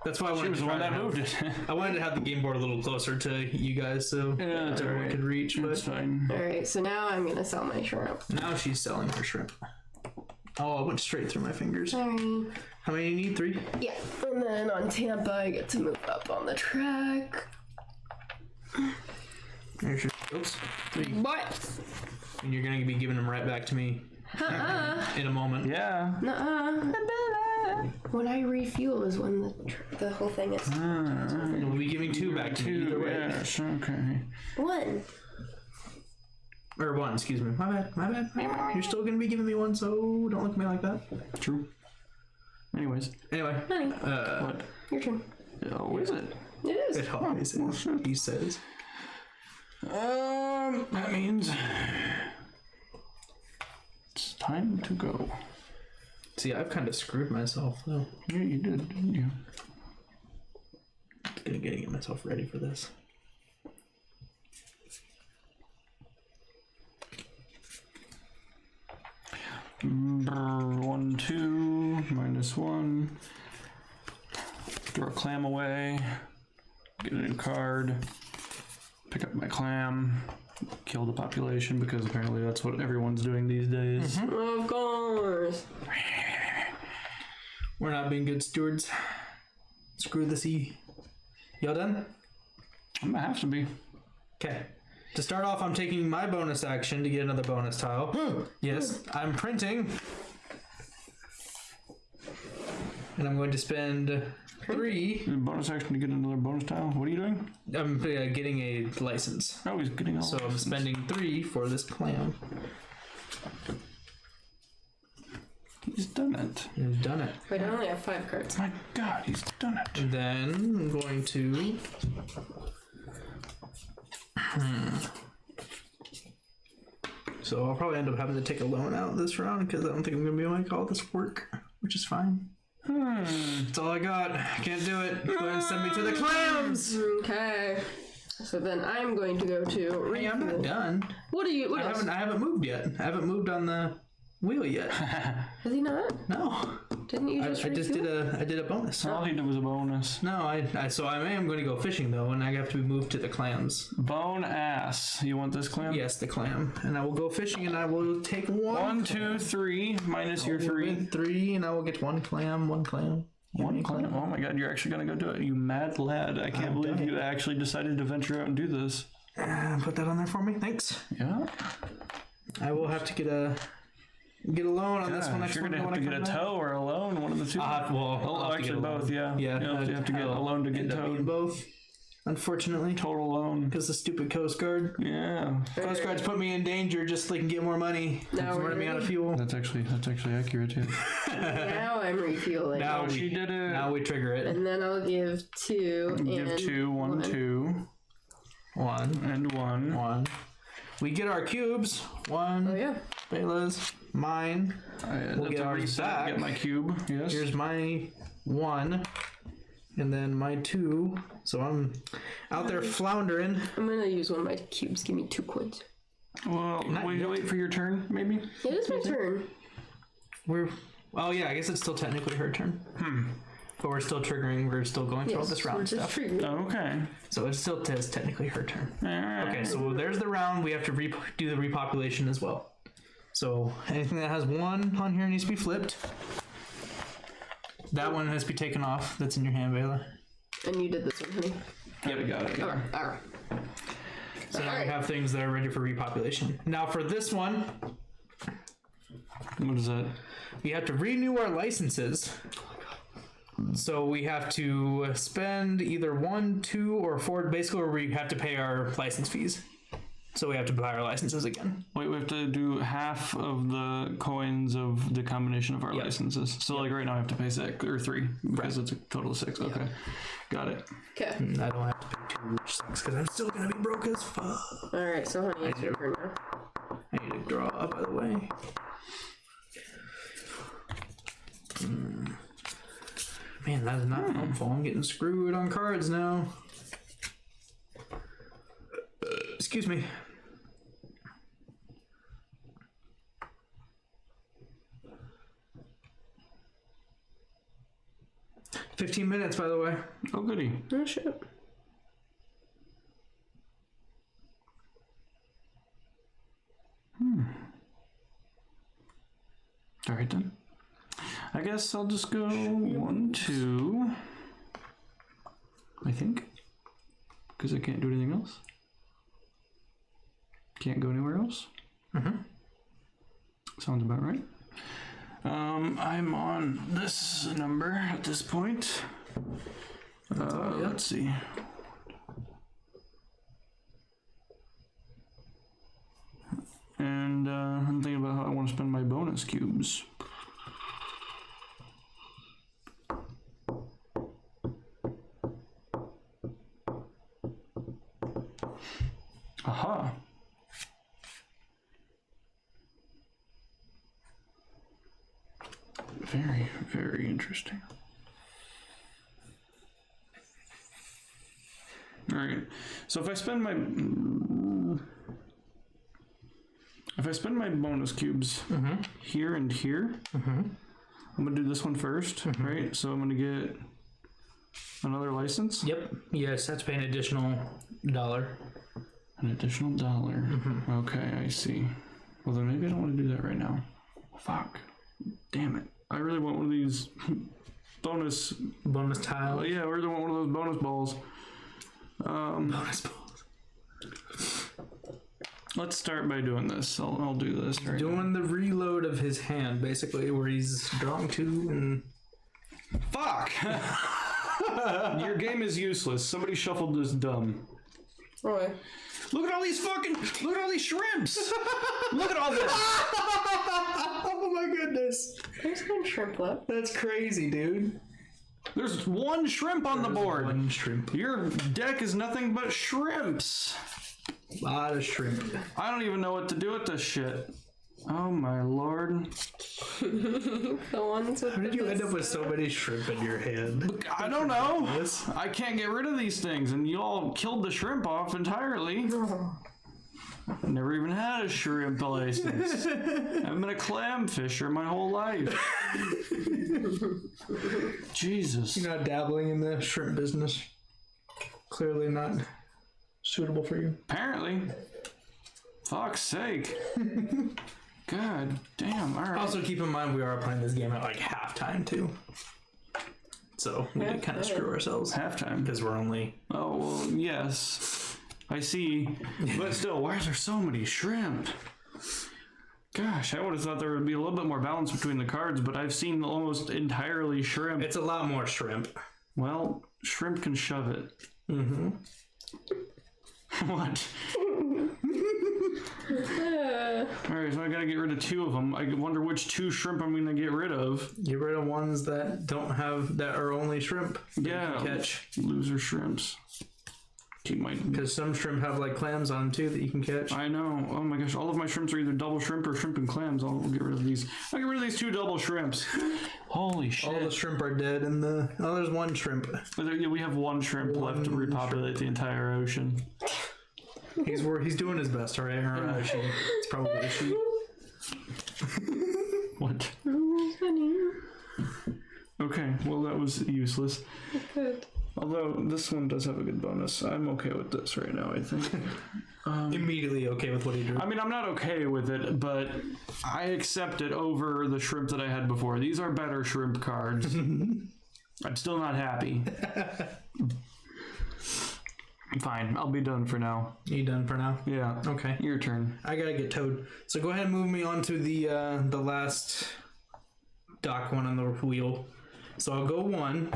That's why I She wanted was to the try one that to moved it. I wanted to have the game board a little closer to you guys so that's everyone alright. could reach. It's But fine. Alright, so now I'm going to sell my shrimp. now she's selling her shrimp. Oh, I went straight through my fingers. Sorry. How many do you need? 3? Yeah. And then on Tampa, I get to move up on the track. There's your... oops. 3. What? And you're going to be giving them right back to me in a moment. Yeah. Nuh-uh. When I refuel is when the whole thing is. We'll be giving 2 back to me either 2, way. yes, okay. 1. Or 1, excuse me. My bad. You're still going to be giving me 1, so don't look at me like that. True. Anyways. Anyway. Honey, What? your turn. Oh, is it? It is. It always is, he says. That means it's time to go. See, I've kind of screwed myself, though. Yeah, you did, didn't you? Gonna get myself ready for this. One, 2, -1. Throw a clam away. Get a new card. Pick up my clam. Kill the population because apparently that's what everyone's doing these days. Of course. We're not being good stewards. Screw the sea. Y'all done? I'm gonna have to be. Okay. To start off, I'm taking my bonus action to get another bonus tile. Yes, I'm printing. And I'm going to spend 3. Bonus action to get another bonus tile. What are you doing? I'm getting a license. Oh, he's getting all. So I'm spending 3 for this clam. He's done it. I've done it. Wait, I only have 5 cards. My God, he's done it. And then I'm going to... So I'll probably end up having to take a loan out this round because I don't think I'm going to be able to make all this work, which is fine. That's all I got. Can't do it. Go ahead and send me to the clams. Okay. So then I'm going to go to. Hey, I'm not done. What are you? What else? I haven't moved yet. I haven't moved on the wheel yet. Has he not? No. Didn't you just? I just did a bonus. All he did was a bonus. No, I am going to go fishing though, and I have to be moved to the clams. Bone ass. You want this clam? Yes, the clam, and I will go fishing, and I will take one. 1, 2, 3 minus your 3. 3, and I will get one clam. One clam. Oh my god, you're actually gonna go do it. You mad lad. I can't believe you actually decided to venture out and do this. Put that on there for me. Thanks. Yeah. I will have to get a loan on this one. You're gonna have to get a tow or a loan, one of the two. I'll actually both. Yeah. Yeah. You have to get a loan to get towed. Both. Unfortunately. Total loan. Because the stupid Coast Guard. Yeah. Coast Guard's put me in danger just so they can get more money. Now It's running me out of fuel. That's actually accurate. Yeah. Now I'm refueling. Now she did it. Now we trigger it. And then I'll give 2 and Give 2, 1, 2. 1 and 1. 1. We get our cubes. 1. Oh yeah. Bella's. Mine. We'll get ours back. Get my cube. Yes. Here's my 1. And then my 2. So I'm out there floundering. I'm gonna use one of my cubes. Give me 2 coins. Well, wait for your turn, maybe? It is my turn. Oh yeah, I guess it's still technically her turn. But we're still triggering. We're still going through all this round stuff. Okay. So it still is technically her turn. Alright. Okay, so there's the round. We have to do the repopulation as well. So anything that has 1 on here needs to be flipped. That one has to be taken off. That's in your hand, Bayla. And you did this one, honey. Yep, got it. Alright. So now we have things that are ready for repopulation. Now for this one, What is that? we have to renew our licenses. So we have to spend either 1, 2, or 4. Basically, we have to pay our license fees. So we have to buy our licenses again. Wait, we have to do half of the coins of the combination of our licenses. So like right now I have to pay 6 or 3 because it's a total of 6. Okay, got it. Okay. I don't have to pay 2 or 6 because I'm still gonna be broke as fuck. Alright, so honey, it's your turn now. I need to draw up, by the way. Man, that is not helpful. I'm getting screwed on cards now. Excuse me. $15 minutes, by the way. Oh, goody. Oh shit. All right then. I guess I'll just go 1, 2. I think. Because I can't do anything else. Can't go anywhere else. Sounds about right. I'm on this number at this point. Let's see. And I'm thinking about how I want to spend my bonus cubes. Aha. Very, very interesting. All right. So if I spend my bonus cubes here and here, I'm gonna do this one first, right? So I'm gonna get another license. Yep. Yes, that's paying an additional $1. An additional $1. Okay, I see. Well, then maybe I don't want to do that right now. Fuck. Damn it. I really want one of these bonus tiles. Yeah, I really want one of those bonus balls. Bonus balls. Let's start by doing this. I'll do this right now. Doing the reload of his hand, basically, where he's drawing 2 and... Fuck! Your game is useless. Somebody shuffled this dumb. Alright. Look at all these shrimps! Look at all this! Oh my goodness. There's one shrimp left. That's crazy, dude. There's 1 shrimp on the board. 1 shrimp. Your deck is nothing but shrimps. A lot of shrimp. I don't even know what to do with this shit. Oh my lord. The ones with How did you end up with so many shrimp in your hand? I don't know. I can't get rid of these things, and you all killed the shrimp off entirely. Never even had a shrimp license. I've been a clam fisher my whole life. Jesus. You're not dabbling in the shrimp business. Clearly not suitable for you. Apparently. Fuck's sake. God damn, alright. Also, keep in mind we are playing this game at like halftime too. So we did kind of screw ourselves. Halftime. Because we're only... Oh, well, yes. I see. But still, why are there so many shrimp? Gosh, I would have thought there would be a little bit more balance between the cards, but I've seen almost entirely shrimp. It's a lot more shrimp. Well, shrimp can shove it. Mm-hmm. What? Alright, so I gotta get rid of 2 of them. I wonder which 2 shrimp I'm gonna get rid of. Get rid of ones that don't have... that are only shrimp. Yeah. Catch. Loser shrimps. Because some shrimp have like clams on them too that you can catch. I know. Oh my gosh, all of my shrimps are either double shrimp or shrimp and clams. I'll get rid of these. I'll get rid of these 2 double shrimps. Holy shit. All the shrimp are dead and the... oh, there's 1 shrimp. Yeah, we have 1 shrimp left to repopulate the entire ocean. He's doing his best, alright? Or she. It's probably a she. What? Okay, well that was useless. Good. Although this one does have a good bonus. I'm okay with this right now, I think. Immediately okay with what he drew. I mean, I'm not okay with it, but I accept it over the shrimp that I had before. These are better shrimp cards. I'm still not happy. Fine, I'll be done for now. You done for now? Yeah. Okay. Your turn. I gotta get towed. So go ahead and move me on to the last dock one on the wheel. So I'll go 1,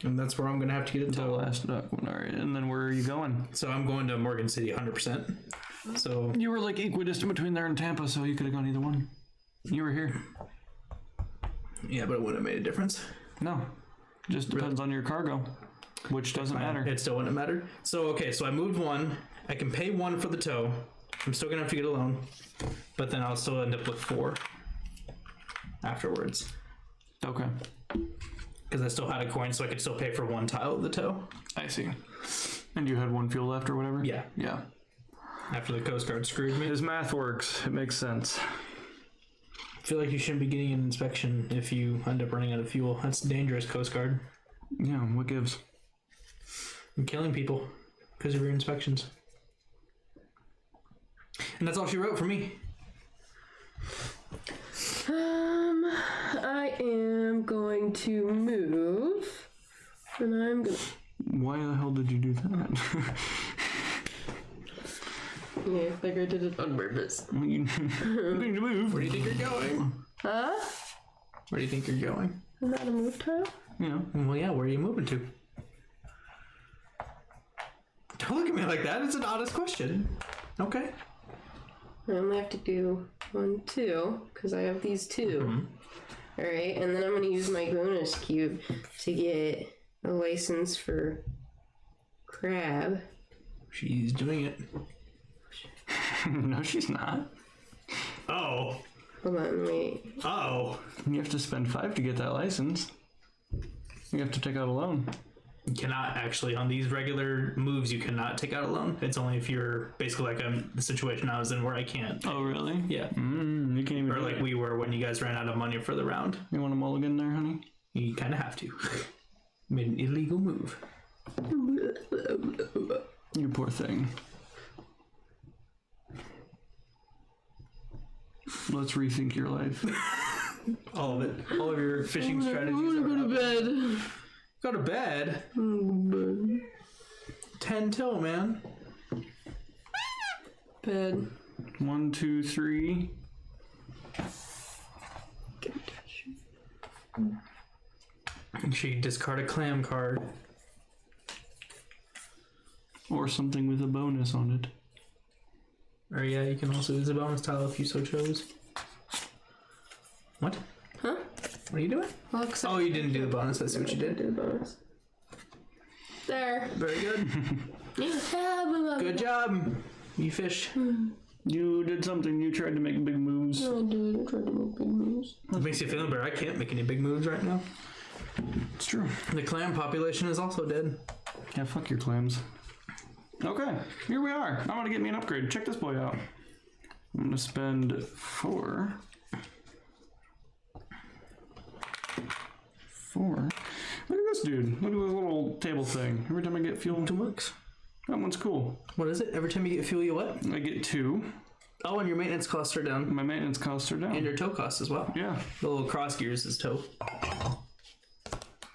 and that's where I'm gonna have to get it The towed. last duck one, alright. And then where are you going? So I'm going to Morgan City 100%. So You were like equidistant between there and Tampa, so you could have gone either one. You were here. yeah, but it wouldn't have made a difference. No. Just depends on your cargo. Which doesn't matter. It still wouldn't matter. So okay, so I moved 1. I can pay 1 for the tow. I'm still gonna have to get a loan, but then I'll still end up with 4 afterwards Okay. because I still had a coin, so I could still pay for 1 tile of the tow. I see. And you had 1 fuel left or whatever? Yeah. Yeah. After the Coast Guard screwed me. His math works. It makes sense. I feel like you shouldn't be getting an inspection if you end up running out of fuel. That's dangerous, Coast Guard. Yeah, what gives? And killing people because of your inspections. And that's all she wrote for me. I am going to move, and I'm gonna... Why the hell did you do that? Yeah, I think I did it on purpose. You need to move. Where do you think you're going? Huh? Where do you think you're going? Is that a move tile? Yeah. Well, yeah, where are you moving to? Don't look at me like that. It's an honest question. Okay. I only have to do 1, 2, because I have these 2. Alright, and then I'm going to use my bonus cube to get a license for crab. She's doing it. No, she's not. Oh. Hold on, wait. Oh. You have to spend 5 to get that license. You have to take out a loan. You cannot actually, on these regular moves, you cannot take out a loan. It's only if you're basically like the situation I was in where I can't. Oh, really? Yeah. You can't even Or do like it. we were when you guys ran out of money for the round. You want a mulligan there, honey? You kind of have to. Made an illegal move. You poor thing. Let's rethink your life. All of it. All of your fishing strategies. I want to go to bed. Go to bed. 10 till, man. Bed. 1, 2, 3. Make sure you discard a clam card. Or something with a bonus on it. Or yeah, you can also use a bonus tile if you so chose. What? Huh? What are you doing? Well, except Oh, you didn't do the bonus. I see what you I did. did the bonus. There. Very good. Yeah. Good job. You fished. You did something. You tried to make big moves. I did. I tried to make big moves. It makes you feel better. I can't make any big moves right now. It's true. The clam population is also dead. Yeah, fuck your clams. Okay, here we are. I'm gonna get me an upgrade. Check this boy out. I'm gonna spend 4. Look at this dude. Look at this little table thing. Every time I get fuel, 2 bucks. that one's cool. What is it? Every time you get fuel, you what? I get 2. Oh, and your maintenance costs are down. My maintenance costs are down. And your tow costs as well. Yeah. The little cross gears is tow.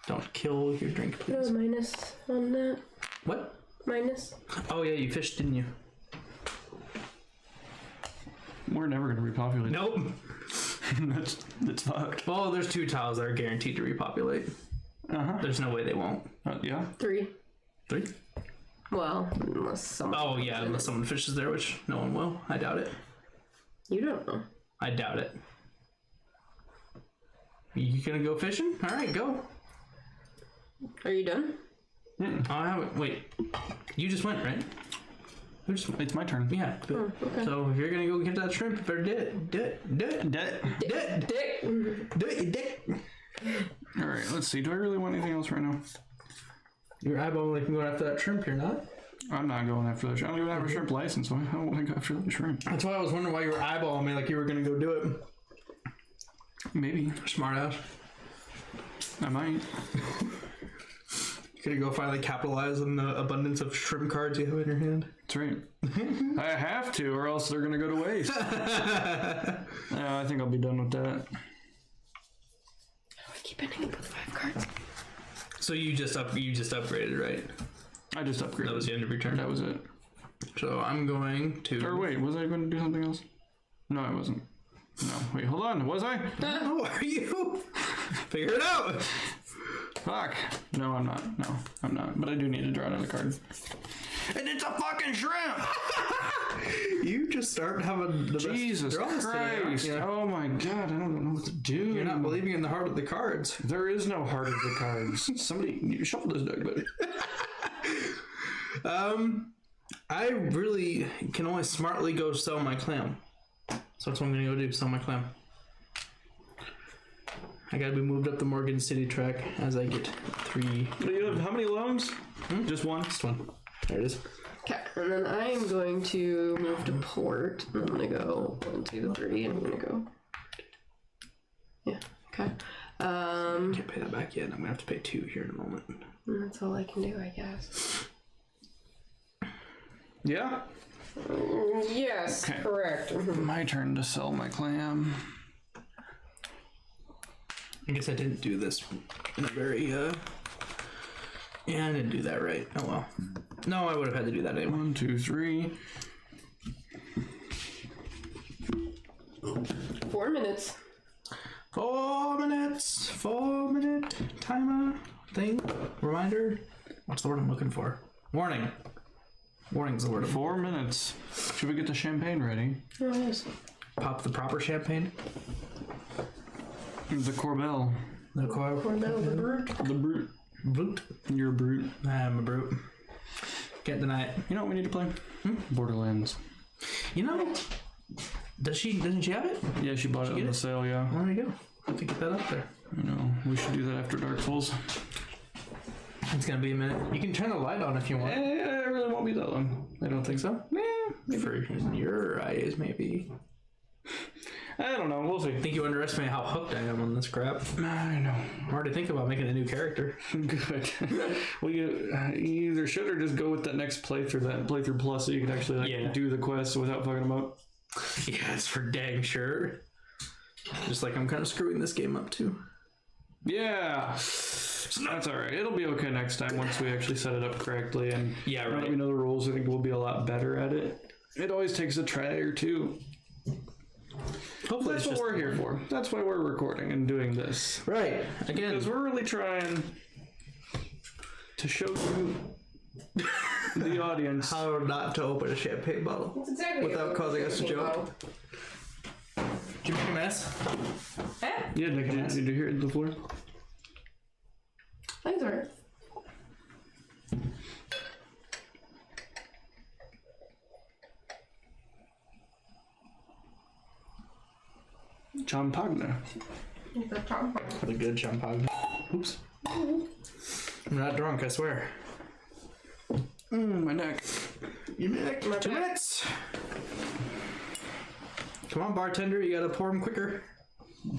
Don't kill your drink, please. No minus on that. What? Minus. Oh yeah, you fished, didn't you? We're never gonna repopulate. Nope. That's fucked. Well, there's 2 tiles that are guaranteed to repopulate. There's no way they won't. Yeah. 3. 3? Well, unless someone. Oh yeah, unless someone fishes there, which no one will. I doubt it. You don't know. I doubt it. You gonna go fishing? All right, go. Are you done? Oh, I haven't. Wait, you just went, right? Who just went? It's my turn. Yeah. Oh, okay. So if you're gonna go get that shrimp, you better do it. Do it. Do it. Dick. Do it, you dick. All right. Let's see. Do I really want anything else right now? You're eyeballing going after that shrimp. You're not. I'm not going after that shrimp. I don't even have a shrimp license, so I don't want to go after that shrimp. That's why I was wondering why you were eyeballing me like you were gonna go do it. Maybe. Smart ass. I might. Gonna go finally capitalize on the abundance of shrimp cards you have in your hand. That's right. I have to, or else they're gonna go to waste. Yeah, I think I'll be done with that. I keep ending up with 5 cards. So you just upgraded, right? I just upgraded. That was the end of your turn. That was it. So I'm going to. Or wait, was I going to do something else? No, I wasn't. No, wait, hold on. Was I? Who are you? Figure it out. Fuck. No, I'm not. No, I'm not. But I do need to draw another card. And it's a fucking shrimp! You just start having the Jesus best draws today, Christ. you know? Oh my god, I don't know what to do. You're not believing in the heart of the cards. There is no heart of the cards. Somebody, you shuffle this deck, buddy. I really can only smartly go sell my clam. So that's what I'm gonna go do, sell my clam. I gotta be moved up the Morgan City track as I get 3. You have how many loans? Just one? Just one. There it is. Okay, and then I am going to move to port. I'm gonna go 1, 2, 3, and I'm gonna go. Yeah. Okay. Can't pay that back yet. I'm gonna have to pay 2 here in a moment. That's all I can do, I guess. Yeah? Yes, Okay. correct. My turn to sell my clam. I guess I didn't do this in a very, yeah, I didn't do that right. Oh well. No, I would have had to do that anyway. 1, 2, 3. 4 minutes. 4 minutes. 4 minute timer thing. Reminder. What's the word I'm looking for? Warning. Warning's the word. 4 minutes. Should we get the champagne ready? Oh, yes. Pop the proper champagne. The Corbel. The car. Cornell the Brute. The brute. Brute. You're a brute. I'm a brute. Can't deny it. You know what we need to play? Borderlands. You know, doesn't she have it? Yeah, she bought it on the sale, yeah. Well, there you go. Have to get that up there. You know, we should do that after Dark Souls. It's gonna be a minute. You can turn the light on if you want. It really won't be that long. I don't think so. For your eyes, maybe. I don't know. We'll see. I think you underestimate how hooked I am on this crap. I know. I'm already thinking about making a new character. Good. Well, you either should or just go with that next playthrough, that playthrough plus, so you can actually do the quests without fucking them up. Yeah, it's for dang sure. Just like I'm kind of screwing this game up too. Yeah. That's alright. It'll be okay next time once we actually set it up correctly. And now that we know the rules, I think we'll be a lot better at it. It always takes a try or two. Hopefully that's what we're here for. That's why we're recording and doing this. Right. Again. Because we're really trying to show you, the audience, how not to open a champagne bottle. That's exactly without causing us to joke. Did you make a mess? Yeah, Nick, did you hear it on the floor? Thanks, alright. Champagne. The good champagne. Oops. I'm not drunk, I swear. My neck. Your neck. 2 minutes. Come on, bartender, you gotta pour them quicker.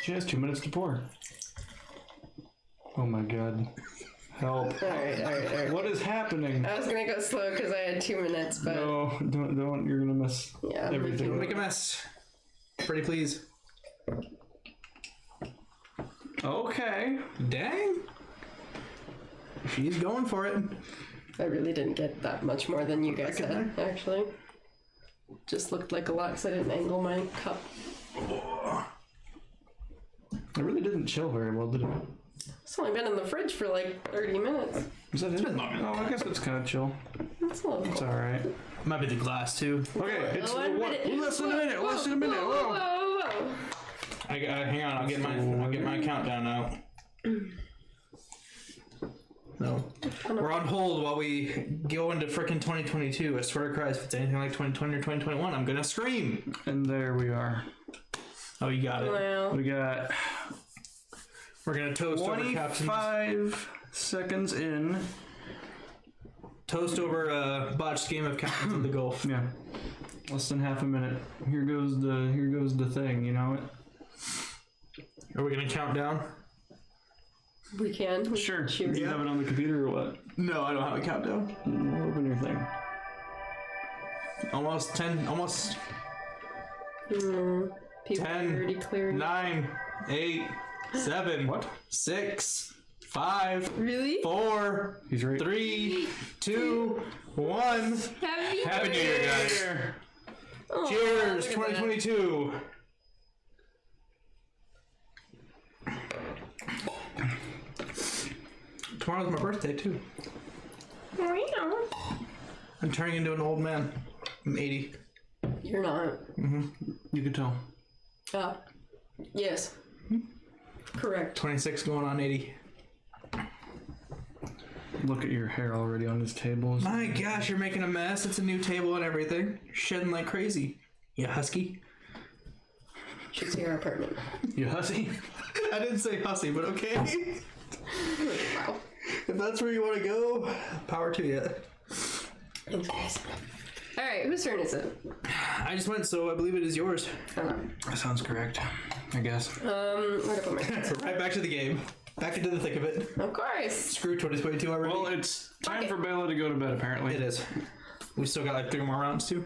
She has 2 minutes to pour. Oh my god. Help. Alright. What is happening? I was gonna go slow because I had 2 minutes, but... No, don't. You're gonna miss everything. Don't make a mess. Pretty please. Okay. Dang. She's going for it. I really didn't get that much more than you guys had, actually. Just looked like a lot because I didn't angle my cup. It really didn't chill very well, did it? It's only been in the fridge for like 30 minutes. Is that it? Oh, I guess it's kind of chill. That's a little It's cool. alright. Might be the glass too. Okay, it's One what? minute. Less than a minute. Less than a minute. Whoa. Whoa. Hang on, I'll get my countdown out. No. We're on hold while we go into frickin' 2022. I swear to Christ, if it's anything like 2020 or 2021, I'm gonna scream. And there we are. Oh, you got it. Wow. We got We're gonna toast over captions. 25 seconds in. Toast over a botched game of captains of the Gulf. Yeah. Less than half a minute. Here goes the thing, you know it? Are we gonna count down? We can. Sure. Cheers. Do you have it on the computer or what? No, I don't have a countdown. Open your thing. Almost 10, almost People 10, already cleared. 9, 8, 7, What? 6, 5, Really? 4, He's right. 3, 2, 1. Happy New Year, guys. Oh, Cheers, look at that. 2022. Tomorrow's my birthday, too. I'm turning into an old man. I'm 80. You're not. You can tell. Yes. Correct. 26 going on 80. Look at your hair already on this table. My gosh, you're making a mess. It's a new table and everything. Shedding like crazy. You husky? Should see our apartment. You hussy? I didn't say hussy, but okay. Wow. If that's where you want to go, power to you. Thanks, guys. Alright, whose turn is it? I just went, so I believe it is yours. That sounds correct, I guess. Where'd I put my Right back to the game. Back into the thick of it. Of course. Screw 2022 already. Well, it's time for Bela to go to bed, apparently. It is. We still got like 3 more rounds, too.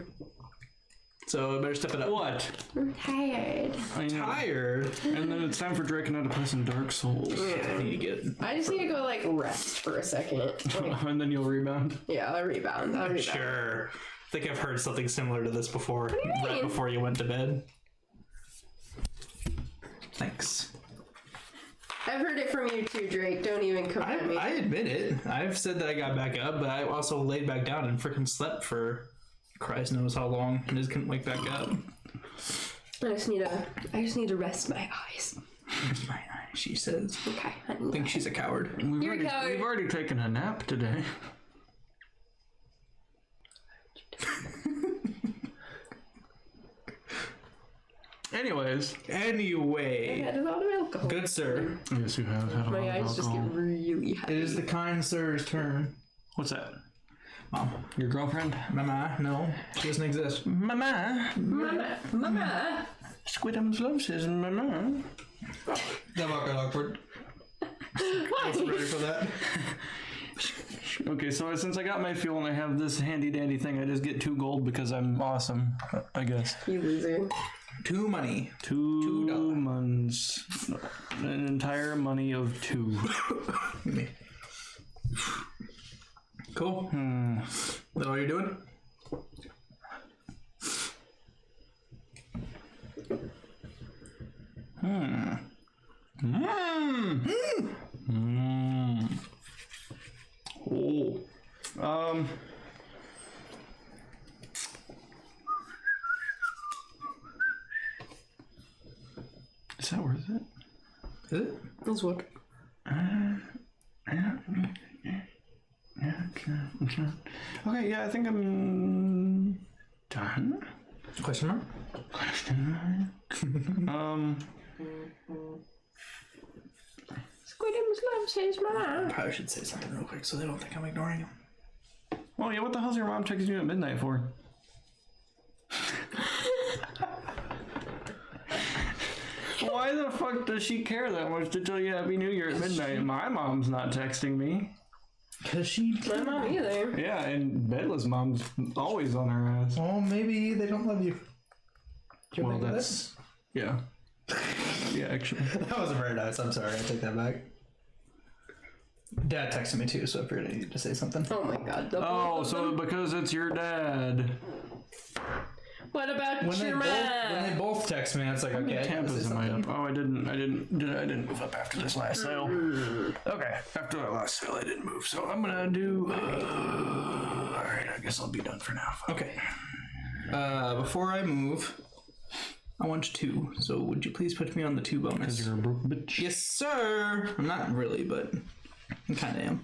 So I better step it up. What? I'm tired. I know. Tired. And then it's time for Drake and I to play some Dark Souls. I need to get. I just need to go, like, rest for a second. Like, And then you'll rebound. yeah, I'll rebound. Sure. I think I've heard something similar to this before. do you Right mean? before you went to bed. Thanks. I've heard it from you too, Drake. Don't even come at me. I admit it. I've said that I got back up, but I also laid back down and freaking slept for Christ knows how long and just couldn't wake back up. I just need to rest my eyes. My eye, she says. Okay, I think she's a coward. You're a coward. We've already taken a nap today. Anyways. I Anyway. had a lot of alcohol. Good sir. Yes, you have had a lot My of eyes just get alcohol. really heavy. It is the kind sir's turn. What's that? Mom. Your girlfriend? Mama, no. She doesn't exist. Mama. Mama. Squidums loves his mama. That got awkward. Wasn't ready for that. Okay, so since I got my fuel and I have this handy dandy thing, I just get 2 gold because I'm awesome, I guess. You loser. 2 money. $2 months. An entire money of 2. Me. Cool. Is that all you're doing? Oh. Is that worth it? Is it? That's what. Okay, yeah, I think I'm done. Question mark? Question mark. Squidim's love says mama. Probably should say something real quick so they don't think I'm ignoring them. Oh yeah, what the hell's your mom texting you at midnight for? Why the fuck does she care that much to tell you Happy New Year at midnight? My mom's not texting me. Because she... My mom either. Yeah, and Bedla's mom's always on her ass. Well, maybe they don't love you. Well, that's... Yeah. Yeah, actually. That wasn't very nice. I'm sorry. I take that back. Dad texted me too, so I figured I needed to say something. Oh my god. Oh, so because it's your dad. What about When your mom? they both text me, it's like, okay. Tampa's in my up. Oh, I didn't move up after this last sale. Okay, after that last sale, I didn't move, so I'm gonna do. All right, I guess I'll be done for now. Okay. Before I move, I want 2. So would you please put me on the 2 bonus? Because you're a broke bitch. Yes, sir. I'm not really, but I kind of am.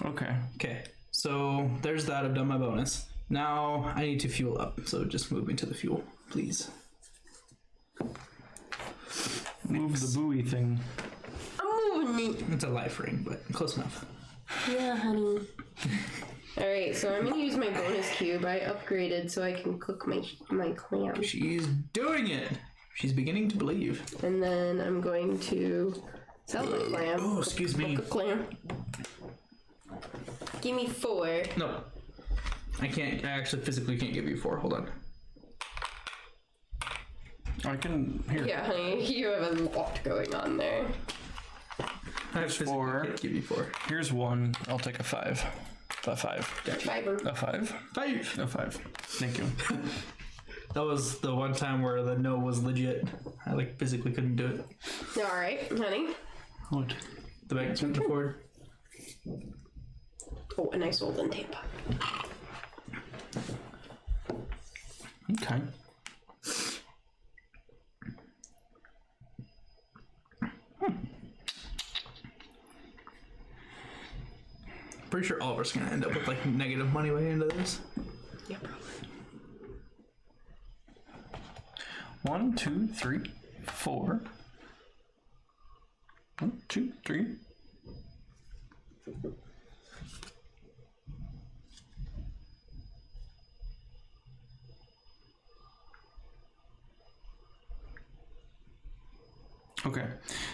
Okay. Okay. So there's that. I've done my bonus. Now I need to fuel up. So just move me to the fuel, please. Move the buoy thing. I'm moving it. It's a life ring, but close enough. Yeah, honey. Alright, so I'm gonna use my bonus cube. I upgraded so I can cook my clam. She's doing it. She's beginning to believe. And then I'm going to sell the clam. Oh, excuse me. Cook a clam. Give me 4. No. I can't. I actually physically can't give you 4. Hold on. I can hear. Yeah, honey, you have a lot going on there. I physically 4. can't give you 4. Here's 1. I'll take a 5. A 5. Fiber. A 5. 5. A 5. Thank you. That was the one time where the no was legit. I like physically couldn't do it. Alright, honey. What? The bank spent before. Oh, and I sold in Tampa. Okay. Pretty sure all of us are gonna end up with like negative money way into this. Yeah, probably. 1, 2, 3, 4. 1, 2, 3. Okay,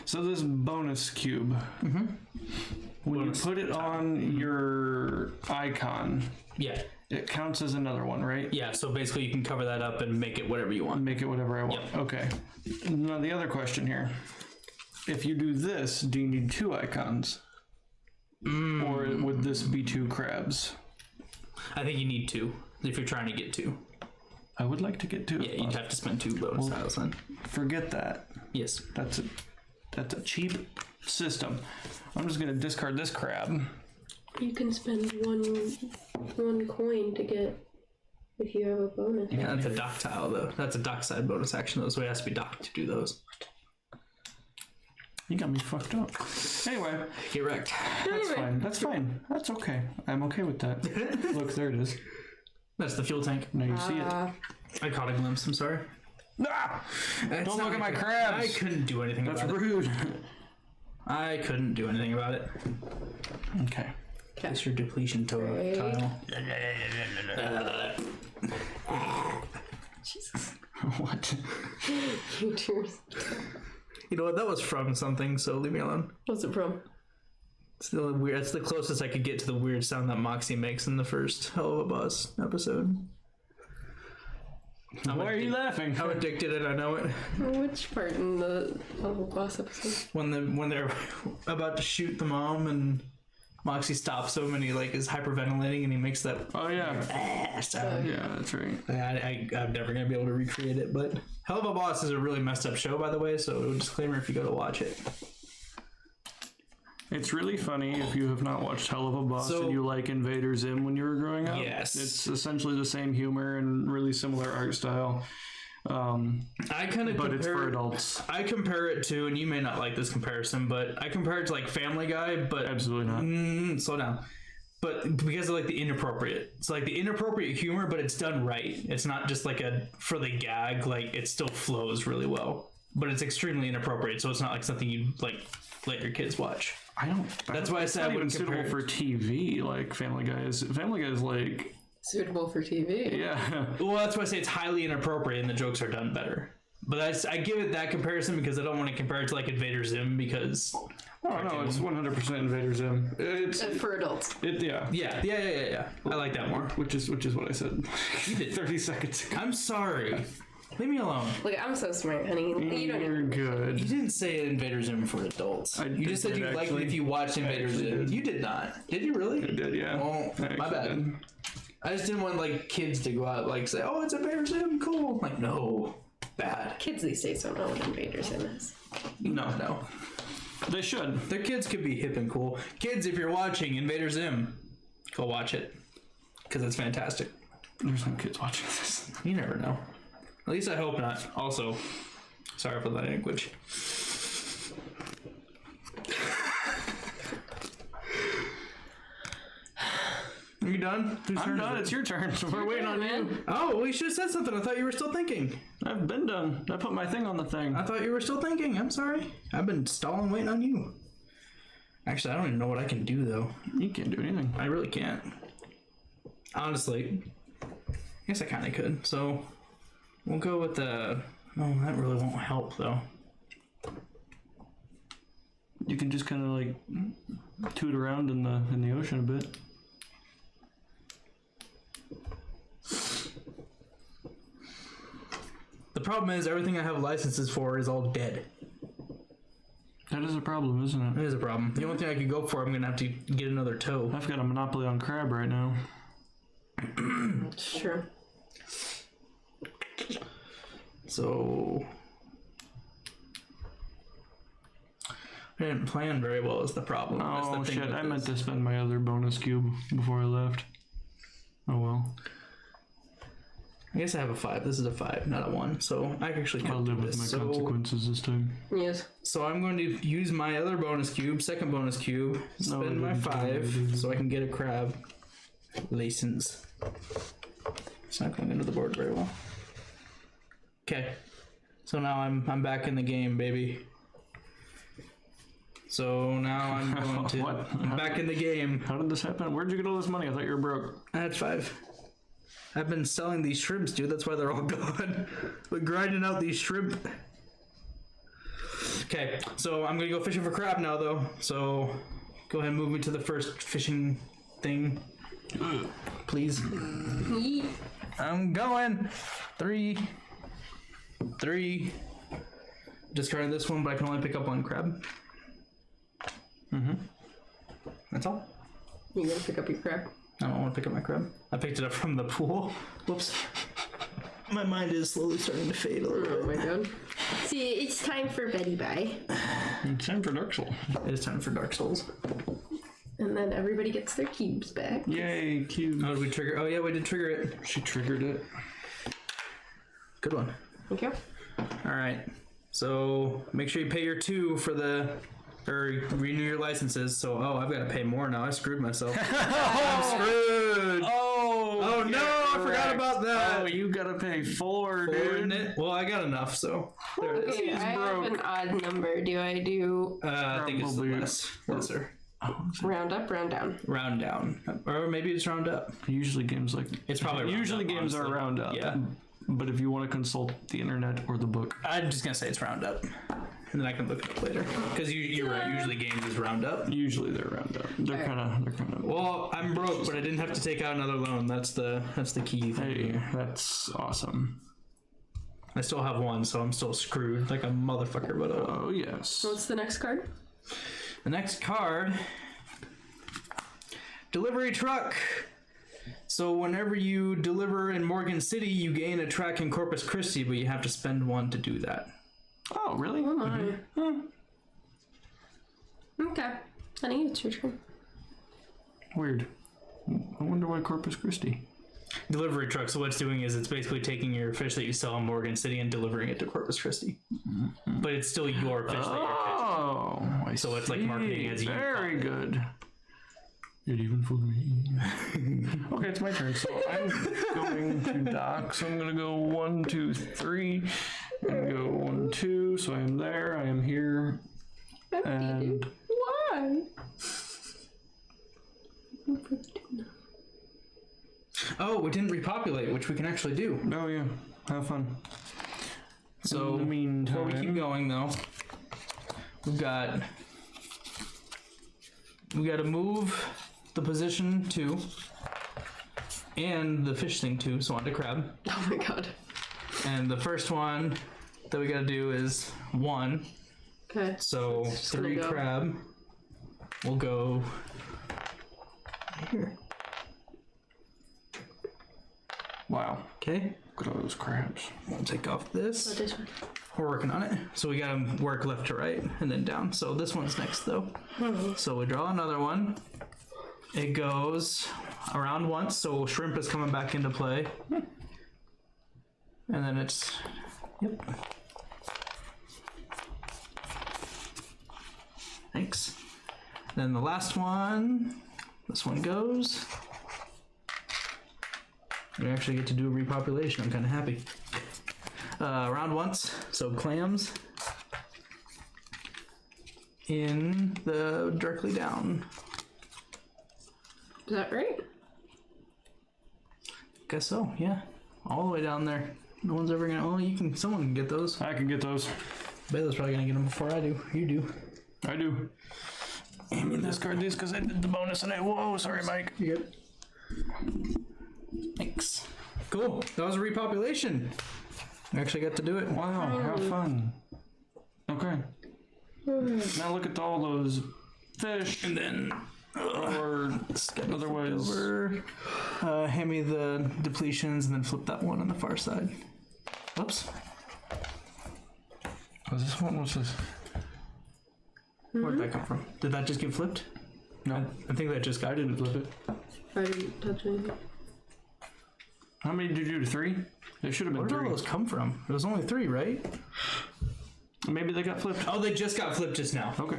so this bonus cube, when you put it on your icon, Yeah. it counts as another one, right? Yeah, so basically you can cover that up and make it whatever you want. Make it whatever I want. Yep. Okay. Now the other question here. If you do this, do you need 2 icons? Or would this be 2 crabs? I think you need 2 if you're trying to get 2. I would like to get 2. Yeah, you'd have to spend 2 bonus tiles then. Forget that. Yes. That's a cheap system. I'm just gonna discard this crab. You can spend one coin to get if you have a bonus. Yeah, that's a dock tile though. That's a dock side bonus action though, so it has to be docked to do those. You got me fucked up. Anyway, Get wrecked. that's fine. That's fine. That's okay. I'm okay with that. Look, there it is. That's the fuel tank. Now you see it. I caught a glimpse, I'm sorry. Ah! It's Don't not look at my like crabs. I couldn't do anything That's about rude. it. I couldn't do anything about it. Okay. That's your depletion Right. tile. Jesus. What? You know what? That was from something, so leave me alone. What's it from? It's the weird. It's the closest I could get to the weird sound that Moxie makes in the first Hell of a Boss episode. Why are you laughing? How addicted and I know it. Which part in the boss episode? When they're about to shoot the mom and Moxie stops him and he like is hyperventilating and he makes that Oh yeah. sound. Yeah, that's right. I'm never gonna be able to recreate it, but Hell of a Boss is a really messed up show, by the way. So disclaimer if you go to watch it. It's really funny if you have not watched Hell of a Boss So- and you like Invader Zim when you were growing up. Yes. It's essentially the same humor and really similar art style. I kind of But it's for adults. I compare it to, and you may not like this comparison, but I compare it to like Family Guy, but Absolutely not. slow down. But because of like the inappropriate, it's like the inappropriate humor, but it's done right. It's not just like a for the gag. Like it still flows really well. but it's extremely inappropriate. So it's not like something you like let your kids watch. That's why I said I wouldn't compare suitable for TV. Like Family Guy is like Suitable for TV. yeah. Well, that's why I say it's highly inappropriate, and the jokes are done better. But I give it that comparison because I don't want to compare it to like Invader Zim because. Oh no, it's 100% Invader Zim. It's For adults. Yeah. I like that more. Which is what I said. You did 30 seconds ago. I'm sorry. Leave me alone. Look, I'm so smart, honey. You don't You're good. You didn't say Invader Zim for adults. You just said you liked it if you watched Invader Zim. You did not. Did you really? I did, yeah. Oh, my bad. Did. I just didn't want like kids to go out like say, "Oh, it's Invader Zim, cool." Like, no, bad. Kids these days don't know what Invader Zim is. No. They should. Their kids could be hip and cool. Kids, if you're watching Invader Zim, go watch it because it's fantastic. There's no kids watching this. You never know. At least I hope not. Also, sorry for the language. Are you done? I'm done. It's your turn. So we're waiting on you. Oh, we should have said something. I thought you were still thinking. I've been done. I put my thing on the thing. I thought you were still thinking. I'm sorry. I've been stalling waiting on you. Actually, I don't even know what I can do, though. You can't do anything. I really can't. Honestly. I guess I kind of could. So, we'll go with the... Oh, that really won't help, though. You can just kind of like toot around in the ocean a bit. The problem is everything I have licenses for is all dead. That is a problem, isn't it? It is a problem. The only thing I could go for, I'm going to have to get another toe. I've got a monopoly on crab right now. Sure. So... I didn't plan very well is the problem. That's Oh the thing shit, with I meant this. to spend my other bonus cube before I left. Oh well. I guess I have a 5. This is a 5, not a 1. So I actually I'll could do live with this. my consequences this time. Yes. So I'm going to use my other bonus cube, second bonus cube, spend my 5 so I can get a crab license. It's not going into the board very well. Okay. So now I'm back in the game, baby. So now I'm going to What? I'm back in the game. How did this happen? Where'd you get all this money? I thought you were broke. That's 5. I've been selling these shrimps, dude. That's why they're all gone. We're grinding out these shrimp. Okay, so I'm gonna go fishing for crab now, though. So go ahead and move me to the first fishing thing, please. I'm going. 3. Discarding this one, but I can only pick up 1 crab. That's all. You gotta pick up your crab. I don't want to pick up my crab. I picked it up from the pool. Whoops. My mind is slowly starting to fade a little Oh bit. my god. See, it's time for Betty Bye. It's time for Dark Souls. It is time for Dark Souls. And then everybody gets their cubes back. Yay, cube. Oh, did we trigger? Oh, yeah, we did trigger it. She triggered it. Good one. Thank you. All right. So make sure you pay your 2 for the... Or renew your licenses. So, I've got to pay more now. I screwed myself. I'm screwed. Oh no, I forgot about that. Oh, you gotta pay 4, 4, dude. isn't it? Well, I got enough, so there it is. Okay, I have an odd number. Do I do I think it's Probably. less. Lesser. round up, round down? Round down. Or maybe it's round up. Usually games like It's probably round usually up, games honestly. are round up. Yeah. But if you want to consult the internet or the book, I'm just going to say it's round up. And then I can look it up later. Because you're right, usually games is round up. usually they're round up. They're kind of. Well, I'm broke, but I didn't have to take out another loan. That's the key thing. Hey, that's awesome. I still have 1, so I'm still screwed like a motherfucker. But Oh yes. What's the next card? the next card, delivery truck. So whenever you deliver in Morgan City, you gain a track in Corpus Christi, but you have to spend 1 to do that. Oh really? Okay. Honey, it's your turn. Weird. I wonder why Corpus Christi. Delivery truck. So what it's doing is it's basically taking your fish that you sell in Morgan City and delivering it to Corpus Christi. But it's still your fish that you're fishing. Oh, I So it's like marketing as you Very good. It even fooled me. Okay, it's my turn. So I'm going to dock. So I'm going to go 1, 2, 3. Go 1, 2. So I am there. I am here. And Why? Oh, we didn't repopulate, which we can actually do. oh yeah, have fun. So In the meantime, before we keep going, though, we got to move the position 2 and the fish thing 2, so onto crab. Oh my god. And the first one that we got to do is 1. Okay. So just 3 gonna go. crab will go here. wow, Okay, look at all those crabs. we'll take off this. This one. We're working on it. So we gotta work left to right and then down. So this one's next though. So we draw another one. It goes around once, so shrimp is coming back into play. And then it's, yep. Thanks. Then the last one, this one goes. We actually get to do a repopulation. I'm kind of happy. Around once, so clams in the directly down. Is that right? Guess so, yeah. All the way down there. No one's ever gonna. Oh, someone can get those. I can get those. Bela's probably gonna get them before I do. You do. I do. I'm gonna discard these because I did the bonus and whoa, sorry, Mike. You good? Thanks. Cool. That was a repopulation. I actually got to do it. Wow, have fun. Okay. Now look at all those fish. And then Or otherwise, hand me the depletions and then flip that one on the far side. Whoops. was this one? What's this? Where'd that come from? Did that just get flipped? No, I think that just got. I didn't flip it. I didn't touch anything. How many did you do? 3? There should have been Where did 3. all those come from? It was only 3, right? Maybe they got flipped. Oh, they just got flipped just now. Okay.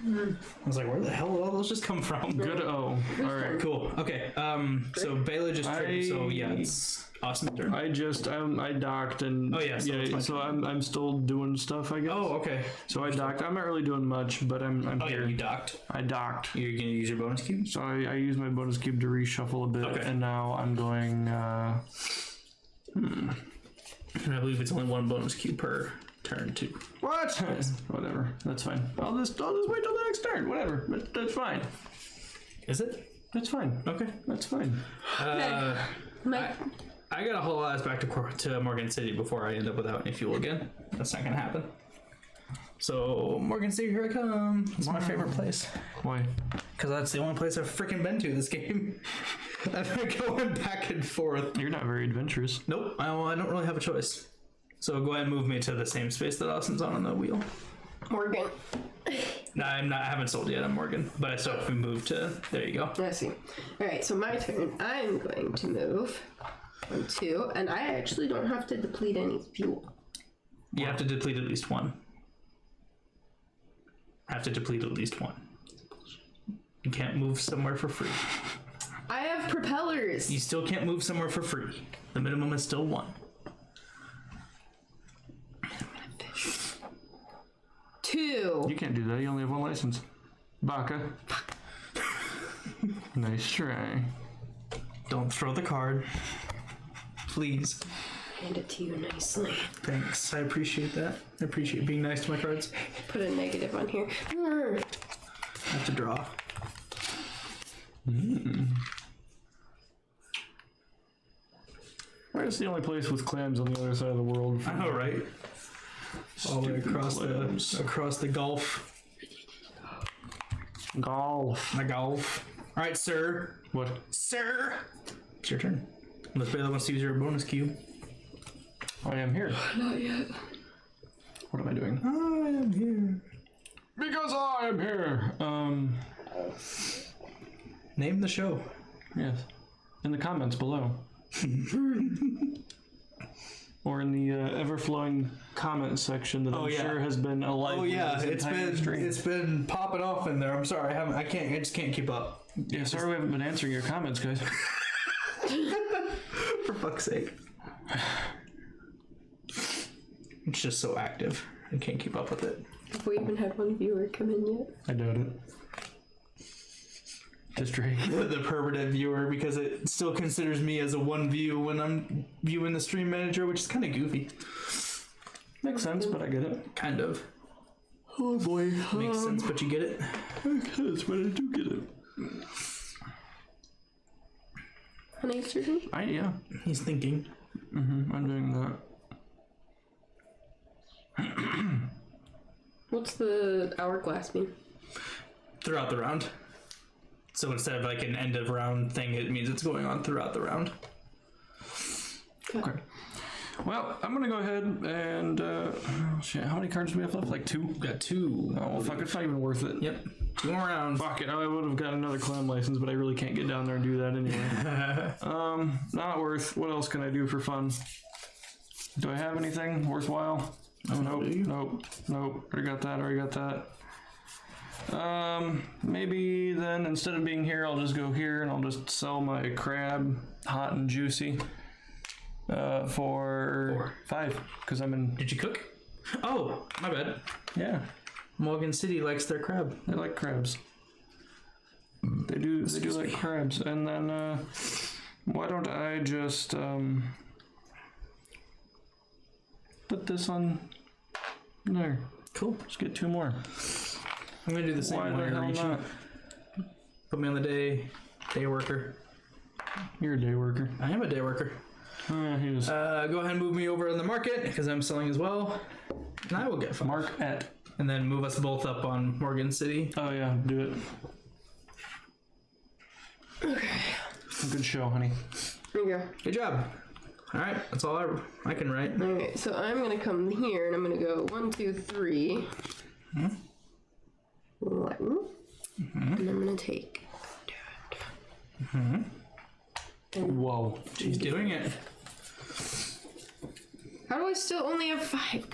I was like, where the hell did all those just come from? Good. Oh, all right. Cool. Okay. So Bela just triggered. So yeah, it's awesome turn. I docked and Oh, yeah, so it's my so turn. I'm still doing stuff, I guess. Oh, okay. So I docked. I'm not really doing much, but I'm Oh yeah, here. you docked. I docked. You're gonna use your bonus cube. So I used my bonus cube to reshuffle a bit, Okay. and now I'm going. And I believe it's only 1 bonus cube per turn too. What? Whatever. That's fine. I'll just wait till the next turn. Whatever. That's fine. Is it? That's fine. Okay. That's fine. Mike, I gotta haul ass back to Morgan City before I end up without any fuel again. That's not gonna happen. So Morgan City, here I come. It's my favorite place Why? because that's the only place I've freaking been to this game. I've been going back and forth. You're not very adventurous. Nope, I don't really have a choice. So go ahead and move me to the same space that Austin's on the wheel. Morgan. No, I'm not. I haven't sold yet. I'm Morgan, but I still have to move to. There you go. I see. All right, so my turn. I'm going to move 1, 2, and I actually don't have to deplete any fuel. You have to deplete at least 1. Have to deplete at least 1. You can't move somewhere for free. I have propellers. You still can't move somewhere for free. The minimum is still 1. 2. You can't do that. You only have 1 license. Baka. Nice try. Don't throw the card. Please. Hand it to you nicely. Thanks. I appreciate that. I appreciate being nice to my cards. Put a negative on here. I have to draw. Where's the only place with clams on the other side of the world? I know, right? All the way across clams. the Gulf. Golf. The Gulf. All right, sir. What? Sir. It's your turn. Unless Bailey wants to use your bonus cube. I am here. Not yet. What am I doing? I am here. Because I am here. Name the show. Yes. In the comments below. Or in the ever-flowing comment section that I'm sure has been alive. Oh yeah, this entire stream. it's been popping off in there. I'm sorry, I just can't keep up. Yeah, sorry we haven't been answering your comments, guys. For fuck's sake. It's just so active. I can't keep up with it. Have we even had one viewer come in yet? I doubt it. Just Drake. The permanent viewer, because it still considers me as a one view when I'm viewing the stream manager, which is kind of goofy. Makes sense, but I get it. Kind of. Oh boy. Makes sense, but you get it. Makes sense, but I do get it. Honey surgery? Yeah. He's thinking. I'm doing that. What's the hourglass mean? Throughout the round. So instead of like an end of round thing, it means it's going on throughout the round. Okay. Well, I'm gonna go ahead and shit. How many cards do we have left? Like 2. We've got 2. Oh well, fuck! It's not even worth it. Yep. 2 more rounds. Fuck it. I would have got another clan license, but I really can't get down there and do that anyway. Not worth. What else can I do for fun? Do I have anything worthwhile? Oh, nope. Already got that. Maybe then instead of being here, I'll just go here and I'll just sell my crab, hot and juicy, for 5, because I'm in. Did you cook? Oh, my bad. Yeah, Morgan City likes their crab. they like crabs. They do like crabs. And then why don't I just put this on there? Cool. Just get 2 more. I'm gonna do the same Why one. the hell not? Put me on the day worker. You're a day worker. I am a day worker. He was Go ahead and move me over in the market because I'm selling as well, and I will get 5. Mark at. And then move us both up on Morgan City. Oh yeah, do it. Okay. Good show, honey. There you go. Good job. All right, that's all I can write. Okay, so I'm gonna come here and I'm gonna go 1, 2, 3. 1. And I'm gonna take. Whoa. She's doing it. How do I still only have 5?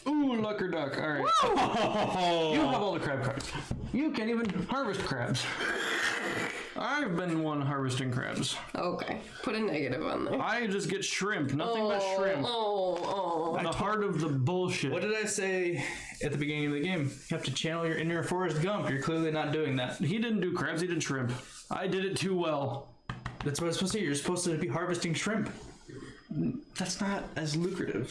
Ooh, luck or duck. All right. Oh, You have all the crab cards. You can't even harvest crabs. I've been one harvesting crabs. Okay, put a negative on there. I just get shrimp. Nothing but shrimp. Oh. The heart of the bullshit. what did I say at the beginning of the game? You have to channel your inner Forrest Gump. You're clearly not doing that. He didn't do crabs. He did shrimp. I did it too well. That's what it's supposed to be. You're supposed to be harvesting shrimp. That's not as lucrative.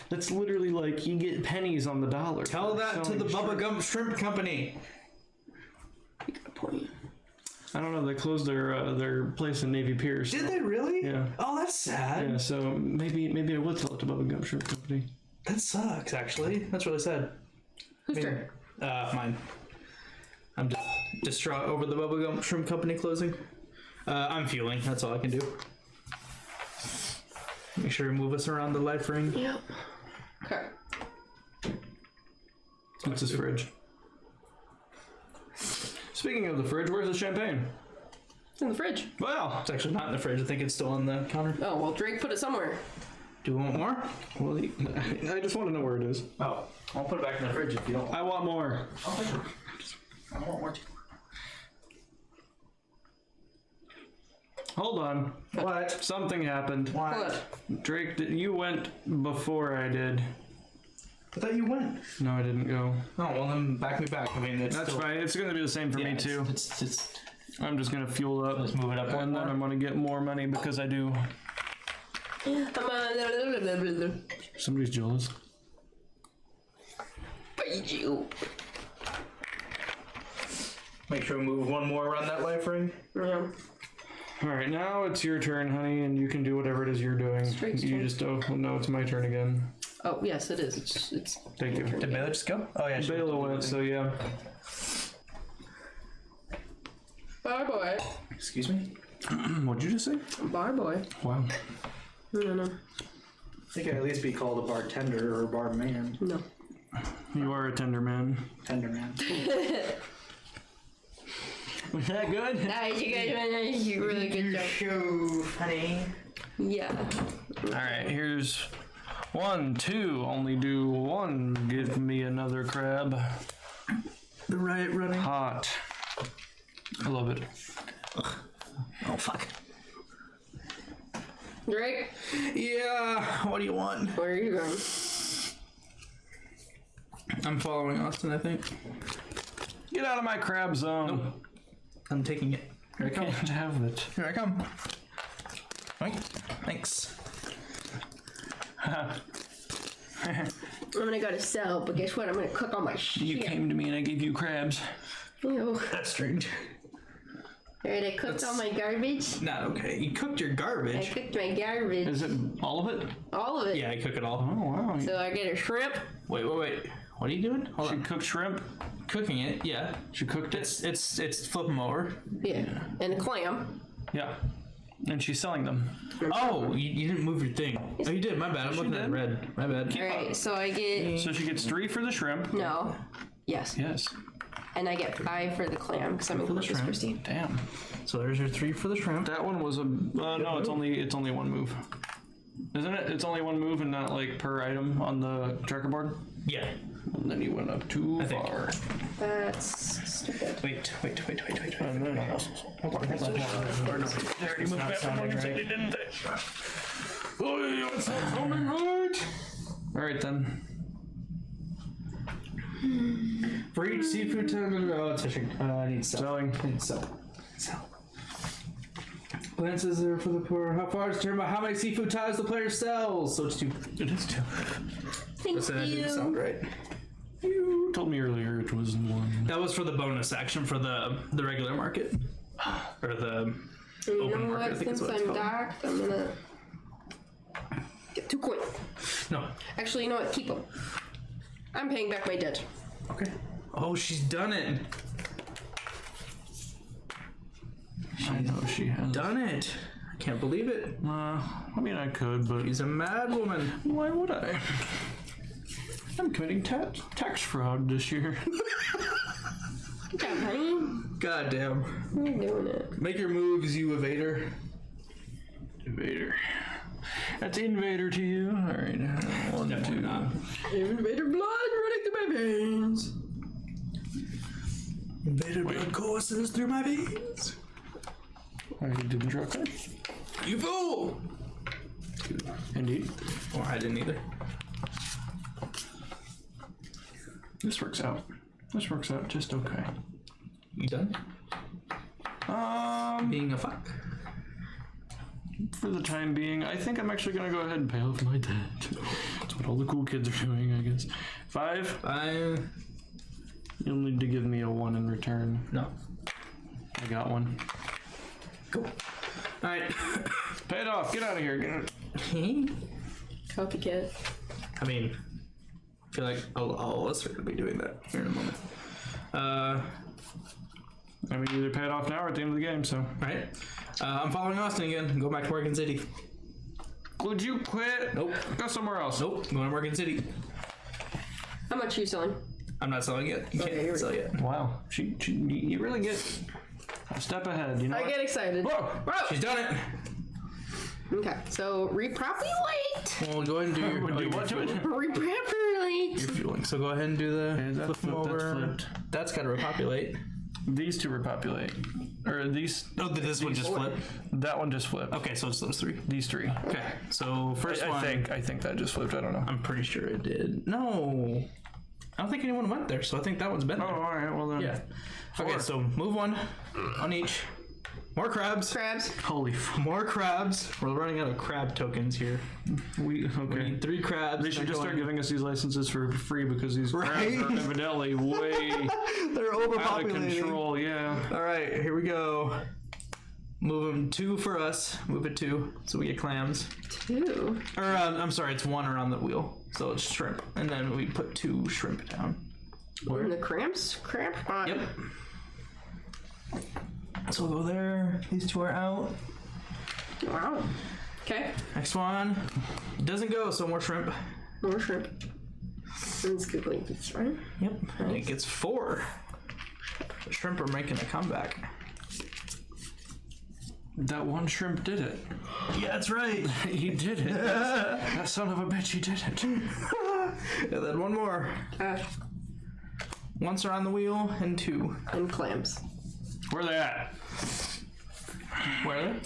That's literally like you get pennies on the dollar. Tell that to the Bubba Gump Shrimp Company. You got a point. I don't know. They closed their place in Navy Pier. So. Did they really? Yeah. Oh, that's sad. Yeah. So maybe I would sell it to Bubba Gump Shrimp Company. That sucks, actually. That's really sad. Whose turn? Mine. I'm just distraught over the Bubba Gump Shrimp Company closing. I'm fueling. That's all I can do. Make sure you move us around the life ring. Yeah. Okay. What's his fridge? Speaking of the fridge, where's the champagne? It's in the fridge. Wow. It's actually not in the fridge. I think it's still on the counter. Oh, well, Drake put it somewhere. Do you want more? Well, I just want to know where it is. Oh, I'll put it back in the fridge if you don't. I want more. I want more too. Hold on. What? Something happened. What? Drake, you went before I did. I thought you went. No, I didn't go. Oh, well then back me back. I mean, it's That's still, fine. It's going to be the same for yeah, me too. It's I'm just going to fuel up. Let's move it up one And then more. I'm going to get more money because I do. Somebody's jealous. Bite you. Make sure we move one more around that life ring. Yeah. All right, now it's your turn, honey, and you can do whatever it is you're doing. Drake's You turn. just don't. Well, no, it's my turn again. Oh, yes, it is. It's Thank you. Did Baylor just go? Oh yeah, she Bela went, so yeah. Bar boy. Excuse me. What'd you just say? Bar boy. Wow. No. I think I'd at least be called a bartender or a barman. No. You are a tender man. Tender man. Was that good? Nice, you guys you really good job. Show, honey. Yeah. All right, here's 1, 2. Only do 1. Give me another crab. The riot running. Hot. I love it. Oh fuck. Drake, Yeah. What do you want? where are you going? I'm following Austin, I think. Get out of my crab zone. I'm taking it. Here I come. Can't have it. Here I come. Right. Thanks. I'm gonna go to sell, but guess what? I'm gonna cook all my shit. You came to me and I gave you crabs. Ew. That's strange. Alright, I cooked all my garbage. Not okay. You cooked your I garbage. cooked my garbage. Is it all of it? All of it. Yeah, I cook it all. Oh, wow. So I get a shrimp. Wait. What are you doing? Hold She on. cooked shrimp. Cooking it, yeah. She cooked it. It's flip them over. Yeah. And a clam. Yeah. And she's selling them. Oh, you didn't move your thing. Oh, you did. My bad. I'm looking at did. red. My bad. Alright, so I get. So she gets 3 for the shrimp. No. Yes. Yes. And I get 5 for the clam because I'm in Corpus shrimp. Christi. Damn. So there's your 3 for the shrimp. That one was a. No, it's only one move. Isn't it? It's only one move and not like per item on the checkerboard. Yeah. And then you went up too think. far. That's stupid. Wait. And then hold on. They already moved back from when you said they didn't. Oh, it's not sounding right. All right then. For each seafood time, it's fishing. I need sell. Selling. I need sell. Glances there for the poor. How far is determined by how many seafood ties the player sells? So it's 2. It is 2. Thank Listen, that didn't you. sound right. You told me earlier it was 1. That was for the bonus action for the regular market. Or the You open know market, I what? think is Since what it's I'm called. docked, I'm gonna get 2 coins. No. Actually, you know what? Keep them. I'm paying back my debt. Okay. Oh, she's done it. I know she has. Done it. I can't believe it. I mean, I could, but She's a mad woman. why would I? I'm committing tax fraud this year. Good job, honey. God damn. You're doing it. Make your moves, you evader. Invader. That's invader to you. All right. 1, 2. Invader blood running through my veins. Invader blood courses through my veins. I didn't draw a card. You fool! Indeed. Or I didn't either. This works out. This works out just okay. You done? Being a fuck. For the time being, I think I'm actually gonna go ahead and pay off my debt. That's what all the cool kids are doing, I guess. 5. You'll need to give me a 1 in return. No. I got 1. Cool. Alright. Pay it off. Get out of here. Get out. Copycat. I mean, I feel like all of us are going to be doing that here in a moment. I mean, either pay it off now or at the end of the game, so. Right. I'm following Austin again. Go back to Morgan City. Would you quit? Nope. Go somewhere else. Nope. Going to Morgan City. How much are you selling? I'm not selling it. You Okay, can't here we sell go. yet. Wow. You really get a step ahead, you know? I what? get excited. Whoa! Whoa. She's done it. Okay, so repopulate. Well, go ahead and do your, Do what to it? Repopulate. your fueling. So go ahead and do the that's flip them flipped, that's over. flipped. That's got to repopulate. These 2 repopulate. Or these. Oh, did this one just flip? That one just flipped. Okay, so it's those 3. These 3. Okay, so first one. I think that just flipped. I don't know. I'm pretty sure it did. No. I don't think anyone went there, so I think that one's been Oh, there. all right. Well then. Yeah. Okay, so move 1 on each. More crabs. Crabs. Holy. More crabs. We're running out of crab tokens here. We We need 3 crabs. They should just start giving us these licenses for free because these crabs Right? are evidently way They're out of overpopulating. control. Yeah. All right, here we go. Move them 2 for us. Move it 2, so we get clams. 2. Or I'm sorry, it's 1 around the wheel, so it's shrimp, and then we put 2 shrimp down. In the cramps? Cramp pot. Yep. So we'll go there. These 2 are out. Wow. Okay. Next one doesn't go, so more shrimp. More shrimp. Let's go like this, right? Yep. And it gets 4. The shrimp are making a comeback. That one shrimp did it. Yeah, that's right. He did it. That son of a bitch, he did it. And then 1 more. Once are on the wheel, and 2. And clams. Where are they at? Where are they?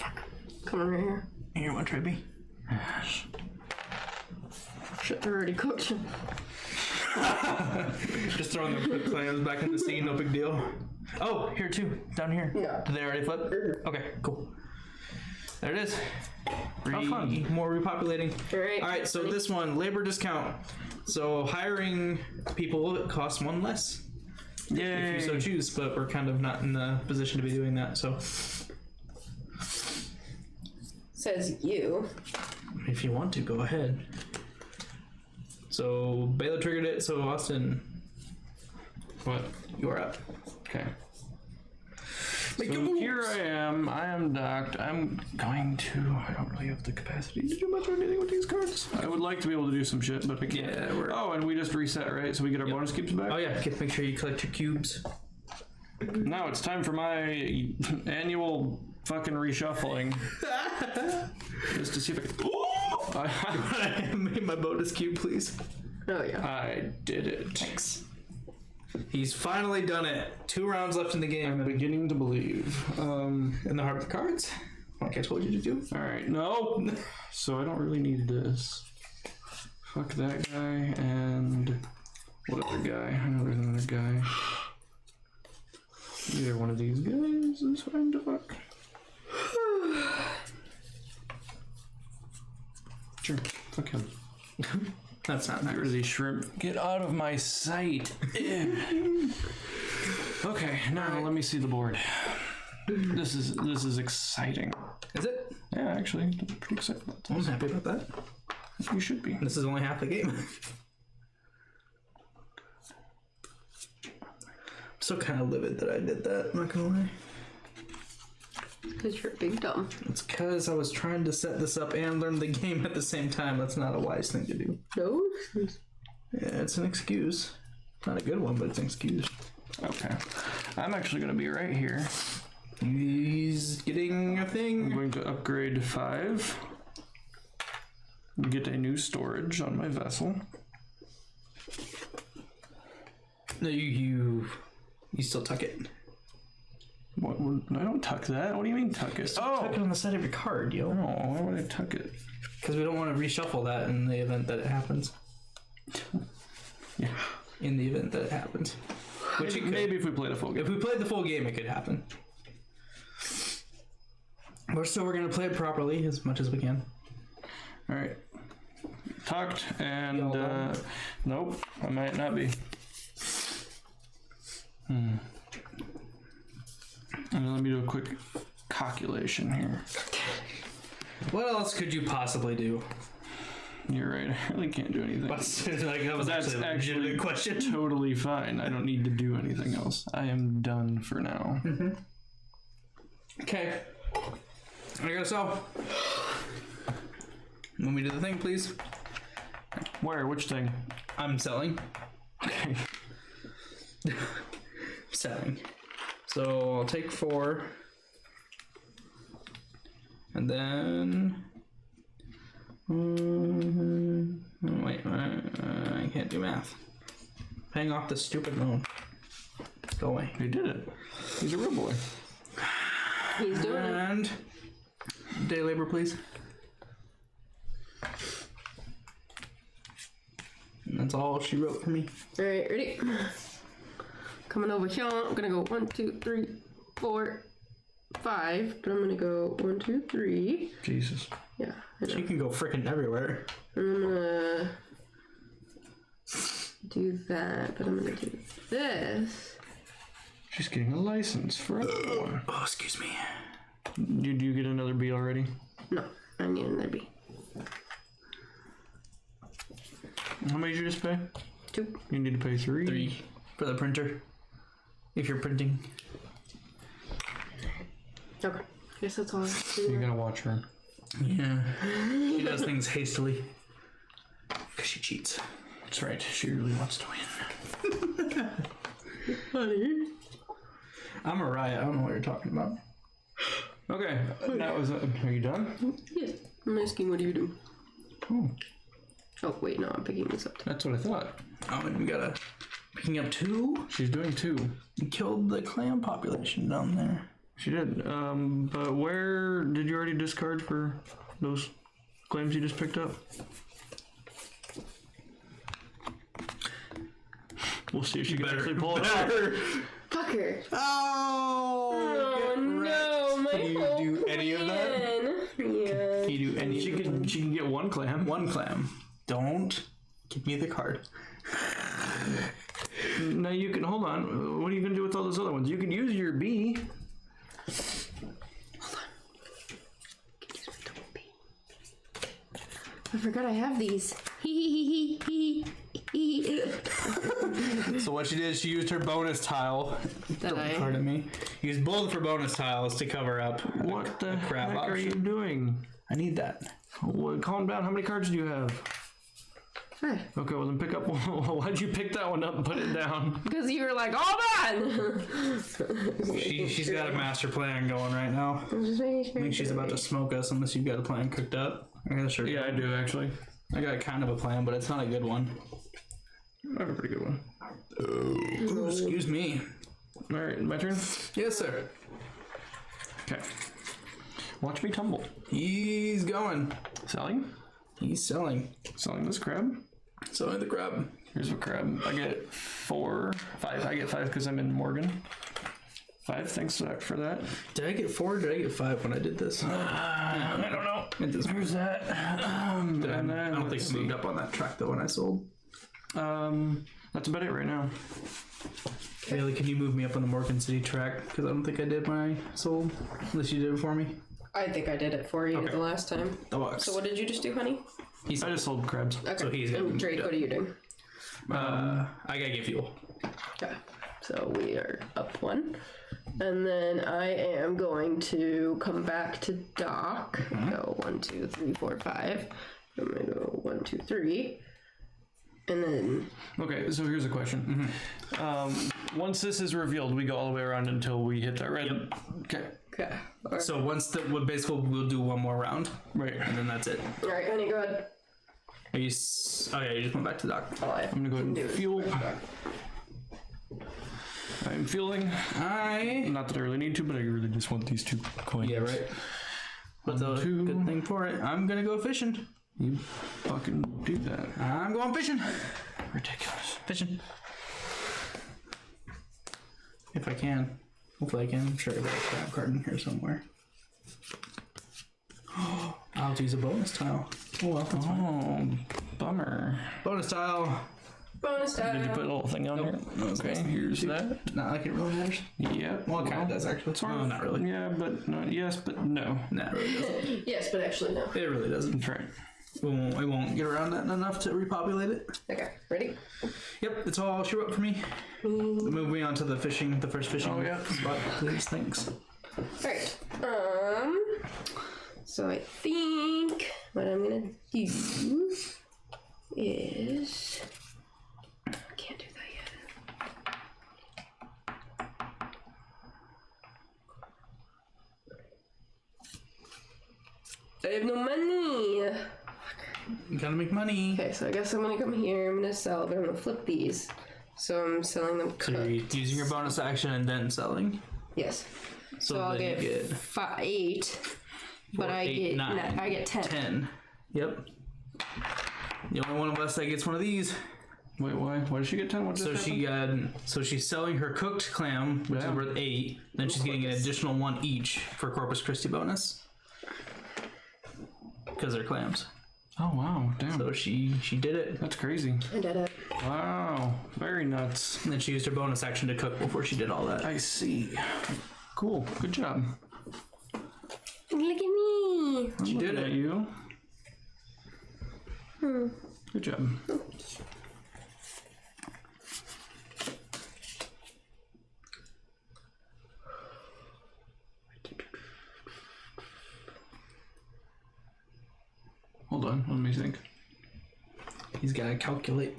Come over here. Here, you want to try B? Shit, they're already cooked. Just throwing the clams back in the sea, no big deal. Oh, here too, down here. Yeah. Did they already flip? Okay, cool. There it is. How fun. More repopulating. All right, so this one, labor discount. So hiring people costs one less. Yay. If you so choose, but we're kind of not in the position to be doing that, so. Says you. If you want to, go ahead. So Baylor triggered it, so Austin, What? you are up. Okay. Make So your moves. here I am docked. I'm going to, I don't really have the capacity to do much or anything with these cards. I would like to be able to do some shit, but I can't. Yeah, we're... Oh, and we just reset, right? So we get our bonus cubes back? Oh yeah, make sure you collect your cubes. Now it's time for my annual fucking reshuffling. Just to see if I can... I made my bonus cube, please. Oh yeah. I did it. Thanks. He's finally done it. 2 rounds left in the game. I'm beginning to believe. In the heart of the cards, like I told you to do. Alright, no! So I don't really need this. Fuck that guy and... What other guy? I know there's another guy. Either one of these guys is fine to fuck. Sure, fuck him. That's not Get rid nice. of these shrimp. Get out of my sight. Okay, now let me see the board. This is exciting. Is it? Yeah, actually, I'm pretty excited about I'm this. happy about that. You should be. This is only half the game. I'm still kind of livid that I did that, I'm not gonna lie. Because you're big dumb. It's because I was trying to set this up and learn the game at the same time. That's not a wise thing to do. No? Yeah, it's an excuse. Not a good one, but it's an excuse. Okay. I'm actually going to be right here. He's getting a I'm thing. going to upgrade 5. Get a new storage on my vessel. No, you still tuck it. What? I don't tuck that. What do you mean tuck it? Tuck it on the side of your card, yo. No, why would I tuck it? Because we don't want to reshuffle that in the event that it happens. Yeah. In the event that it happens. Which it could. Maybe if we played a full game. If we played the full game, it could happen. We're going to play it properly as much as we can. Alright. Tucked and Y'all done? nope, I might not be. And let me do a quick calculation here. What else could you possibly do? You're right, I really can't do anything. Like, that was That's actually a actually legitimate question. totally fine. I don't need to do anything else. I am done for now. Okay. I gotta sell. Want me to do the thing, please? Where? Which thing? I'm selling. Okay. Selling. So I'll take 4. And then... wait, I can't do math. Paying off the stupid loan. Go away. He did it. He's a real boy. He's doing it. And day labor, please. And that's all she wrote for me. Alright, ready? Coming over here. I'm gonna go 1, 2, 3, 4, 5. But I'm gonna go 1, 2, 3. Jesus. Yeah. I know. She can go freaking everywhere. I'm gonna do that, but I'm gonna do this. She's getting a license for another one. Oh, excuse me. Did you get another B already? No, I need another B. How much did you just pay? 2. You need to pay 3. 3 for the printer. If you're printing. Okay. Guess that's all I have to do. You gotta watch her. Yeah. She does things hastily. Because she cheats. That's right. She really wants to win. Honey. I'm a riot. I don't know what you're talking about. Okay. That was. Are you done? Yes. I'm asking, what do you do? Oh, Oh, wait, no, I'm picking this up too. that's what I thought. Oh, and we gotta... Picking up 2? She's doing 2. You killed the clam population down there. She did. But where did you already discard for those claims you just picked up? We'll see if she can actually pull it out. Fucker. Oh no, my Can you whole do any of that? Yeah. Can you do any? She can get one clam. One clam. Don't give me the card. Now you can hold on. What are you gonna do with all those other ones? You can use your B. I forgot I have these. So what she did, she used her bonus tile. Don't Pardon me. Used both of her bonus tiles to cover up. What the crap heck are you option. doing? I need that. Well, calm down. How many cards do you have? 5. Okay, well then pick up. Why'd you pick that one up and put it down? Because you were like, hold on! She's got a master plan going right now. I'm just making sure. I think she's about to smoke us unless you've got a plan cooked up. I guess sure. Yeah, I do actually. I got kind of a plan, but it's not a good one. I have a pretty good one. Ooh, excuse me. All right, my turn. Yes, sir. Okay. Watch me tumble. He's going. Selling. He's selling. Selling this crab. Selling the crab. Here's a crab. I get 4, 5. I get 5 because I'm in Morgan. 5. Thanks for that. Did I get 4 or did I get 5 when I did this? I don't know. Where's that? I don't think I moved up on that track though when I sold. That's about it right now. Bailey, can you move me up on the Morgan City track? Because I don't think I did when I sold. Unless you did it for me. I think I did it for you the last time. That works. So what did you just do, honey? I just sold crabs. Okay. So he's and gonna- Drake, what are you doing? I gotta get fuel. Okay. So we are up 1. And then I am going to come back to Doc. Go 1, 2, 3, 4, 5. I'm gonna go 1, 2, 3. And then Okay, so here's a question. Once this is revealed, we go all the way around until we hit that red. Yep. Okay. okay. So once basically we'll do one more round, Right. and then that's it. All right, honey, go ahead. Are you? Oh yeah, you just went back to Doc. Oh, I'm gonna go ahead and fuel. I'm fueling. Not that I really need to, but I really just want these 2 coins. Yeah, right. That's a 2. good thing for it. I'm gonna go fishing. You fucking do that. I'm going fishing. Ridiculous. Fishing. If I can. Hopefully I can. I'm sure I got a crab card in here somewhere. I'll have to use a bonus tile. Oh well, that's fine. Oh, bummer. Bonus tile. Bonus time. Did you put a little thing on here? No, it's Okay, supposed to be here's that. Not like it really matters. Yep. Well, it kind of does actually. No, not really. Yeah, but no, yes, but no. Nah, it really doesn't. Yes, but actually no. It really doesn't. That's right. We won't get around that enough to repopulate it. Okay, ready? Yep, that's all she wrote for me. Move me on to the fishing, the first fishing spot, please. Thanks. Alright. So I think what I'm gonna do is I can't do that yet. I have no money. You gotta make money. Okay, so I guess I'm gonna come here, I'm gonna sell, but I'm gonna flip these. So I'm selling them So you're cooked. using your bonus action and then selling. Yes. So, So I'll then get, you get 8, but I eight, get nine, I get 10. 10. Yep. The only one of us that gets one of these. Wait, why? Why did she get 10? What So she's selling her cooked clam, which is worth 8. Then she's getting an additional 1 each for Corpus Christi bonus. Because they're clams. Oh wow, damn. So she did it. That's crazy. I did it. Wow, very nuts. And then she used her bonus action to cook before she did all that. I see. Cool. Good job. Look at me. I'm She did looking it. at you. Good job. Hold on, let me think. He's got to calculate.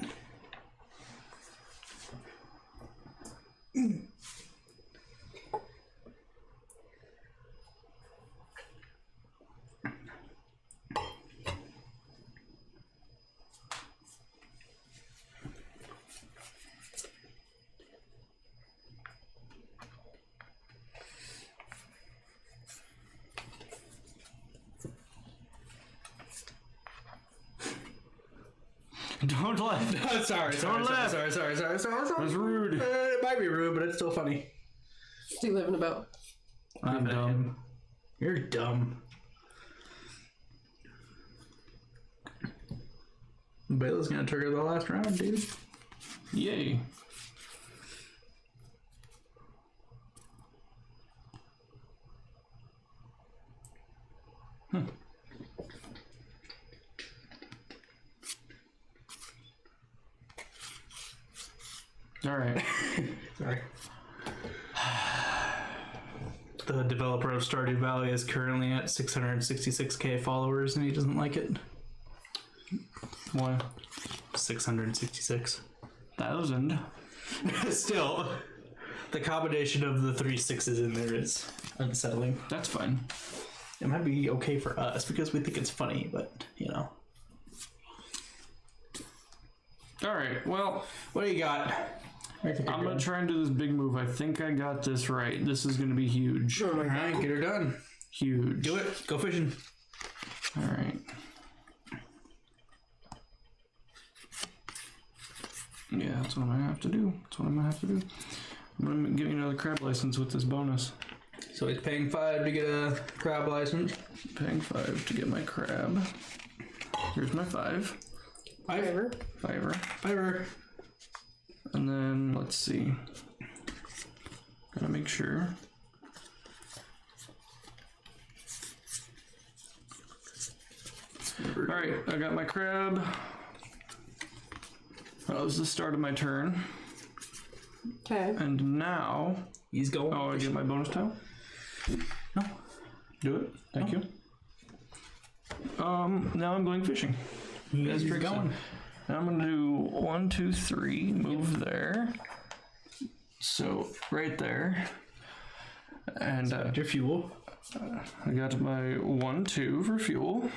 Don't laugh. sorry. laugh. Sorry. That's rude. It might be rude, but it's still funny. What's he living about? I'm dumb. You're dumb. Bayla's gonna trigger the last round, dude. Yay. All right. Sorry. The developer of Stardew Valley is currently at 666k followers, and he doesn't like it. Why? 666,000. Still, the combination of the 3 6s in there is unsettling. That's fine. It might be okay for us because we think it's funny, but you know. All right. Well, What do you got? I'm gonna try and do this big move. I think I got this right. This is gonna be huge. Oh my god. Alright, get her done. Huge. Do it. Go fishing. All right. Yeah, that's what I'm gonna have to do. I'm gonna give you another crab license with this bonus. So he's paying 5 to get a crab license. Paying 5 to get my crab. Here's my 5. Whatever. Fiver. And then let's see. Gotta make sure. All right, I got my crab. That was the start of my turn. Okay. And now, He's going. oh, I get my bonus tile. No. Do it. Thank you. Now I'm going fishing. He's Drake going. And I'm gonna do 1, 2, 3. Move there. So right there. And Your fuel. I got my 1, 2 for fuel.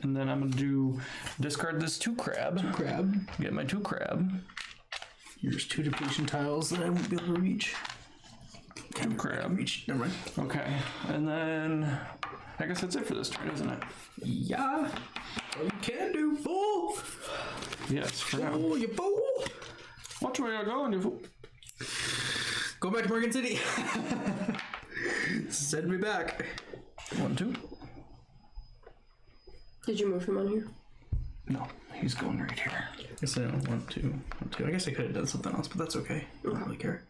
And then I'm gonna discard this 2 crab. Crab. Get my 2 crab. Here's 2 depletion tiles that I won't be able to reach. 2 crab. Never mind. Okay. And then I guess that's it for this turn, isn't it? Yeah. Oh, you can do, fool. Yes, for now. Oh, you fool. Watch where you're going, you fool. Go back to Morgan City. Send me back. 1, 2. Did you move him on here? No, he's going right here. I guess I don't want to. I guess I could have done something else, but that's okay. I don't really care.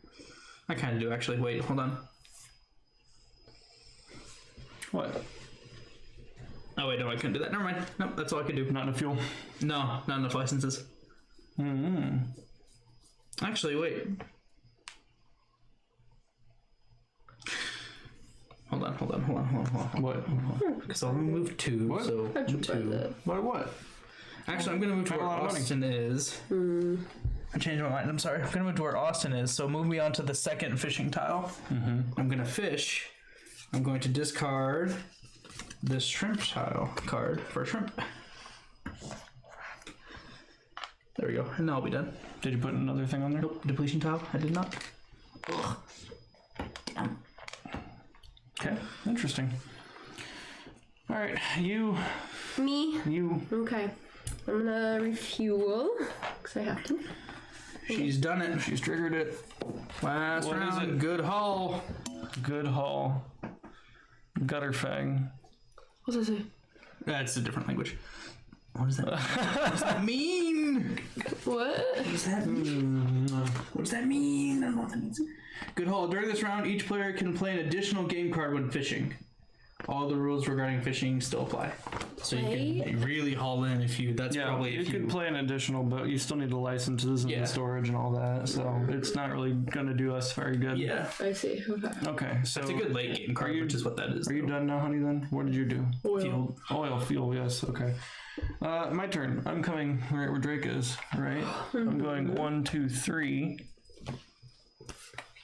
I kind of do, actually. Wait, hold on. What? Oh, wait, no, I couldn't do that. Never mind. Nope, that's all I could do. Not enough fuel. No, not enough licenses. Actually, wait. Hold on. What? Because I'll move 2, What? so How'd you buy 2. that? What? Actually, I'm going to move to Spent a where lot of money. Austin is. I changed my mind. I'm sorry. I'm going to move to where Austin is, so move me on to the second fishing tile. I'm going to fish. I'm going to discard this shrimp tile card for shrimp. There we go. And now I'll be done. Did you put another thing on there? Nope. Depletion tile. I did not. Okay, interesting. All right, you. Me? You. Okay. I'm gonna refuel, because I have to. She's done it. She's triggered it. Last What is round. it? Good haul. Good haul. Gutter fang. What's that say? That's a different language. What does that mean? What does that mean? What? What does that mean? What does that mean? I don't know what that means. Good haul. During this round, each player can play an additional game card when fishing. All the rules regarding fishing still apply. So you can really haul in if you. That's Yeah, probably you if could play an additional, but you still need the licenses and Yeah. the storage and all that. So it's not really gonna do us very good. Yeah, I see. Okay. Okay, so it's a good late game card, you- which is what that is. are you done now, honey? Then what did you do? Oil. Oil, fuel. Yes. Okay. My turn. I'm coming right where Drake is. Right. I'm going 1, 2, 3.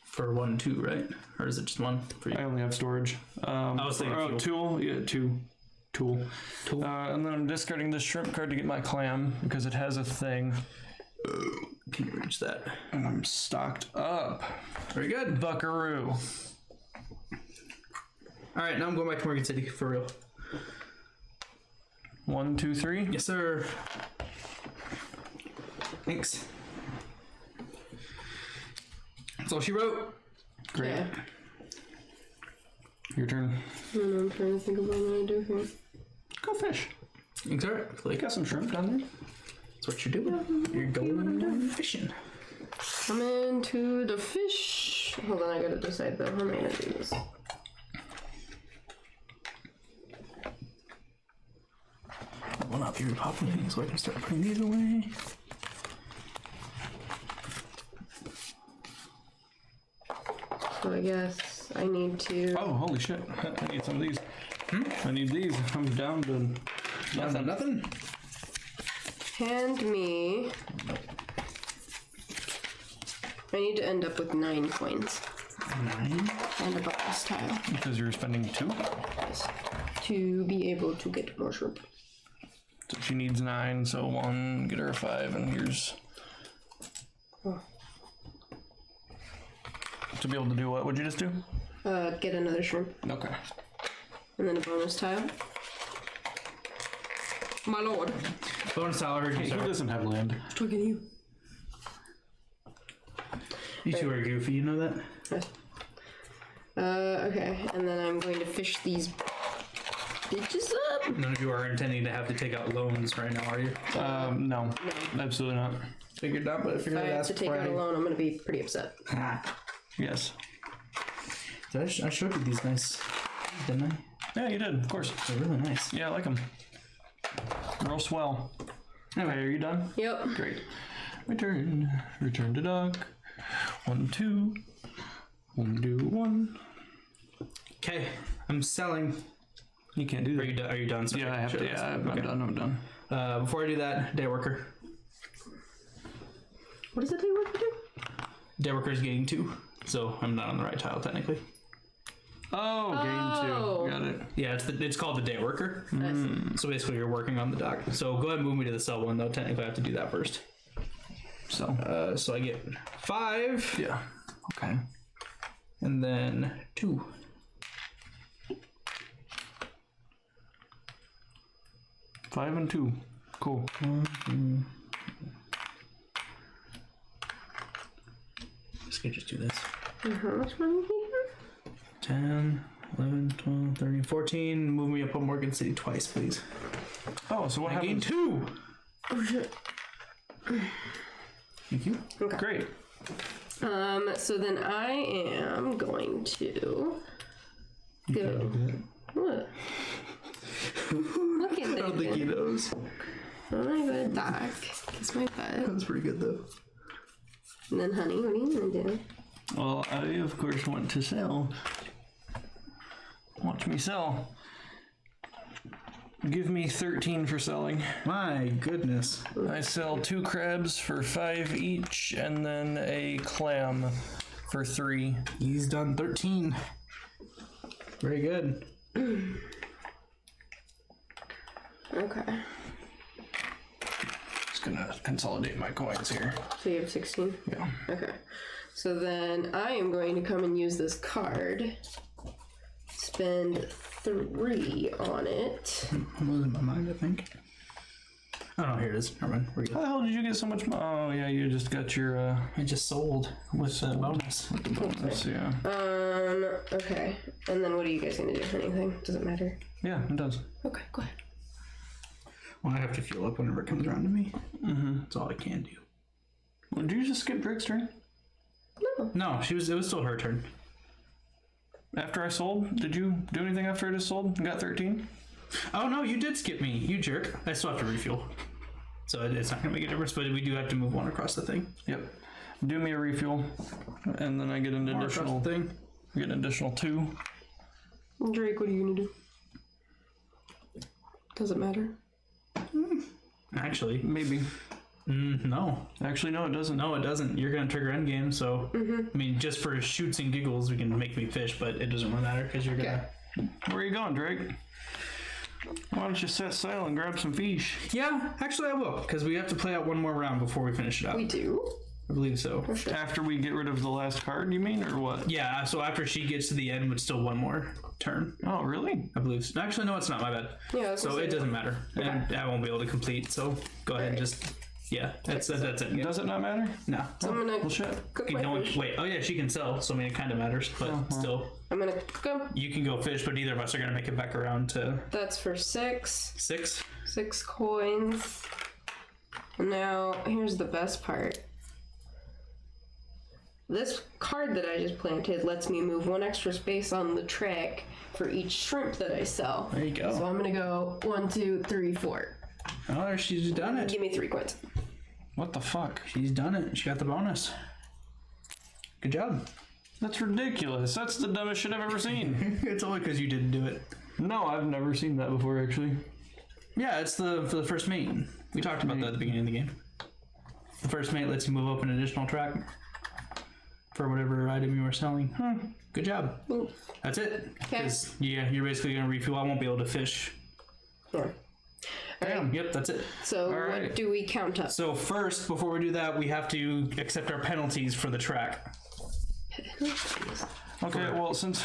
For 1, 2, right? Or is it just 1 for you? I only have storage. I was thinking fuel. tool. Yeah, 2. Tool. Tool. And then I'm discarding this shrimp card to get my clam because it has a thing. Can you reach that? And I'm stocked up. Very good. Buckaroo. All right, now I'm going back to Morgan City for real. 1, 2, 3. Yes, sir. Thanks. That's all she wrote. Great. Yeah. Your turn. I'm trying to think of what I'm gonna do here. Go fish. Exactly. Got some shrimp down there. That's what you're doing. You're going fishing. I'm into the fish. Hold on, I gotta decide though. How am I gonna do this? Well, not be repopulating, so I can start putting these away. So I guess I need to. Oh, holy shit. I need some of these. I need these. I'm down to Nothing. Hand me. I need to end up with 9 coins 9. and a bonus tile because you're spending 2. to be able to get more shrimp. So she needs 9, so 1, get her a 5, and here's... Oh. To be able to do what? What'd you just do? Get another shrimp Okay. and then a bonus tile. My lord. Bonus salary. He doesn't have land. Talking to you. You two are goofy, you know that? Okay, and then I'm going to fish these bitches up. None of you are intending to have to take out loans right now, are you? No. Absolutely not. Figured out, but if you're If I gonna have ask to take out a loan, I'm going to be pretty upset. Yes. I showed you these nice, didn't I? Yeah, you did, of course. They're really nice. Yeah, I like them. Real swell. Anyway, are you done? Yep. Great. Return to dock. 1, 2. 1, 2, 1. Okay, I'm selling. You can't do that. Are you done? Sorry. Yeah, I have to. Yeah, I'm done. I'm done. Before I do that, day worker. What does the day worker do? Day worker is getting 2, so I'm not on the right tile technically. Oh, gain 2. Got it. Yeah, it's called the day worker. I see. So basically, you're working on the dock. So go ahead and move me to the sell one, though. Technically, I have to do that first. So. So I get 5. Yeah. Okay. And then 2. Five and 2. Cool. Just do this. How much money do you have? 10, 11, 12, 13, 14. Move me up on Morgan City twice, please. Oh, so what I gained happened? 2. Oh shit. Thank you. Okay. Great. So then I am going to go. What? Look at I don't think he that. knows. I'm gonna go to dock. Kiss my butt. That's pretty good, though. And then, honey, what are you gonna do? Well, I of course want to sell. Watch me sell. Give me 13 for selling. My goodness. I sell 2 crabs for 5 each, and then a clam for 3. He's done 13. Very good. Okay. Just gonna consolidate my coins here. So you have 16? Yeah. Okay. So then I am going to come and use this card. Spend 3 on it. I'm losing my mind, I think. Oh, no, here it is. Never mind. We're good. How the hell did you get so much money? Oh, yeah, you just got your, I just sold with the bonus. bonus, yeah. Okay. And then what are you guys gonna do? Anything? Does it matter? Yeah, it does. Okay, go ahead. Well, I have to fuel up whenever it comes around to me. Mm-hmm. That's all I can do. Well, did you just skip Drake's turn? No, it was still her turn. After I sold? Did you do anything after I just sold and got 13? Oh, no, you did skip me. You jerk. I still have to refuel. So it's not going to make a difference, but we do have to move one across the thing. Yep. Do me a refuel, and then I get an One additional across the thing. Get an additional 2. Drake, what are you gonna do? Does it matter? Actually, Maybe. no. Actually, no, it doesn't. No, it doesn't. You're going to trigger endgame, so... I mean, just for shoots and giggles, we can make me fish, but it doesn't really matter, because you're going to... Where are you going, Drake? Why don't you set sail and grab some fish? Yeah, actually I will, because we have to play out one more round before we finish it out. We do? I believe so. After we get rid of the last card, you mean, or what? Yeah, so after she gets to the end, it's still one more turn. Oh, really? I believe so. Actually, no, it's not. My bad. Yeah, that's So it doesn't matter. And I won't be able to complete, so go ahead and just Yeah, that's it. Yeah. Does it not matter? No. So I'm gonna Well, shit. cook You my don't, fish. wait. Oh yeah, she can sell. So I mean, it kind of matters, but still, I'm gonna cook 'em. you can go fish. But neither of us are gonna make it back around to That's for 6. 6. 6 coins. Now, here's the best part. This card that I just planted lets me move 1 extra space on the track for each shrimp that I sell. There you go. So I'm gonna go 1, 2, 3, 4. Oh, she's done it. Give me 3 coins. What the fuck? She's done it. She got the bonus. Good job. That's ridiculous. That's the dumbest shit I've ever seen. It's only because you didn't do it. No, I've never seen that before, actually. Yeah, it's for the first mate. We talked about that at the beginning of the game. The first mate lets you move up an additional track for whatever item you were selling. Good job. Ooh. That's it. Okay. 'Cause, yeah, you're basically gonna refuel. I won't be able to fish. Yeah. Damn. Yep, that's it. So right. what do we count up? So first, before we do that, we have to accept our penalties for the track. Okay, well, since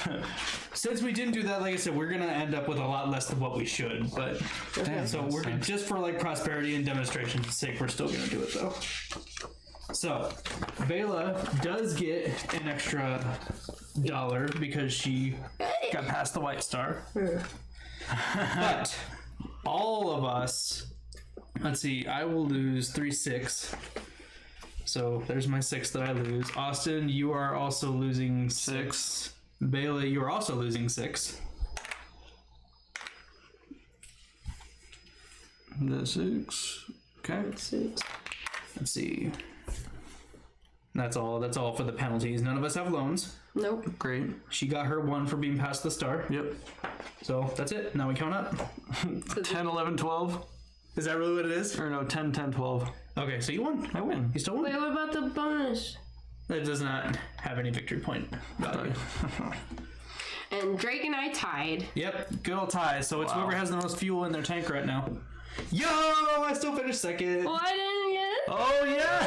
We didn't do that, like I said, we're gonna end up with a lot less than what we should. But so we're just for like prosperity and demonstration's sake, we're still gonna do it though. So Bela does get an extra $1 because she got past the white star. But all of us, let's see, I will lose 3, 6. So there's my 6 that I lose. Austin, you are also losing 6. Bela, you are also losing 6. the 6. Okay. Let's see. That's all for the penalties. None of us have loans. Nope. Great. She got her 1 for being past the star. Yep. So that's it. Now we count up. 10, 11, 12. Is that really what it is? Or no, 10, 10, 12. Okay, so you won. I win. You still won. Wait, what about the bonus? That does not have any victory point value. And Drake and I tied. Yep, good old tie. So it's whoever has the most fuel in their tank right now. Yo, I still finished second. Well, I didn't get Oh, yeah!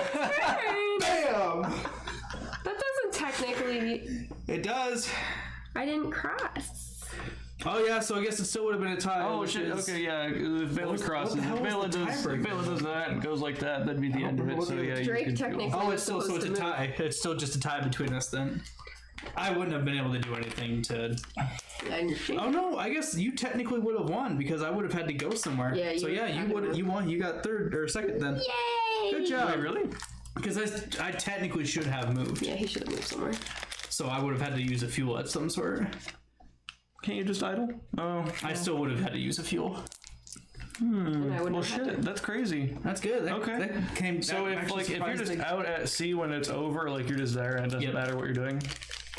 Bam! That doesn't technically. It does. I didn't cross. Oh yeah, so I guess it still would have been a tie. Oh, which shit. is- Okay, yeah. If Bela crosses, what the hell if was Bela the does, tiebreaker? if Bela does that and goes like that, that'd be the end of it. So, yeah, you Drake can technically- fuel. Oh, it's still so it's a supposed to move. tie. It's still just a tie between us then. I wouldn't have been able to do anything to. Oh no, I guess you technically would have won because I would have had to go somewhere. Yeah, So you yeah, you would. You won. You got third or second then. Yay! Good job. Wait, really? Because I technically should have moved, Yeah, he should have moved somewhere. so I would have had to use a fuel of some sort. Can't you just idle? Oh. I still would have had to use a fuel. And I would Well, have had shit. That's crazy. That's good. Okay. That came. So that if actually like if you're surprised just me. out at sea when it's over, like you're just there and it doesn't Yep. matter what you're doing,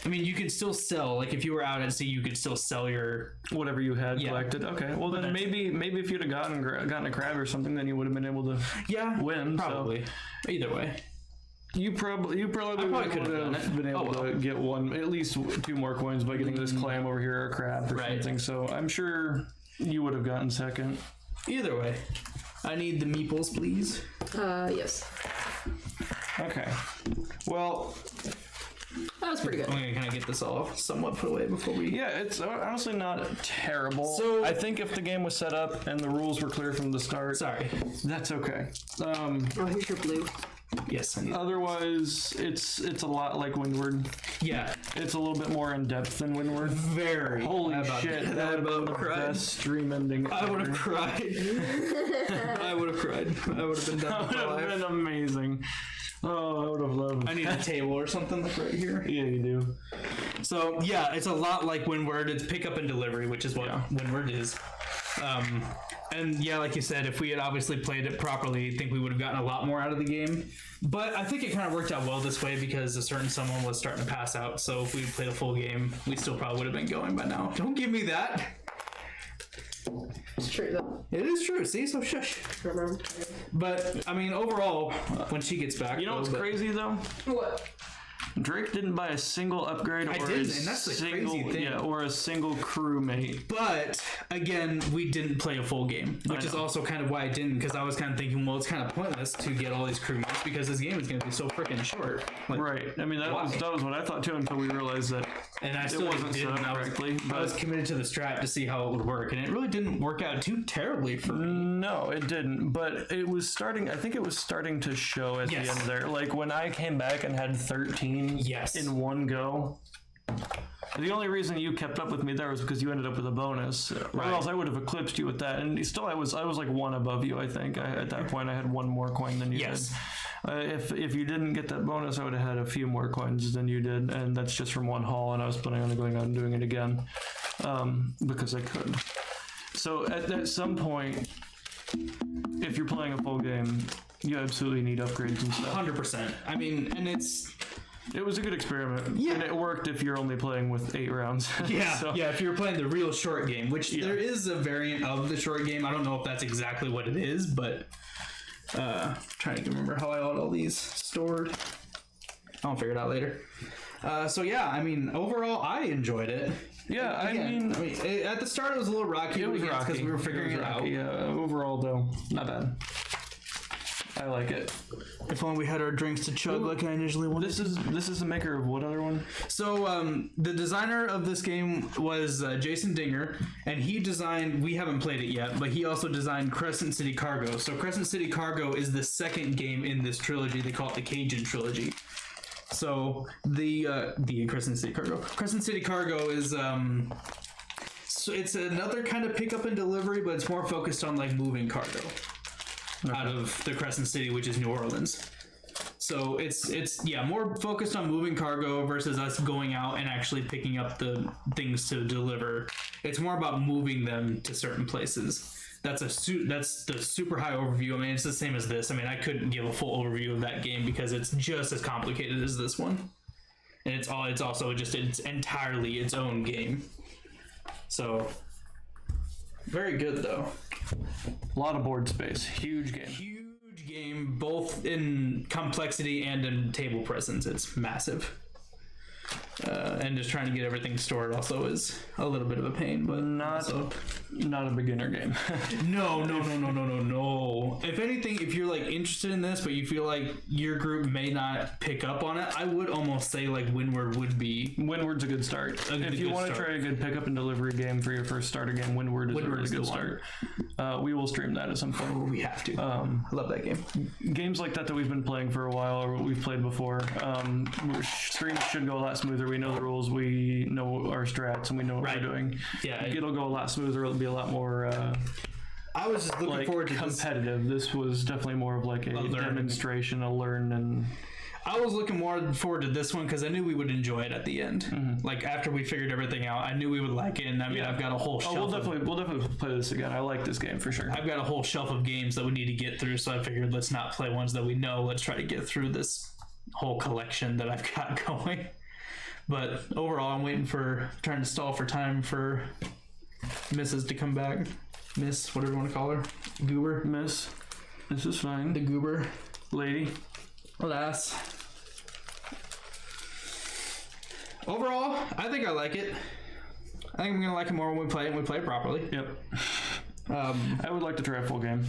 I mean, you could still sell. Like if you were out at sea, you could still sell your. whatever you had Yeah. collected. Okay. Well then maybe if you'd have gotten a crab or something, then you would have been able to win. Probably. Either way. So you probably probably would could have done have it. been able Oh, well. to get at least 2 more coins by getting this clam over here or a crab or Right. something. So I'm sure you would have gotten second. Either way. I need the meeples, please. yes. Okay. Well, That was pretty good. I'm gonna kind of get this all somewhat put away before we. yeah, it's honestly not terrible. So- I think if the game was set up and the rules were clear from the start, Sorry. that's okay. Oh, here's your blue. Yes, I need. Otherwise, it's a lot like Windward. Yeah. It's a little bit more in depth than Windward. Very. Holy About shit! that. That would have been the cried. best stream ending. I would have ever. cried. I would have cried. I would have been done That with would my have life. been amazing. Oh, I would have loved. I need a table or something like right here. Yeah, you do. So yeah, it's a lot like Windward. It's pickup and delivery, which is what Windward is. And yeah, like you said, if we had obviously played it properly, I think we would have gotten a lot more out of the game. But I think it kind of worked out well this way because a certain someone was starting to pass out. So if we played a full game, we still probably would have been going by now. Don't give me that. It's true though. It is true. See, so shush. But I mean, overall, when she gets back, You know what's though, crazy though? What? Drake didn't buy a single upgrade or didn't, and that's the crazy thing. Yeah, or a single crewmate. But again, we didn't play a full game, which is also kind of why I didn't, because I was kind of thinking, well, it's kind of pointless to get all these crewmates because this game is going to be so freaking short. Like, Right. I mean, that was what I thought too until we realized that and I it still wasn't set didn't. up correctly. I was committed to the strat to see how it would work, and it really didn't work out too terribly for me. No, it didn't. But it was starting. I think it was starting to show at the end there. Like when I came back and had 13 in one go. The only reason you kept up with me there was because you ended up with a bonus. Or else I would have eclipsed you with that. And still, I was like one above you. I think at that point I had one more coin than you did. If you didn't get that bonus, I would have had a few more coins than you did, and that's just from one haul. And I was planning on going out and doing it again because I could. So at some point, if you're playing a full game, you absolutely need upgrades and stuff. 100%. I mean, and it was a good experiment. Yeah. And it worked if you're only playing with 8 rounds. Yeah. Yeah, if you're playing the real short game, which there is a variant of the short game. I don't know if that's exactly what it is, but trying to remember how I had all these stored. I'll figure it out later. So yeah, I mean, overall, I enjoyed it. Yeah, I mean, at the start it was a little rocky. It was rocky because we were figuring it out. Yeah, overall though, not bad. I like it. If only we had our drinks to chug like I initially wanted. This is the maker of what other one? So the designer of this game was Jason Dinger, and he designed. We haven't played it yet, but he also designed Crescent City Cargo. So Crescent City Cargo is the second game in this trilogy. They call it the Cajun trilogy. So the Crescent City Cargo is so it's another kind of pickup and delivery, but it's more focused on like moving cargo out of the Crescent City, which is New Orleans. So it's more focused on moving cargo versus us going out and actually picking up the things to deliver. It's more about moving them to certain places. That's the super high overview. I mean, it's the same as this. I mean, I couldn't give a full overview of that game because it's just as complicated as this one, and it's entirely its own game. So very good though. A lot of board space. Huge game. Huge game, both in complexity and in table presence. It's massive. And just trying to get everything stored also is a little bit of a pain, but not a beginner game. No. If anything, if you're like interested in this, but you feel like your group may not pick up on it, I would almost say like Windward would be. Windward's a good start. If you want to try a good pickup and delivery game for your first starter game, Windward is a really good start. We will stream that at some point. Oh, we have to. I love that game. Games like that we've been playing for a while, or we've played before. Streams should go a lot smoother. We know the rules, we know our strats, and we know what we're doing. Yeah, it'll go a lot smoother. It'll be a lot more. I was just looking forward to competitive. This was definitely more of like a demonstration, a learn, and I was looking more forward to this one because I knew we would enjoy it at the end. Mm-hmm. Like after we figured everything out, I knew we would like it. And I mean, I've got a whole shelf. We'll definitely play this again. I like this game for sure. I've got a whole shelf of games that we need to get through, so I figured let's not play ones that we know. Let's try to get through this whole collection that I've got going. But overall, I'm trying to stall for time for Mrs. to come back. Miss, whatever you want to call her. Goober. Miss. This is fine. The goober. Lady. Lass. Overall, I think I like it. I think I'm going to like it more when we play it and we play it properly. Yep. I would like to try a full game.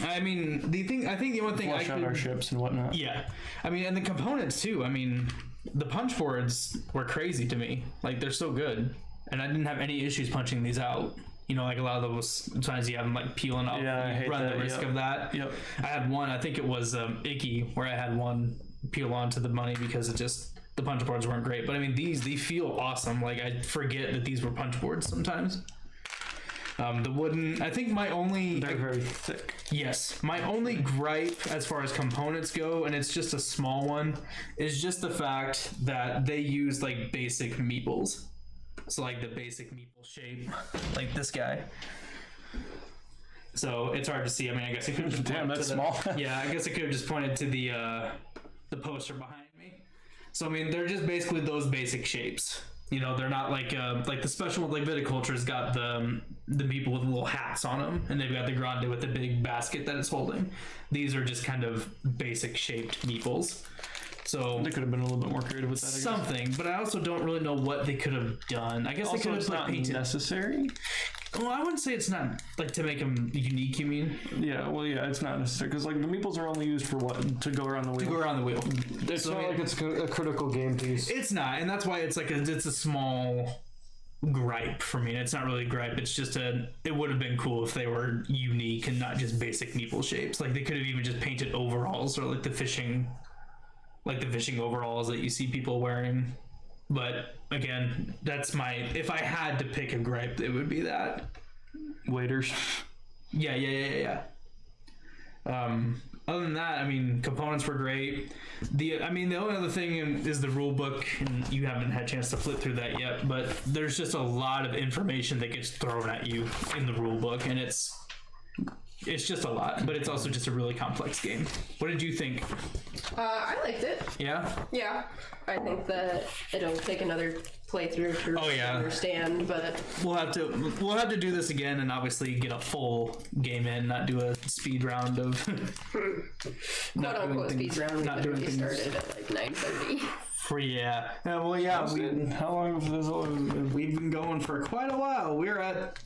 I mean, I think the only thing Flush out our ships and whatnot. Yeah. I mean, and the components too. I mean, the punch boards were crazy to me. Like, they're so good. And I didn't have any issues punching these out. You know, like a lot of those, sometimes you have them like peeling off. Yeah, I hate run that. the risk of that. Yep. I had one, I think it was Icky, where I had one peel onto the money because the punch boards weren't great. But I mean, they feel awesome. Like, I forget that these were punch boards sometimes. The wooden, I think they're very thick. Yes. My only gripe as far as components go, and it's just a small one, is just the fact that they use like basic meeples. So like the basic meeple shape, like this guy. So it's hard to see. I mean, I guess I could have just damn, that's small. Yeah, I guess I could have just pointed to the poster behind me. So I mean, they're just basically those basic shapes. You know, they're not like the special one, like Viticulture's got the people with little hats on them, and they've got the Grande with the big basket that it's holding. These are just kind of basic shaped meeples. So They could have been a little bit more creative with that. I guess. something, but I also don't really know what they could have done. I guess they Also, could it's have not painted. necessary. Well, I wouldn't say it's not like to make them unique. You mean Yeah, well, yeah, it's not necessary because like the meeples are only used for what, to go around the wheel. to go around the wheel? It's So, not I mean, like it's a critical game piece. It's not, and that's why it's like it's a small gripe for me. It's not really a gripe. It's just it would have been cool if they were unique and not just basic meeple shapes. Like they could have even just painted overalls or like the fishing overalls that you see people wearing. But again, that's if I had to pick a gripe, it would be that. Waiters. Yeah. Other than that, I mean, components were great. The only other thing is the rule book, and you haven't had a chance to flip through that yet, but there's just a lot of information that gets thrown at you in the rule book, and it's just a lot, but it's also just a really complex game. What did you think? I liked it. Yeah? Yeah. I think that it'll take another playthrough to understand, but We'll have to do this again and obviously get a full game in, not do a speed round of quote unquote speed round. not doing things. Started at like 9:30. How long have this? We've been going for quite a while. We're at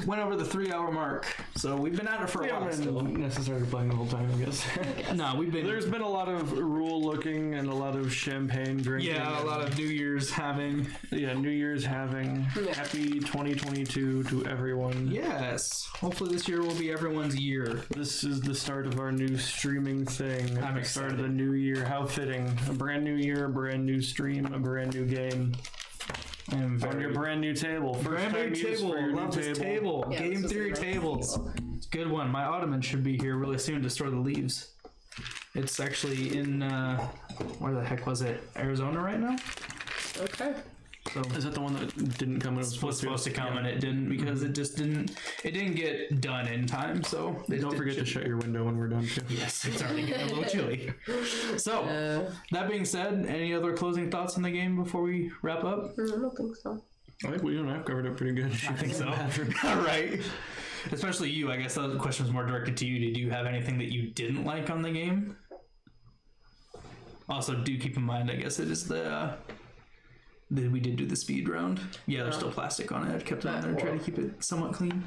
went over the 3-hour mark, so we've been at it for a while. Still. Necessarily playing the whole time, I guess. No, we've been. There's been a lot of rule looking and a lot of champagne drinking. Yeah, a lot of New Year's having. Yeah, New Year's having. Happy 2022 to everyone. Yes. Hopefully this year will be everyone's year. This is the start of our new streaming thing. I'm the start of excited. the new year. How fitting. A brand new year, a brand new stream, a brand new game. And On your brand new table. First brand new time use table. for your Love new this table. Yeah, Game this is theory a nice tables. table. It's a good one. My ottoman should be here really soon to store the leaves. It's actually in where the heck was it? Arizona right now. Okay. So Is that the one that didn't come when it was supposed to come and it didn't because it didn't get done in time. So Don't forget to shut your window when we're done too. Yes, it's already getting a little chilly. So that being said, any other closing thoughts on the game before we wrap up? I don't think so. I think we and I have covered it pretty good. I think so. All right. Especially you. I guess the question was more directed to you. Did you have anything that you didn't like on the game? Also, do keep in mind, I guess it is we did do the speed round. Yeah, there's still plastic on it. I kept it on there, trying to keep it somewhat clean.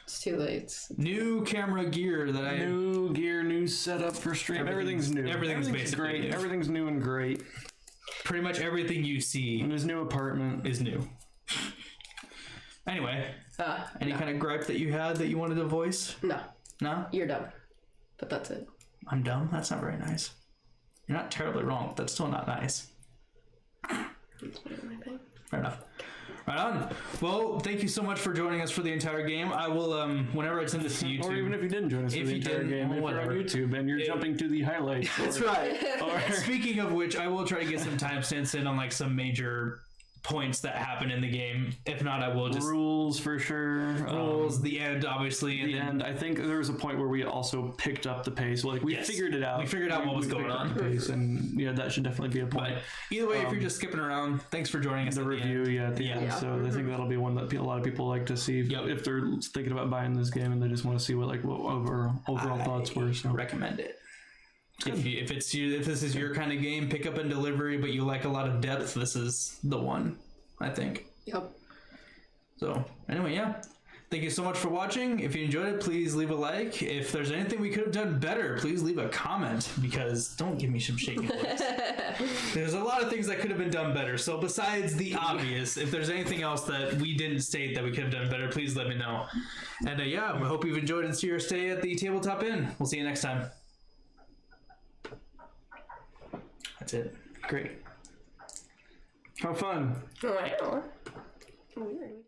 It's too late. New camera gear that I New gear, new setup for stream. Everything's new. Everything's basically great. new. Everything's new and great. pretty much everything you see And his new apartment. is new. Anyway, any no. kind of gripe that you had that you wanted to voice? No, No? you're dumb. But that's it. I'm dumb? That's not very nice. You're not terribly wrong, but that's still not nice. Fair enough. Right on. Well, thank you so much for joining us for the entire game. I will, whenever I send this to YouTube. Or even if you didn't join us for If the you entire didn't, game, well, if you're on whatever. YouTube and you're jumping to the highlights. That's right. Speaking of which, I will try to get some timestamps in on like some major points that happen in the game. If not, I will just Rules for sure. rules, the end, obviously, and The then end. I think there was a point where we also picked up the pace. Like we Yes. figured it out. We figured out what was going picked up on. the pace, and yeah, that should definitely be a point. But either way, if you're just skipping around, thanks for joining us. The at review, end. yeah, at the Yeah. end. Yeah. So I think that'll be one that a lot of people like to see if they're thinking about buying this game and they just want to see what overall thoughts were. So Recommend it. If this is your kind of game, pick up and delivery, but you like a lot of depth, this is the one, I think. Yep. So anyway, yeah. Thank you so much for watching. If you enjoyed it, please leave a like. If there's anything we could have done better, please leave a comment, because don't give me some shaky looks. There's a lot of things that could have been done better. So besides the obvious, if there's anything else that we didn't state that we could have done better, please let me know. And yeah, we hope you've enjoyed your stay at the Tabletop Inn. We'll see you next time. That's it. great. Have fun. Wow. Weird.